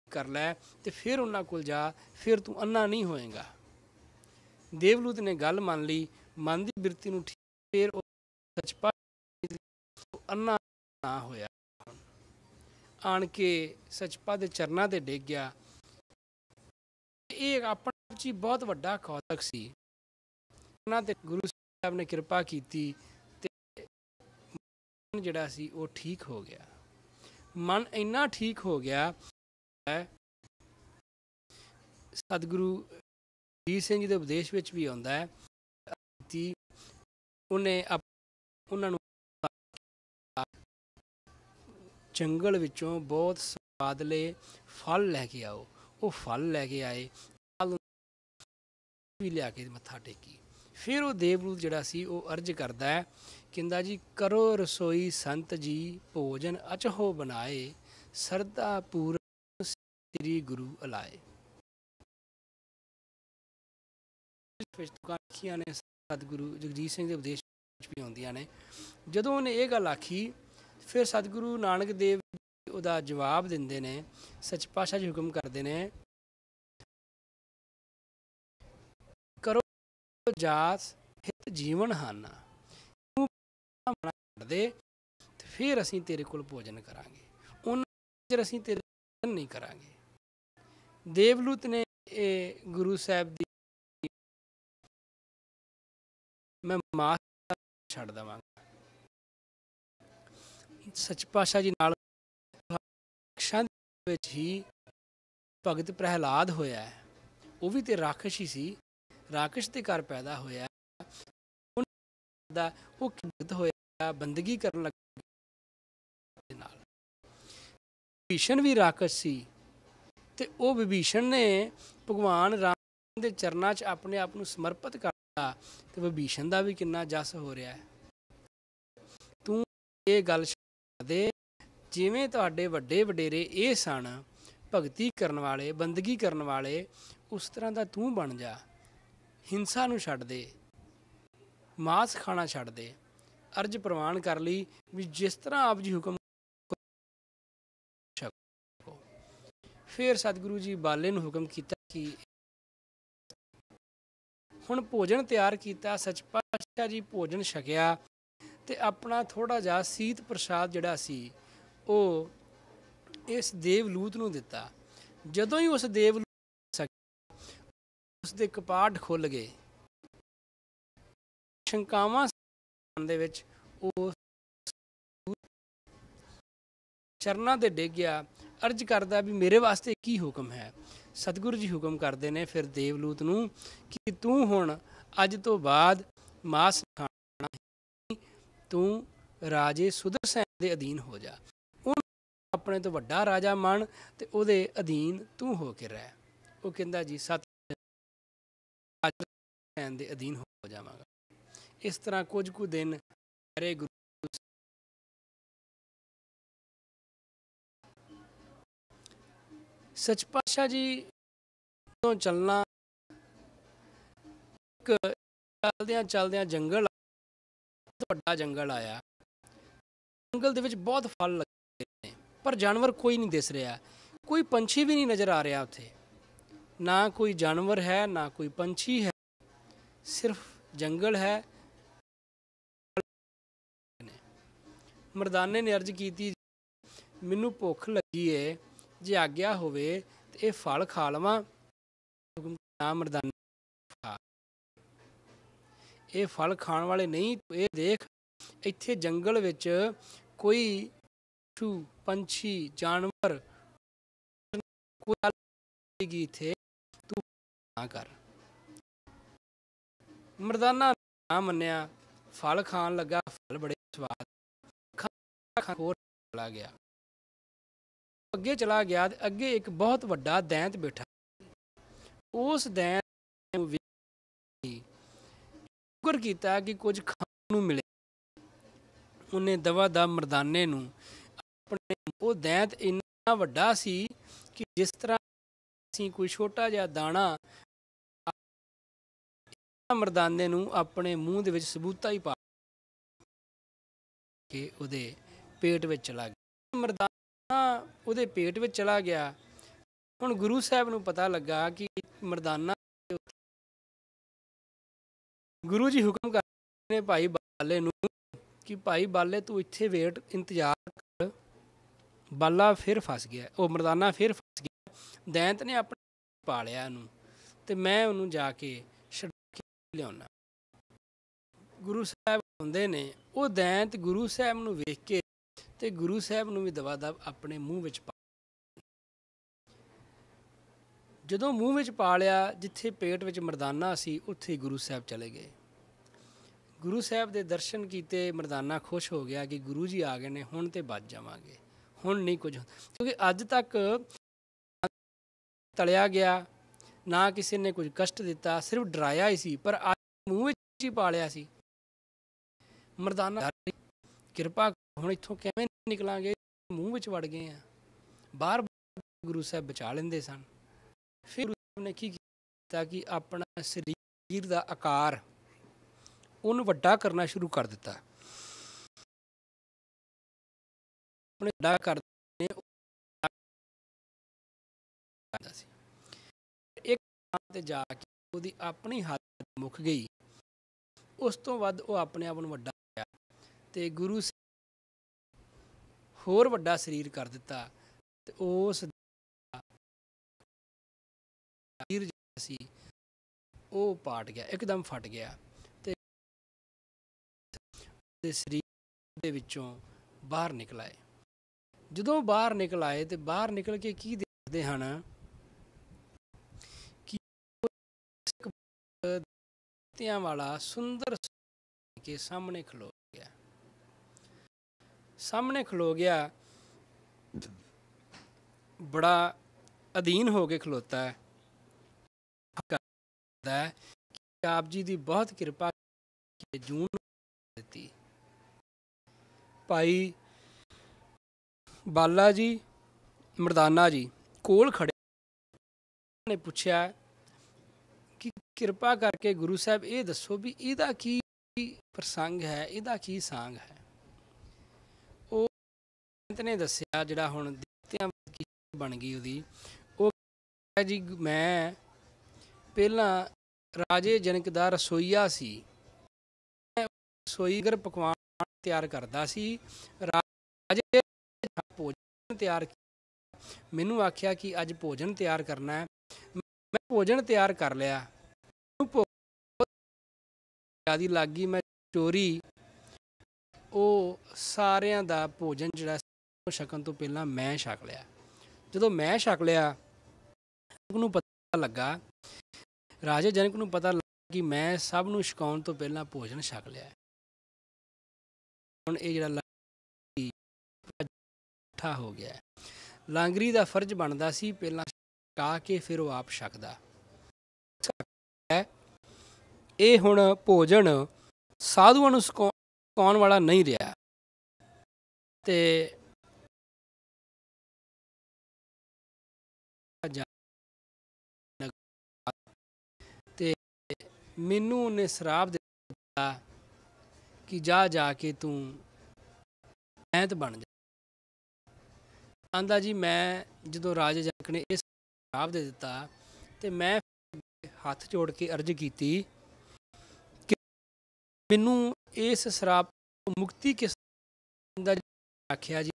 ਕਰ ਲੈ ਤੇ ਫਿਰ ਉਹਨਾਂ ਕੋਲ ਜਾ, ਫਿਰ ਤੂੰ ਅੰਨਾ ਨਹੀਂ ਹੋਏਗਾ। ਦੇਵਲੂਤ ਨੇ ਗੱਲ ਮੰਨ ਲਈ, ਮਨ ਦੀ ਬਿਰਤੀ ਨੂੰ ਠੀਕ, ਫਿਰ ਉਹ ਸੱਚਪਾ ਅੰਨਾ ਨਾ ਹੋਇਆ। ਆਣ ਕੇ ਸੱਚਪਾ ਦੇ ਚਰਨਾਂ ਤੇ ਡਿੱਗ ਗਿਆ। ਇਹ ਆਪਣੇ ਆਪ 'ਚ ਬਹੁਤ ਵੱਡਾ ਕੌਤਕ ਸੀ। ਉਹਨਾਂ ਤੇ ਗੁਰੂ ਸਾਹਿਬ ਨੇ ਕਿਰਪਾ ਕੀਤੀ ਤੇ ਮਨ ਜਿਹੜਾ ਸੀ ਉਹ ਠੀਕ ਹੋ ਗਿਆ। ਮਨ ਇੰਨਾ ਠੀਕ ਹੋ ਗਿਆ, ਸਤਿਗੁਰੂ ਜਗਜੀਤ ਸਿੰਘ ਜੀ ਦੇ ਉਪਦੇਸ਼ ਵਿੱਚ ਵੀ ਆਉਂਦਾ ਹੈ, ਉਹਨੇ ਉਹਨਾਂ ਨੂੰ ਜੰਗਲ ਵਿੱਚੋਂ ਬਹੁਤ ਸਵਾਦਲੇ ਫਲ ਲੈ ਕੇ ਆਓ। ਉਹ ਫਲ ਲੈ ਕੇ ਆਏ, ਵੀ ਲਿਆ ਕੇ ਮੱਥਾ ਟੇਕੀ। ਫਿਰ ਉਹ ਦੇਵਲੂਤ ਜਿਹੜਾ ਸੀ ਉਹ ਅਰਜ਼ ਕਰਦਾ ਹੈ, ਕਹਿੰਦਾ ਜੀ, ਕਰੋ ਰਸੋਈ ਸੰਤ ਜੀ, ਭੋਜਨ ਅਚਹੋ ਬਣਾਏ, ਸਰਦਾ ਪੂਰਨ ਸ੍ਰੀ ਗੁਰੂ ਅਲਾਏ। ਨੇ ਸਤਿਗੁਰੂ ਜਗਜੀਤ ਸਿੰਘ ਦੇ ਉਪਦੇਸ਼ ਵਿੱਚ ਵੀ ਆਉਂਦੀਆਂ ਨੇ। ਜਦੋਂ ਉਹਨੇ ਇਹ ਗੱਲ ਆਖੀ, ਫਿਰ ਸਤਿਗੁਰੂ ਨਾਨਕ ਦੇਵ ਉਹਦਾ ਜਵਾਬ ਦਿੰਦੇ ਨੇ। ਸੱਚ ਪਾਤਸ਼ਾਹ ਜੀ ਹੁਕਮ ਕਰਦੇ ਨੇ, ਕਰੋ ਜਾਤ ਹਿਤ ਜੀਵਨ ਹਾਨਾ, ਤੂੰ ਛੱਡ ਦੇ ਤੇ ਫਿਰ ਅਸੀਂ ਤੇਰੇ ਕੋਲ ਭੋਜਨ ਕਰਾਂਗੇ, ਉਹਨਾਂ ਚਿਰ ਅਸੀਂ ਤੇਰੇ ਨਹੀਂ ਕਰਾਂਗੇ। ਦੇਵਲੂਤ ਨੇ ਇਹ ਗੁਰੂ ਸਾਹਿਬ ਦੀ, ਮੈਂ ਮਾਸ ਛੱਡ ਦੇਵਾਂਗਾ। ਸੱਚ ਪਾਤਸ਼ਾਹ ਜੀ ਨਾਲ ਵਿੱਚ ਹੀ ਭਗਤ ਪ੍ਰਹਿਲਾਦ ਹੋਇਆ ਹੈ। ਉਹ ਵੀ ਤੇ ਰਾਖਸ਼ ਹੀ ਸੀ, ਰਾਕਸ਼ ਦੇ ਘਰ ਪੈਦਾ ਹੋਇਆ। ਉਹ ਭਗਤ ਹੋਇਆ, ਬੰਦਗੀ ਕਰਨ ਲੱਗਾ। ਨਾਲ ਵਿਭੀਸ਼ਣ ਵੀ ਰਾਕਸ਼ ਸੀ, ਤੇ ਉਹ ਵਿਭੀਸ਼ਣ ਨੇ ਭਗਵਾਨ ਰਾਮ ਦੇ ਚਰਨਾਂ 'ਚ ਆਪਣੇ ਆਪ ਨੂੰ ਸਮਰਪਿਤ ਕਰਤਾ, ਤੇ ਵਿਭੀਸ਼ਣ ਦਾ ਵੀ ਕਿੰਨਾ ਜਸ ਹੋ ਰਿਹਾ ਹੈ। ਤੂੰ ਇਹ ਗੱਲ ਛੱਡ ਦੇ, ਜਿਵੇਂ ਤੁਹਾਡੇ ਵੱਡੇ ਵਡੇਰੇ ਇਹ ਸਨ ਭਗਤੀ ਕਰਨ ਵਾਲੇ, ਬੰਦਗੀ ਕਰਨ ਵਾਲੇ, ਉਸ ਤਰ੍ਹਾਂ ਦਾ ਤੂੰ ਬਣ ਜਾ। ਹਿੰਸਾ ਨੂੰ ਛੱਡ ਦੇ, ਮਾਸ ਖਾਣਾ ਛੱਡ ਦੇ। ਅਰਜ਼ ਪ੍ਰਵਾਨ ਕਰ ਲਈ ਵੀ ਜਿਸ ਤਰ੍ਹਾਂ ਆਪ ਜੀ ਹੁਕਮ। ਫਿਰ ਸਤਿਗੁਰੂ ਜੀ ਬਾਲੇ ਨੂੰ ਹੁਕਮ ਕੀਤਾ ਕਿ ਹੁਣ ਭੋਜਨ ਤਿਆਰ ਕੀਤਾ। ਸੱਚ ਪਾਤਸ਼ਾਹ ਜੀ ਭੋਜਨ ਛਕਿਆ ਤੇ ਆਪਣਾ ਥੋੜ੍ਹਾ ਜਿਹਾ ਸੀਤ ਪ੍ਰਸ਼ਾਦ ਜਿਹੜਾ ਸੀ ਉਹ ਇਸ ਦੇਵਲੂਤ ਨੂੰ ਦਿੱਤਾ। ਜਦੋਂ ਹੀ ਉਸ ਦੇਵਲੂਤ ਉਸ ਦੇ ਕਪਾਟ ਖੁੱਲ ਗਏ, ਸ਼ੰਕਾਵਾਂ ਦੇ ਵਿੱਚ ਉਹ ਚਰਨਾਂ ਤੇ ਡਿੱਗ ਗਿਆ। ਅਰਜ਼ ਕਰਦਾ ਵੀ ਮੇਰੇ ਵਾਸਤੇ ਕੀ ਹੁਕਮ ਹੈ। ਸਤਿਗੁਰੂ ਜੀ ਹੁਕਮ ਕਰਦੇ ਨੇ ਫਿਰ ਦੇਵਲੂਤ ਨੂੰ ਕਿ ਤੂੰ ਹੁਣ ਅੱਜ ਤੋਂ ਬਾਅਦ ਮਾਸ ਖਾਣਾ, ਤੂੰ ਰਾਜੇ ਸੁਦਰਸੈਨ ਦੇ ਅਧੀਨ ਹੋ ਜਾ। ਉਹਨੂੰ ਆਪਣੇ ਤੋਂ ਵੱਡਾ ਰਾਜਾ ਮੰਨ ਤੇ ਉਹਦੇ ਅਧੀਨ ਤੂੰ ਹੋ ਕੇ ਰਹਿ। ਉਹ ਕਹਿੰਦਾ ਜੀ ਸਤਿਸੈਨ ਦੇ ਅਧੀਨ ਹੋ ਜਾਵਾਂਗਾ। ਇਸ ਤਰ੍ਹਾਂ ਕੁਝ ਕੁ ਦਿਨ ਹਰੇ ਗੁਰੂ ਸੱਚ ਪਾਤਸ਼ਾਹ ਜੀ ਤੋਂ ਚੱਲਣਾ, ਇੱਕ ਚਲਦਿਆਂ ਚਲਦਿਆਂ ਜੰਗਲ, ਵੱਡਾ ਜੰਗਲ ਆਇਆ। ਜੰਗਲ ਦੇ ਵਿੱਚ ਬਹੁਤ ਫਲ ਲੱਗੇ ਨੇ, ਪਰ ਜਾਨਵਰ ਕੋਈ ਨਹੀਂ ਦਿਸ ਰਿਹਾ, ਕੋਈ ਪੰਛੀ ਵੀ ਨਹੀਂ ਨਜ਼ਰ ਆ ਰਿਹਾ ਉੱਥੇ। ਨਾ ਕੋਈ ਜਾਨਵਰ ਹੈ, ਨਾ ਕੋਈ ਪੰਛੀ ਹੈ, ਸਿਰਫ ਜੰਗਲ ਹੈ। ਮਰਦਾਨੇ ਨੇ ਅਰਜ਼ ਕੀਤੀ, ਮੈਨੂੰ ਭੁੱਖ ਲੱਗੀ ਏ, ਜੇ ਆਗਿਆ ਹੋਵੇ ਤੇ ਇਹ ਫਲ ਖਾ ਲਵਾਂ। ਨਾ ਮਰਦਾਨੇ, ਇਹ ਫਲ ਖਾਣ ਵਾਲੇ ਨਹੀਂ। ਇਹ ਦੇਖ, ਇੱਥੇ ਜੰਗਲ ਵਿੱਚ ਕੋਈ ਪਸ਼ੂ, ਪੰਛੀ, ਜਾਨਵਰ ਕੋਈ ਇੱਥੇ, ਤੂੰ ਨਾ ਕਰ। ਮਰਦਾਨਾ ਨਾ ਮੰਨਿਆ, ਫਲ ਖਾਣ ਲੱਗਾ। ਫਲ ਬੜੇ ਸਵਾਦ, ਹੋਰ ਚਲਾ ਗਿਆ। ਅੱਗੇ ਚਲਾ ਗਿਆ ਤੇ ਅੱਗੇ ਇੱਕ ਬਹੁਤ ਵੱਡਾ ਦੈਂਤ ਬੈਠਾ। ਉਸ ਦੈਂਤ ਨੂੰ ਸ਼ੁਕਰ ਕੀਤਾ ਕਿ ਕੁਝ ਖਾਣ ਨੂੰ ਮਿਲੇ। ਉਹਨੇ ਦਵਾ ਦਾ ਮਰਦਾਨੇ ਨੂੰ ਆਪਣੇ, ਉਹ ਦੈਂਤ ਇੰਨਾ ਵੱਡਾ ਸੀ ਕਿ ਜਿਸ ਤਰ੍ਹਾਂ ਅਸੀਂ ਕੋਈ ਛੋਟਾ ਜਿਹਾ ਦਾਣਾ, ਮਰਦਾਨੇ ਨੂੰ ਆਪਣੇ ਮੂੰਹ ਦੇ ਵਿੱਚ ਸਬੂਤਾ ਹੀ ਪਾ ਕੇ ਉਹਦੇ ਪੇਟ ਵਿੱਚ ਚਲਾ ਗਿਆ। ਮਰਦਾਨਾ ਉਹਦੇ ਪੇਟ ਵਿੱਚ ਚਲਾ ਗਿਆ। ਹੁਣ ਗੁਰੂ ਸਾਹਿਬ ਨੂੰ ਪਤਾ ਲੱਗਾ ਕਿ ਮਰਦਾਨਾ, ਗੁਰੂ ਜੀ ਹੁਕਮ ਕਰਦੇ ਨੇ ਭਾਈ ਬਾਲੇ ਨੂੰ ਕਿ ਭਾਈ ਬਾਲੇ ਤੂੰ ਇੱਥੇ ਵੇਟ, ਇੰਤਜ਼ਾਰ ਕਰ। ਬਾਲਾ ਫਿਰ ਫਸ ਗਿਆ, ਉਹ ਮਰਦਾਨਾ ਫਿਰ ਫਸ ਗਿਆ। ਦੈਂਤ ਨੇ ਆਪਣੇ ਪਾ ਲਿਆ ਇਹਨੂੰ, ਤੇ ਮੈਂ ਉਹਨੂੰ ਜਾ ਕੇ ਛੁਡਾ ਕੇ ਲਿਆਉਣਾ। ਗੁਰੂ ਸਾਹਿਬ ਆਉਂਦੇ ਨੇ, ਉਹ ਦੈਂਤ ਗੁਰੂ ਸਾਹਿਬ ਨੂੰ ਵੇਖ ਕੇ ਤੇ ਗੁਰੂ ਸਾਹਿਬ ਨੂੰ ਵੀ ਦਵਾ ਦਵ ਆਪਣੇ ਮੂੰਹ ਵਿੱਚ ਪਾ। ਜਦੋਂ ਮੂੰਹ ਵਿੱਚ ਪਾ ਲਿਆ, ਜਿੱਥੇ ਪੇਟ ਵਿੱਚ ਮਰਦਾਨਾ ਸੀ ਉੱਥੇ ਗੁਰੂ ਸਾਹਿਬ ਚਲੇ ਗਏ। ਗੁਰੂ ਸਾਹਿਬ ਦੇ ਦਰਸ਼ਨ ਕੀਤੇ, ਮਰਦਾਨਾ ਖੁਸ਼ ਹੋ ਗਿਆ ਕਿ ਗੁਰੂ ਜੀ ਆ ਗਏ ਨੇ, ਹੁਣ ਤੇ ਬਚ ਜਾਵਾਂਗੇ, ਹੁਣ ਨਹੀਂ ਕੁਝ। ਕਿਉਂਕਿ ਅੱਜ ਤੱਕ ਤਲਿਆ ਗਿਆ, ਨਾ ਕਿਸੇ ਨੇ ਕੁਝ ਕਸ਼ਟ ਦਿੱਤਾ, ਸਿਰਫ ਡਰਾਇਆ ਹੀ ਸੀ, ਪਰ ਅੱਜ ਮੂੰਹ ਵਿੱਚ ਹੀ ਪਾ ਲਿਆ ਸੀ। ਮਰਦਾਨਾ ਕਿਰਪਾ, ਹੁਣ ਇੱਥੋਂ ਕਿਵੇਂ ਨਿਕਲਾਂਗੇ, ਮੂੰਹ ਵਿੱਚ ਵੜ ਗਏ ਆ। ਬਾਹਰ ਗੁਰੂ ਸਾਹਿਬ ਬਚਾ ਲੈਂਦੇ ਸਨ। ਫਿਰ ਗੁਰੂ ਸਾਹਿਬ ਨੇ ਕੀ ਕੀਤਾ ਕਿ ਆਪਣਾ ਸਰੀਰ ਦਾ ਆਕਾਰ ਉਹਨੂੰ ਵੱਡਾ ਕਰਨਾ ਸ਼ੁਰੂ ਕਰ ਦਿੱਤਾ। ਆਪਣੇ ਵੱਡਾ ਕਰਦੇ ਸੀ। ਇੱਕ ਥਾਂ ਤੇ ਜਾ ਕੇ ਉਹਦੀ ਆਪਣੀ ਹਾਲਤ ਮੁੱਕ ਗਈ। ਉਸ ਤੋਂ ਵੱਧ ਉਹ ਆਪਣੇ ਆਪ ਨੂੰ ਵੱਡਾ ਹੋਇਆ ਤੇ ਗੁਰੂ ਹੋਰ ਵੱਡਾ ਸਰੀਰ ਕਰ ਦਿੱਤਾ। ਤੇ ਉਸ ਸਰੀਰ ਜਿਹੜਾ ਸੀ ਉਹ ਪਾਟ ਗਿਆ, ਇੱਕਦਮ ਫਟ ਗਿਆ ਤੇ ਸਰੀਰ ਦੇ ਵਿੱਚੋਂ ਬਾਹਰ ਨਿਕਲ ਆਏ। ਜਦੋਂ ਬਾਹਰ ਨਿਕਲ ਆਏ ਤੇ ਬਾਹਰ ਨਿਕਲ ਕੇ ਕੀ ਦੇਖਦੇ ਹਨ ਕਿ ਦਿੱਤਿਆਂ ਵਾਲਾ ਸੁੰਦਰ ਕੇ ਸਾਹਮਣੇ ਖਲੋ ਗਿਆ। ਸਾਹਮਣੇ ਖਲੋ ਗਿਆ, ਬੜਾ ਅਧੀਨ ਹੋ ਕੇ ਖਲੋਤਾ ਹੈ। ਆਪ ਜੀ ਦੀ ਬਹੁਤ ਕਿਰਪਾ ਜੂਨ ਦਿੱਤੀ। ਭਾਈ ਬਾਲਾ ਜੀ, ਮਰਦਾਨਾ ਜੀ ਕੋਲ ਖੜੇ ਨੇ ਪੁੱਛਿਆ ਕਿ ਕਿਰਪਾ ਕਰਕੇ ਗੁਰੂ ਸਾਹਿਬ ਇਹ ਦੱਸੋ ਵੀ ਇਹਦਾ ਕੀ ਪ੍ਰਸੰਗ ਹੈ, ਇਹਦਾ ਕੀ ਸਾਂਗ ਹੈ। ਉਹ ਨੇ ਦੱਸਿਆ, ਜਿਹੜਾ ਹੁਣ ਦਿੱਤਿਆਂ ਕੀ ਬਣ ਗਈ ਉਹਦੀ, ਉਹ ਜੀ ਮੈਂ ਪਹਿਲਾਂ ਰਾਜੇ ਜਨਕ ਦਾ ਰਸੋਈਆ ਸੀ। ਰਸੋਈਗਰ ਪਕਵਾਨ ਤਿਆਰ ਕਰਦਾ ਸੀ। ਰਾਜੇ ਭੋਜਨ ਤਿਆਰ, ਮੈਨੂੰ ਆਖਿਆ ਕਿ ਅੱਜ ਭੋਜਨ ਤਿਆਰ ਕਰਨਾ ਹੈ। ਮੈਂ ਭੋਜਨ ਤਿਆਰ ਕਰ ਲਿਆ। ਜਿਆਦਾ ਲੱਗ ਗਈ, ਮੈਂ ਚੋਰੀ ਉਹ ਸਾਰਿਆਂ ਦਾ ਭੋਜਨ ਜਿਹੜਾ ਛਕਣ ਤੋਂ ਪਹਿਲਾਂ ਮੈਂ ਛਕ ਲਿਆ। ਜਦੋਂ ਮੈਂ ਛਕ ਲਿਆ, ਉਹਨੂੰ ਪਤਾ ਲੱਗਾ, ਰਾਜੇ ਜਨਕ ਨੂੰ ਪਤਾ ਲੱਗਾ ਕਿ ਮੈਂ ਸਭ ਨੂੰ ਛਕਾਉਣ ਤੋਂ ਪਹਿਲਾਂ ਭੋਜਨ ਛਕ ਲਿਆ। ਹੁਣ ਇਹ ਜਿਹੜਾ ਇਕੱਠਾ ਹੋ ਗਿਆ, ਲਾਂਗਰੀ ਦਾ ਫਰਜ਼ ਬਣਦਾ ਸੀ ਪਹਿਲਾਂ ਛਕਾ ਕੇ ਫਿਰ ਉਹ ਆਪ ਛਕਦਾ। ਇਹ ਹੁਣ ਭੋਜਨ ਸਾਧੂਆਂ ਨੂੰ ਛਕਾਉਣ ਵਾਲਾ ਨਹੀਂ ਰਿਹਾ। ਤੇ ਮੈਨੂੰ ਉਹਨੇ ਸ਼ਰਾਪ ਦਿੱਤਾ ਕਿ ਜਾ ਜਾ ਕੇ ਤੂੰ ਐਂਤ ਬਣ ਜਾ। ਆਂਦਾ ਜੀ ਮੈਂ ਜਦੋਂ ਰਾਜਾ ਜਨਕ ਨੇ ਇਹ ਸ਼ਰਾਪ ਦੇ ਦਿੱਤਾ ਤੇ ਮੈਂ ਹੱਥ ਜੋੜ ਕੇ ਅਰਜ਼ ਕੀਤੀ ਕਿ ਮੈਨੂੰ ਇਸ ਸ਼ਰਾਪ ਤੋਂ ਮੁਕਤੀ ਕਿਸ ਦਾ। ਆਖਿਆ ਜੀ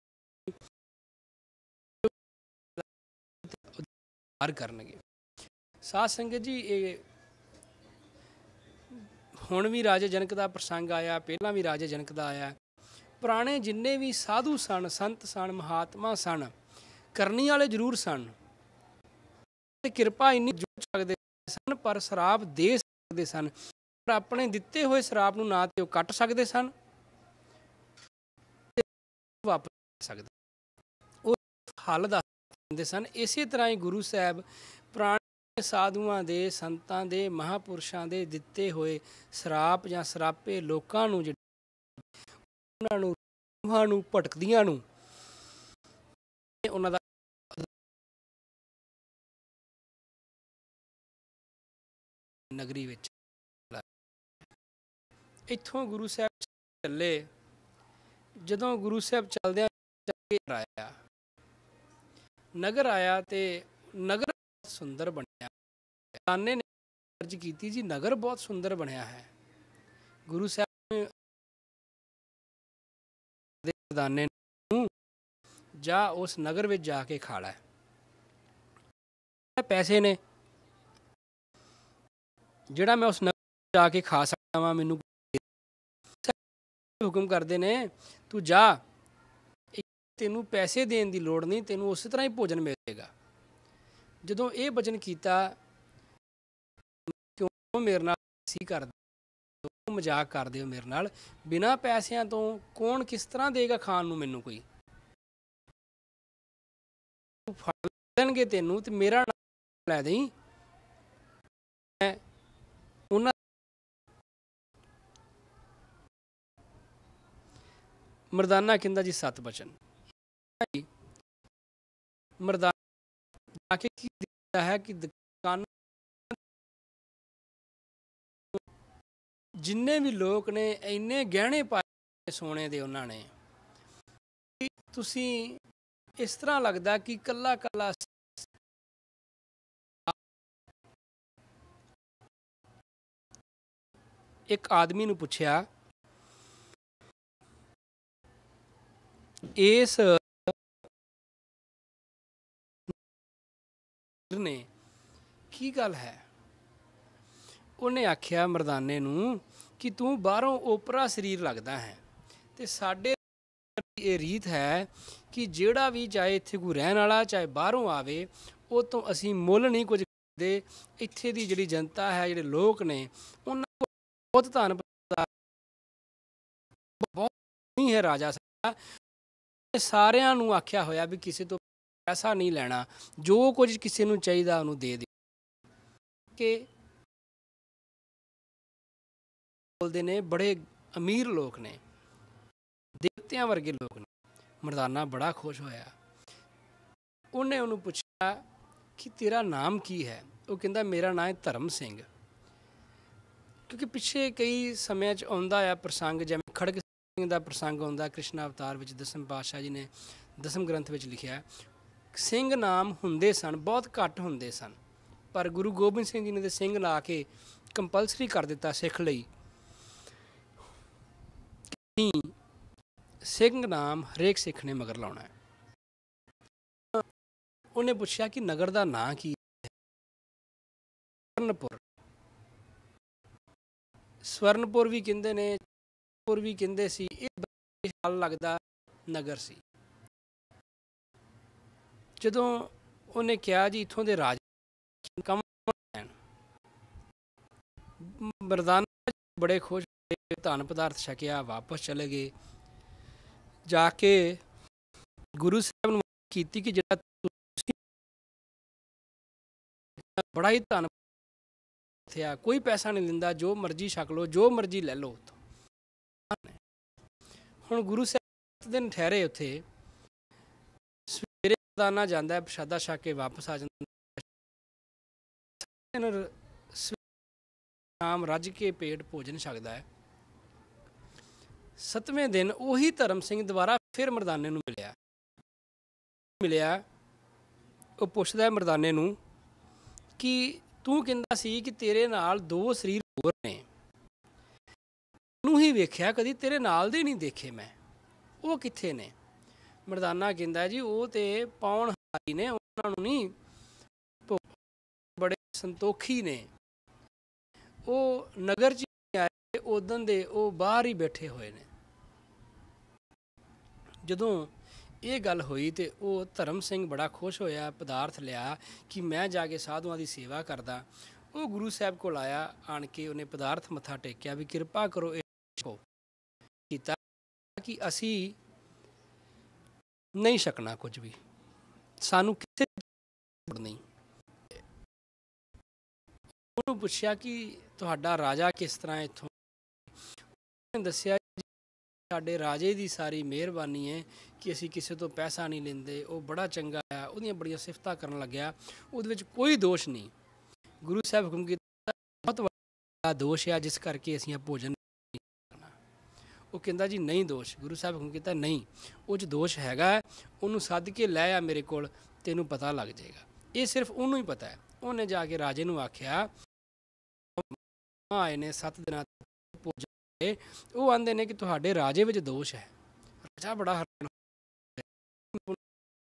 ਕਰਨਗੇ। ਸਾਧ ਸੰਗਤ ਜੀ, ਇਹ ਹੁਣ ਵੀ ਰਾਜਾ ਜਨਕ ਦਾ ਪ੍ਰਸੰਗ ਆਇਆ, ਪਹਿਲਾਂ ਵੀ ਰਾਜਾ ਜਨਕ ਦਾ ਆਇਆ। ਪੁਰਾਣੇ ਜਿੰਨੇ ਵੀ ਸਾਧੂ ਸਨ, ਸੰਤ ਸਨ, ਮਹਾਤਮਾ ਸਨ, ਕਰਨੀ ਵਾਲੇ ਜ਼ਰੂਰ ਸਨ ਤੇ ਕਿਰਪਾ ਇੰਨੀ ਜੁੜ ਸਕਦੇ ਸਨ, ਪਰ ਸ਼ਰਾਪ ਦੇ ਸਕਦੇ ਸਨ। ਪਰ ਆਪਣੇ ਦਿੱਤੇ ਹੋਏ ਸ਼ਰਾਪ ਨੂੰ ਨਾ ਤੇ ਉਹ ਕੱਟ ਸਕਦੇ ਸਨ ਤੇ ਵਾਪਸ ਸਕਦੇ, ਉਹ ਹੱਲ ਦੱਸ ਦਿੰਦੇ ਸਨ। ਇਸੇ ਤਰ੍ਹਾਂ ਹੀ ਗੁਰੂ ਸਾਹਿਬ ਪੁਰਾਣੇ ਸਾਧੂਆਂ ਦੇ, ਸੰਤਾਂ ਦੇ, ਮਹਾਂਪੁਰਸ਼ਾਂ ਦੇ ਦਿੱਤੇ ਹੋਏ ਸ਼ਰਾਪ ਜਾਂ ਸ਼ਰਾਪੇ ਲੋਕਾਂ ਨੂੰ, ਉਹਨਾਂ ਨੂੰ, ਰੂਹਾਂ ਨੂੰ, ਭਟਕਦੀਆਂ ਨੂੰ, ਉਹਨਾਂ ਦਾ ਨਗਰੀ ਵਿੱਚ ਇੱਥੋਂ ਗੁਰੂ ਸਾਹਿਬ ਚੱਲੇ। ਜਦੋਂ ਗੁਰੂ ਸਾਹਿਬ ਚੱਲਦਿਆਂ ਆਇਆ, ਨਗਰ ਆਇਆ ਤੇ ਨਗਰ ਸੁੰਦਰ ਬਣਿਆ। ਦਾਨੇ ਨੇ ਅਰਜ਼ ਕੀਤੀ ਜੀ ਨਗਰ ਬਹੁਤ ਸੁੰਦਰ ਬਣਿਆ ਹੈ। ਗੁਰੂ ਸਾਹਿਬ ਨੇ ਦਾਨੇ ਨੂੰ ਜਾ ਉਸ ਨਗਰ ਵਿੱਚ ਜਾ ਕੇ ਖਾ ਲੈ, ਪੈਸੇ ਨੇ ਜਿਹੜਾ ਮੈਂ ਉਸ ਨਗਰ ਜਾ ਕੇ ਖਾ ਸਕਦਾ ਵਾਂ, ਮੈਨੂੰ ਹੁਕਮ ਕਰਦੇ ਨੇ ਤੂੰ ਜਾ, ਤੈਨੂੰ ਪੈਸੇ ਦੇਣ ਦੀ ਲੋੜ ਨਹੀਂ, ਤੈਨੂੰ ਉਸੇ ਤਰ੍ਹਾਂ ਹੀ ਭੋਜਨ ਮਿਲੇਗਾ। ਜਦੋਂ ਇਹ ਬਚਨ ਕੀਤਾ, ਕਿਉਂ ਮੇਰੇ ਨਾਲ ਸੀ ਕਰਦੇ ਹੋ, ਮਜ਼ਾਕ ਕਰਦੇ ਹੋ ਮੇਰੇ ਨਾਲ, ਬਿਨਾਂ ਪੈਸਿਆਂ ਤੋਂ ਕੌਣ ਕਿਸ ਤਰ੍ਹਾਂ ਦੇਗਾ ਖਾਣ ਨੂੰ ਮੈਨੂੰ? ਕੋਈ ਫੜ ਲੈਣਗੇ ਤੈਨੂੰ ਤੇ ਮੇਰਾ ਨਾਮ ਲੈ ਦੇਈਂ। ਉਹਨਾਂ ਮਰਦਾਨਾ ਕਹਿੰਦਾ ਜੀ 7 ਬਚਨ। ਮਰਦਾਨਾ ਆ ਕੇ ਕੀ ਦਿੱਤਾ ਹੈ ਕਿ ਦੁਕਾਨ ਜਿੰਨੇ ਵੀ ਲੋਕ ਨੇ ਇੰਨੇ ਗਹਿਣੇ ਪਾਏ ਸੋਨੇ ਦੇ ਉਹਨਾਂ ਨੇ, ਤੁਸੀਂ ਇਸ ਤਰ੍ਹਾਂ ਲੱਗਦਾ ਕਿ ਕੱਲਾ ਕੱਲਾ ਇੱਕ ਆਦਮੀ ਨੂੰ ਪੁੱਛਿਆ, ਇਸ ਨੇ ਕੀ ਗੱਲ ਹੈ? ਉਹਨੇ ਆਖਿਆ ਮਰਦਾਨੇ ਨੂੰ ਕਿ ਤੂੰ ਬਾਹਰੋਂ ਓਪਰਾ ਸਰੀਰ ਲੱਗਦਾ ਹੈ ਤੇ ਸਾਡੇ ਇਹ ਰੀਤ ਹੈ ਕਿ ਜਿਹੜਾ ਵੀ ਚਾਹੇ ਇੱਥੇ ਕੋਈ ਰਹਿਣ ਵਾਲਾ ਚਾਹੇ ਬਾਹਰੋਂ ਆਵੇ, ਉਹ ਤੋਂ ਅਸੀਂ ਮੁੱਲ ਨਹੀਂ ਕੁਝ ਕਰਦੇ। ਇੱਥੇ ਦੀ ਜਿਹੜੀ ਜਨਤਾ ਹੈ, ਜਿਹੜੇ ਲੋਕ ਨੇ, ਉਹਨਾਂ ਕੋਲ ਬਹੁਤ ਧਨ ਬਹੁਤ ਨਹੀਂ ਹੈ। ਰਾਜਾ ਸਾਰਿਆਂ ਨੂੰ ਆਖਿਆ ਹੋਇਆ ਵੀ ਕਿਸੇ ਤੋਂ ਪੈਸਾ ਨਹੀਂ ਲੈਣਾ, ਜੋ ਕੁਝ ਕਿਸੇ ਨੂੰ ਚਾਹੀਦਾ ਉਹਨੂੰ ਦੇ ਦਿਓ। ਕਿ ਬੋਲਦੇ ਨੇ ਬੜੇ ਅਮੀਰ ਲੋਕ ਨੇ, ਦੇਵਤਿਆਂ ਵਰਗੇ ਲੋਕ ਨੇ। ਮਰਦਾਨਾ ਬੜਾ ਖੁਸ਼ ਹੋਇਆ। ਉਹਨੇ ਉਹਨੂੰ ਪੁੱਛਿਆ ਕਿ ਤੇਰਾ ਨਾਮ ਕੀ ਹੈ? ਉਹ ਕਹਿੰਦਾ ਮੇਰਾ ਨਾਮ ਹੈ ਧਰਮ ਸਿੰਘ। ਕਿਉਂਕਿ ਪਿੱਛੇ ਕਈ ਸਮਿਆਂ 'ਚ ਆਉਂਦਾ ਆ ਪ੍ਰਸੰਗ, ਜਿਵੇਂ ਖੜਗ ਸਿੰਘ ਦਾ ਪ੍ਰਸੰਗ ਆਉਂਦਾ ਕ੍ਰਿਸ਼ਨ ਅਵਤਾਰ ਵਿੱਚ। ਦਸਮ ਪਾਤਸ਼ਾਹ ਜੀ ਨੇ ਦਸਮ ਗ੍ਰੰਥ ਵਿੱਚ ਲਿਖਿਆ, ਸਿੰਘ ਨਾਮ ਹੁੰਦੇ ਸਨ, ਬਹੁਤ ਘੱਟ ਹੁੰਦੇ ਸਨ, ਪਰ ਗੁਰੂ ਗੋਬਿੰਦ ਸਿੰਘ ਜੀ ਨੇ ਤੇ ਸਿੰਘ ਲਾ ਕੇ ਕੰਪਲਸਰੀ ਕਰ ਦਿੱਤਾ ਸਿੱਖ ਲਈ। ਸਿੰਘ ਨਾਮ ਹਰੇਕ ਸਿੱਖ ਨੇ ਮਗਰ ਲਾਉਣਾ ਹੈ। ਉਹਨੇ ਪੁੱਛਿਆ ਕਿ ਨਗਰ ਦਾ ਨਾਂ ਕੀ ਹੈ? ਸਵਰਨਪੁਰ। ਸਵਰਨਪੁਰ ਵੀ ਕਹਿੰਦੇ ਨੇ, ਪੁਰ ਵੀ ਕਹਿੰਦੇ ਸੀ। ਇਹ ਹਾਲ ਲੱਗਦਾ ਨਗਰ ਸੀ। ਜਦੋਂ ਉਹਨੇ ਕਿਹਾ ਜੀ ਇੱਥੋਂ ਦੇ ਰਾਜਾ ਕੰਮ, ਮਰਦਾਨਾ ਬੜੇ ਖੁਸ਼ ਹੋਏ, ਧਨ ਪਦਾਰਥ ਛਕਿਆ, ਵਾਪਸ ਚਲੇ ਗਏ। ਜਾ ਕੇ ਗੁਰੂ ਸਾਹਿਬ ਨੂੰ ਕੀਤੀ ਕਿ ਜਿਹੜਾ ਤੁਸੀਂ ਬੜਾ ਹੀ ਧਨ ਥਿਆ, ਕੋਈ ਪੈਸਾ ਨਹੀਂ ਲੈਂਦਾ, ਜੋ ਮਰਜ਼ੀ ਛਕ ਲਓ, ਜੋ ਮਰਜ਼ੀ ਲੈ ਲਓ। ਹੁਣ ਗੁਰੂ ਸਾਹਿਬ ਦਿਨ ਠਹਿਰੇ ਉੱਥੇ। ਸਵੇਰੇ ਮਰਦਾਨਾ ਜਾਂਦਾ, ਪ੍ਰਸ਼ਾਦਾ ਛਕ ਕੇ ਵਾਪਸ ਆ ਜਾਂਦਾ। ਸ਼ਾਮ ਰੱਜ ਕੇ ਪੇਟ ਭੋਜਨ ਛਕਦਾ ਹੈ। 7ਵੇਂ ਦਿਨ ਉਹੀ ਧਰਮ ਸਿੰਘ ਦੁਬਾਰਾ ਫਿਰ ਮਰਦਾਨੇ ਨੂੰ ਮਿਲਿਆ। ਉਹ ਪੁੱਛਦਾ ਮਰਦਾਨੇ ਨੂੰ ਕਿ ਤੂੰ ਕਹਿੰਦਾ ਸੀ ਕਿ ਤੇਰੇ ਨਾਲ 2 ਸਰੀਰ ਹੋਰ ਨੇ, ਨੂੰ ਹੀ ਵੇਖਿਆ, ਕਦੀ ਤੇਰੇ ਨਾਲ ਦੇ ਨਹੀਂ ਦੇਖੇ ਮੈਂ, ਉਹ ਕਿੱਥੇ ਨੇ? ਮਰਦਾਨਾ ਕਹਿੰਦਾ ਜੀ ਉਹ ਤੇ ਪਾਉਣਹਾਰੀ ਨੇ, ਉਹਨਾਂ ਨੂੰ ਨਹੀਂ, ਬੜੇ ਸੰਤੋਖੀ ਨੇ, ਉਹ ਨਗਰ 'ਚ ਆਏ ਉਦਣ ਦੇ, ਉਹ ਬਾਹਰ ਹੀ ਬੈਠੇ ਹੋਏ ਨੇ। ਜਦੋਂ ਇਹ ਗੱਲ ਹੋਈ ਤੇ ਉਹ ਧਰਮ ਸਿੰਘ ਬੜਾ ਖੁਸ਼ ਹੋਇਆ, ਪਦਾਰਥ ਲਿਆ ਕਿ ਮੈਂ ਜਾ ਕੇ ਸਾਧੂਆਂ ਦੀ ਸੇਵਾ ਕਰਦਾ। ਉਹ ਗੁਰੂ ਸਾਹਿਬ ਕੋਲ ਆਇਆ, ਆਣ ਕੇ ਉਹਨੇ ਪਦਾਰਥ ਮੱਥਾ ਟੇਕਿਆ ਵੀ ਕਿਰਪਾ ਕਰੋ ਇਹ ਕੀਤਾ ਕਿ ਅਸੀਂ ਨਹੀਂ ਛਕਣਾ ਕੁਝ ਵੀ, ਸਾਨੂੰ ਕਿਸੇ ਲੋੜ ਨਹੀਂ। ਉਹਨੂੰ ਪੁੱਛਿਆ ਕਿ ਤੁਹਾਡਾ ਰਾਜਾ ਕਿਸ ਤਰ੍ਹਾਂ ਇੱਥੋਂ? ਉਹਨੇ ਦੱਸਿਆ ਸਾਡੇ ਰਾਜੇ ਦੀ ਸਾਰੀ ਮਿਹਰਬਾਨੀ ਹੈ ਕਿ ਅਸੀਂ ਕਿਸੇ ਤੋਂ ਪੈਸਾ ਨਹੀਂ ਲੈਂਦੇ, ਉਹ ਬੜਾ ਚੰਗਾ ਆ, ਉਹਦੀਆਂ ਬੜੀਆਂ ਸਿਫਤਾਂ ਕਰਨ ਲੱਗਿਆ, ਉਹਦੇ ਵਿੱਚ ਕੋਈ ਦੋਸ਼ ਨਹੀਂ। ਗੁਰੂ ਸਾਹਿਬ ਹੁਕਮ ਕੀਤਾ ਬਹੁਤ ਵੱਡਾ ਦੋਸ਼ ਆ ਜਿਸ ਕਰਕੇ ਅਸੀਂ ਇਹ ਭੋਜਨ ਨਹੀਂ ਕਰਨਾ। ਉਹ ਕਹਿੰਦਾ ਜੀ ਨਹੀਂ ਦੋਸ਼। ਗੁਰੂ ਸਾਹਿਬ ਹੁਕਮ ਕੀਤਾ ਨਹੀਂ, ਉਹ 'ਚ ਦੋਸ਼ ਹੈਗਾ, ਉਹਨੂੰ ਸੱਦ ਕੇ ਲੈ ਆ ਮੇਰੇ ਕੋਲ, ਤੈਨੂੰ ਪਤਾ ਲੱਗ ਜਾਏਗਾ। ਇਹ ਸਿਰਫ ਉਹਨੂੰ ਹੀ ਪਤਾ ਹੈ। ਉਹਨੇ ਜਾ ਕੇ ਰਾਜੇ ਨੂੰ ਆਖਿਆ, ਆਏ ਨੇ 7 ਦਿਨਾਂ ਭੋਜਨ, ਉਹ ਆਂਦੇ ਨੇ ਕਿ ਤੁਹਾਡੇ ਰਾਜੇ ਵਿੱਚ ਦੋਸ਼ ਹੈ। ਰਾਜਾ ਬੜਾ ਹੈਰਾਨ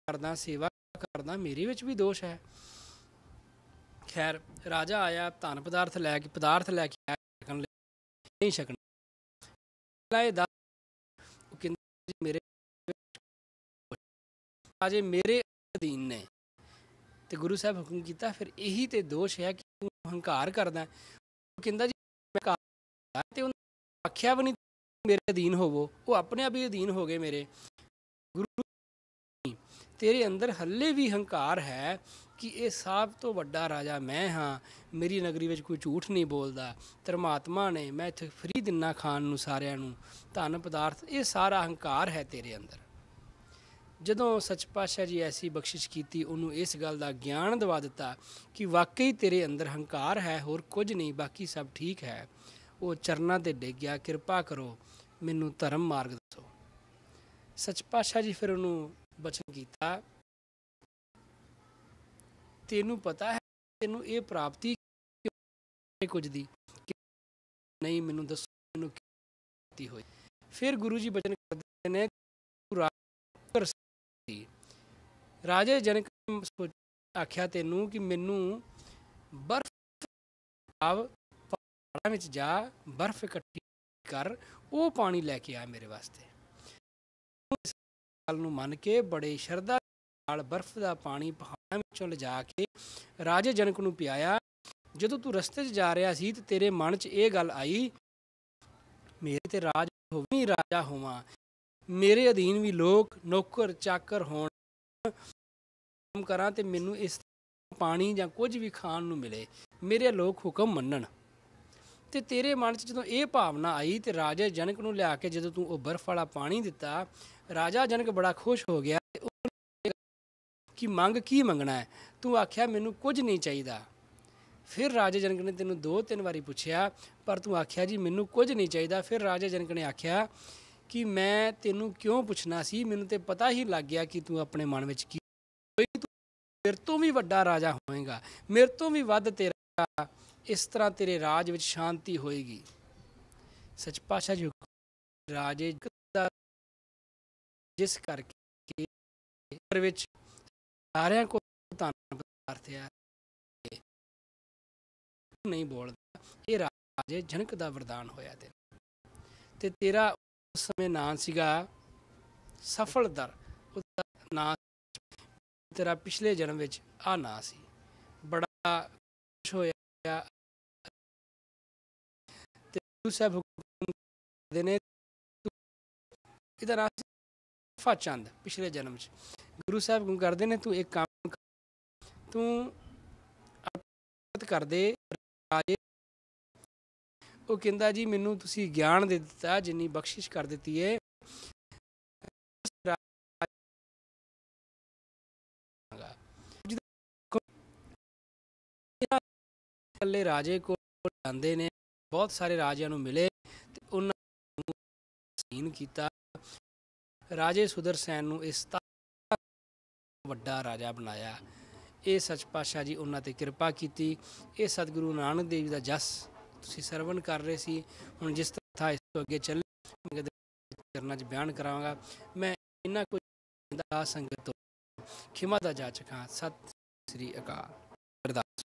ਕਰਦਾ, ਸੇਵਾ ਕਰਦਾ, ਮੇਰੇ ਵਿੱਚ ਵੀ ਦੋਸ਼ ਹੈ। ਖੈਰ ਰਾਜਾ ਆਇਆ, ਧਨ ਪਦਾਰਥ ਲੈ ਕੇ ਆਇਆ, ਛਕਣ ਲਈ ਨਹੀਂ ਛਕਣਾ। ਉਹ ਕਹਿੰਦੇ ਮੇਰੇ ਰਾਜੇ ਮੇਰੇ ਅਧੀਨ ਨੇ। ਤੇ ਗੁਰੂ ਸਾਹਿਬ ਹੁਕਮ ਕੀਤਾ ਫਿਰ ਇਹੀ ਤੇ ਦੋਸ਼ ਹੈ ਕਿ ਤੂੰ ਹੰਕਾਰ ਕਰਦਾ। ਉਹ ਕਹਿੰਦਾ ਜੀ ਮੈਂ ਤੇ ਆਖਿਆ ਵੀ ਨਹੀਂ ਮੇਰੇ ਅਧੀਨ ਹੋਵੋ, ਉਹ ਆਪਣੇ ਆਪ ਹੀ ਅਧੀਨ ਹੋ ਗਏ ਮੇਰੇ। ਗੁਰੂ ਤੇਰੇ ਅੰਦਰ ਹੱਲੇ ਵੀ ਹੰਕਾਰ ਹੈ ਕਿ ਇਹ ਸਭ ਤੋਂ ਵੱਡਾ ਰਾਜਾ ਮੈਂ ਹਾਂ, ਮੇਰੀ ਨਗਰੀ ਵਿੱਚ ਕੋਈ ਝੂਠ ਨਹੀਂ ਬੋਲਦਾ, ਧਰਮਾਤਮਾ ਨੇ, ਮੈਂ ਇੱਥੇ ਫਰੀ ਦਿੰਨਾ ਖਾਣ ਨੂੰ ਸਾਰਿਆਂ ਨੂੰ, ਧਨ ਪਦਾਰਥ, ਇਹ ਸਾਰਾ ਹੰਕਾਰ ਹੈ ਤੇਰੇ ਅੰਦਰ। ਜਦੋਂ ਸੱਚ ਪਾਤਸ਼ਾਹ ਜੀ ਐਸੀ ਬਖਸ਼ਿਸ਼ ਕੀਤੀ, ਉਹਨੂੰ ਇਸ ਗੱਲ ਦਾ ਗਿਆਨ ਦਿਵਾ ਦਿੱਤਾ ਕਿ ਵਾਕਈ ਤੇਰੇ ਅੰਦਰ ਹੰਕਾਰ ਹੈ, ਹੋਰ ਕੁਝ ਨਹੀਂ, ਬਾਕੀ ਸਭ ਠੀਕ ਹੈ। ਉਹ ਚਰਨਾਂ 'ਤੇ ਡਿੱਗ ਗਿਆ, ਕਿਰਪਾ ਕਰੋ ਮੈਨੂੰ ਧਰਮ ਮਾਰਗ ਦੱਸੋ। ਸੱਚ ਪਾਤਸ਼ਾਹ ਜੀ ਫਿਰ ਉਹਨੂੰ ਬਚਨ ਕੀਤਾ, ਤੈਨੂੰ ਪਤਾ ਹੈ ਤੈਨੂੰ ਇਹ ਪ੍ਰਾਪਤੀ ਕੁਝ ਦੀ ਨਹੀਂ, ਮੈਨੂੰ ਦੱਸੋ ਮੈਨੂੰ ਕੀ ਪ੍ਰਾਪਤੀ ਹੋਈ। ਫਿਰ ਗੁਰੂ ਜੀ ਬਚਨ ਕਰਦੇ ਨੇ, ਰਾਜੇ ਜਨਕ ਨੇ ਆਖਿਆ ਤੈਨੂੰ ਕਿ ਮੈਨੂੰ ਬਰਫ਼ ਪਹਾੜਾਂ ਵਿੱਚ ਜਾ, ਬਰਫ਼ ਇਕੱਠੀ ਕਰ, ਉਹ ਪਾਣੀ ਲੈ ਕੇ ਆ ਮੇਰੇ ਵਾਸਤੇ। ਇਸ ਗੱਲ ਨੂੰ ਮੰਨ ਕੇ ਬੜੇ ਸ਼ਰਧਾ ਨਾਲ ਬਰਫ਼ ਦਾ ਪਾਣੀ ਪਹਾੜਾਂ ਵਿੱਚੋਂ ਲਿਜਾ ਕੇ ਰਾਜੇ ਜਨਕ ਨੂੰ ਪਿਆਇਆ। ਜਦੋਂ ਤੂੰ ਰਸਤੇ 'ਚ ਜਾ ਰਿਹਾ ਸੀ ਤੇ ਤੇਰੇ ਮਨ 'ਚ ਇਹ ਗੱਲ ਆਈ, ਮੇਰੇ ਤੇ ਰਾਜ ਹੋਵੇ, ਰਾਜਾ ਹੋਵਾਂ, ਮੇਰੇ ਅਧੀਨ ਵੀ ਲੋਕ ਨੌਕਰ ਚਾਕਰ ਹੋਣ, ਕੰਮ ਕਰਾਂ ਤੇ ਮੈਨੂੰ ਇਸ ਪਾਣੀ ਜਾਂ ਕੁਝ ਵੀ ਖਾਣ ਨੂੰ ਮਿਲੇ, ਮੇਰੇ ਲੋਕ ਹੁਕਮ ਮੰਨਣ। ਤੇ ਤੇਰੇ ਮਨ 'ਚ ਜਦੋਂ ਇਹ ਭਾਵਨਾ ਆਈ ਤੇ ਰਾਜਾ ਜਨਕ ਨੂੰ ਲਿਆ ਕੇ ਜਦੋਂ ਤੂੰ ਉਹ ਬਰਫ਼ ਵਾਲਾ ਪਾਣੀ ਦਿੱਤਾ, ਰਾਜਾ ਜਨਕ ਬੜਾ ਖੁਸ਼ ਹੋ ਗਿਆ ਕਿ ਮੰਗ ਕੀ ਮੰਗਣਾ ਹੈ? ਤੂੰ ਆਖਿਆ ਮੈਨੂੰ ਕੁਝ ਨਹੀਂ ਚਾਹੀਦਾ। ਫਿਰ ਰਾਜਾ ਜਨਕ ਨੇ ਤੈਨੂੰ 2-3 ਵਾਰੀ ਪੁੱਛਿਆ, ਪਰ ਤੂੰ ਆਖਿਆ ਜੀ ਮੈਨੂੰ ਕੁਝ ਨਹੀਂ ਚਾਹੀਦਾ। ਫਿਰ ਰਾਜਾ ਜਨਕ ਨੇ ਆਖਿਆ ਕਿ ਮੈਂ ਤੈਨੂੰ ਕਿਉਂ ਪੁੱਛਣਾ ਸੀ, ਮੈਨੂੰ ਤੇ ਪਤਾ ਹੀ ਲੱਗ ਗਿਆ ਕਿ ਤੂੰ ਆਪਣੇ ਮਨ ਵਿੱਚ ਕੀ, ਤੂੰ ਮੇਰੇ ਤੋਂ ਵੀ ਵੱਡਾ ਰਾਜਾ ਹੋਏਗਾ, ਮੇਰੇ ਤੋਂ ਵੀ ਵੱਧ ਤੇਰਾ, ਇਸ ਤਰ੍ਹਾਂ ਤੇਰੇ ਰਾਜ ਵਿੱਚ ਸ਼ਾਂਤੀ ਹੋਏਗੀ। ਸੱਚ ਪਾਤਸ਼ਾਹ ਜੀ ਰਾਜੇ ਜਿਸ ਕਰਕੇ ਵਿੱਚ ਸਾਰਿਆਂ ਕੋਲ ਧਨ ਪਦਾਰਥ ਹੈ ਨਹੀਂ ਬੋਲਦਾ, ਇਹ ਰਾਜੇ ਜਨਕ ਦਾ ਵਰਦਾਨ ਹੋਇਆ ਤੇ ਤੇਰਾ ਉਸ ਸਮੇਂ ਨਾਂ ਸੀਗਾ ਸਫਲਦਰ, ਉਹਦਾ ਨਾਂ ਤੇਰਾ ਪਿਛਲੇ ਜਨਮ ਵਿੱਚ ਆ ਨਾਂ ਸੀ। ਬੜਾ ਖੁਸ਼ ਹੋਇਆ ਤੇ ਗੁਰੂ ਸਾਹਿਬ ਹੁਕਮ ਕਰਦੇ ਨੇ, ਇਹਦਾ ਨਾਂ ਸੀ ਸਫਾ ਚੰਦ। ਪਿਛਲੇ ਜਨਮ 'ਚ ਗੁਰੂ ਸਾਹਿਬ ਹੁਕਮ ਕਰਦੇ ਨੇ ਤੂੰ ਇੱਕ ਕੰਮ ਕਰ, ਤੂੰ ਕਰਦੇ ਰਾਜੇ। ਉਹ ਕਹਿੰਦਾ ਜੀ ਮੈਨੂੰ ਤੁਸੀਂ ਗਿਆਨ ਦੇ ਦਿੱਤਾ, ਜਿੰਨੀ ਬਖਸ਼ਿਸ਼ ਕਰ ਦਿੱਤੀ ਹੈ, ਇਕੱਲੇ ਰਾਜੇ ਕੋਲ ਜਾਂਦੇ ਨੇ, ਬਹੁਤ ਸਾਰੇ ਰਾਜਿਆਂ ਨੂੰ ਮਿਲੇ ਤੇ ਉਹਨਾਂ ਨੂੰ ਅਧੀਨ ਕੀਤਾ। ਰਾਜੇ ਸੁਦਰਸੈਨ ਨੂੰ ਇਸ ਵੱਡਾ ਰਾਜਾ ਬਣਾਇਆ। ਇਹ ਸੱਚ ਪਾਤਸ਼ਾਹ ਜੀ ਉਹਨਾਂ 'ਤੇ ਕਿਰਪਾ ਕੀਤੀ। ਇਹ ਸਤਿਗੁਰੂ ਨਾਨਕ ਦੇਵ ਜੀ ਦਾ ਜਸ ਤੁਸੀਂ ਸਰਵਣ ਕਰ ਰਹੇ ਸੀ। ਹੁਣ ਜਿਸ ਤਰ੍ਹਾਂ ਇਸ ਤੋਂ ਅੱਗੇ ਚੱਲੇ ਕਰਨਾ 'ਚ ਬਿਆਨ ਕਰਾਂਗਾ। ਮੈਂ ਇੰਨਾ ਕੁਝ ਸੰਗਤ ਤੋਂ ਖਿਮਾ ਦਾ ਜਾਚਕ ਹਾਂ। ਸਤਿ ਸ੍ਰੀ ਅਕਾਲ। ਅਰਦਾਸ।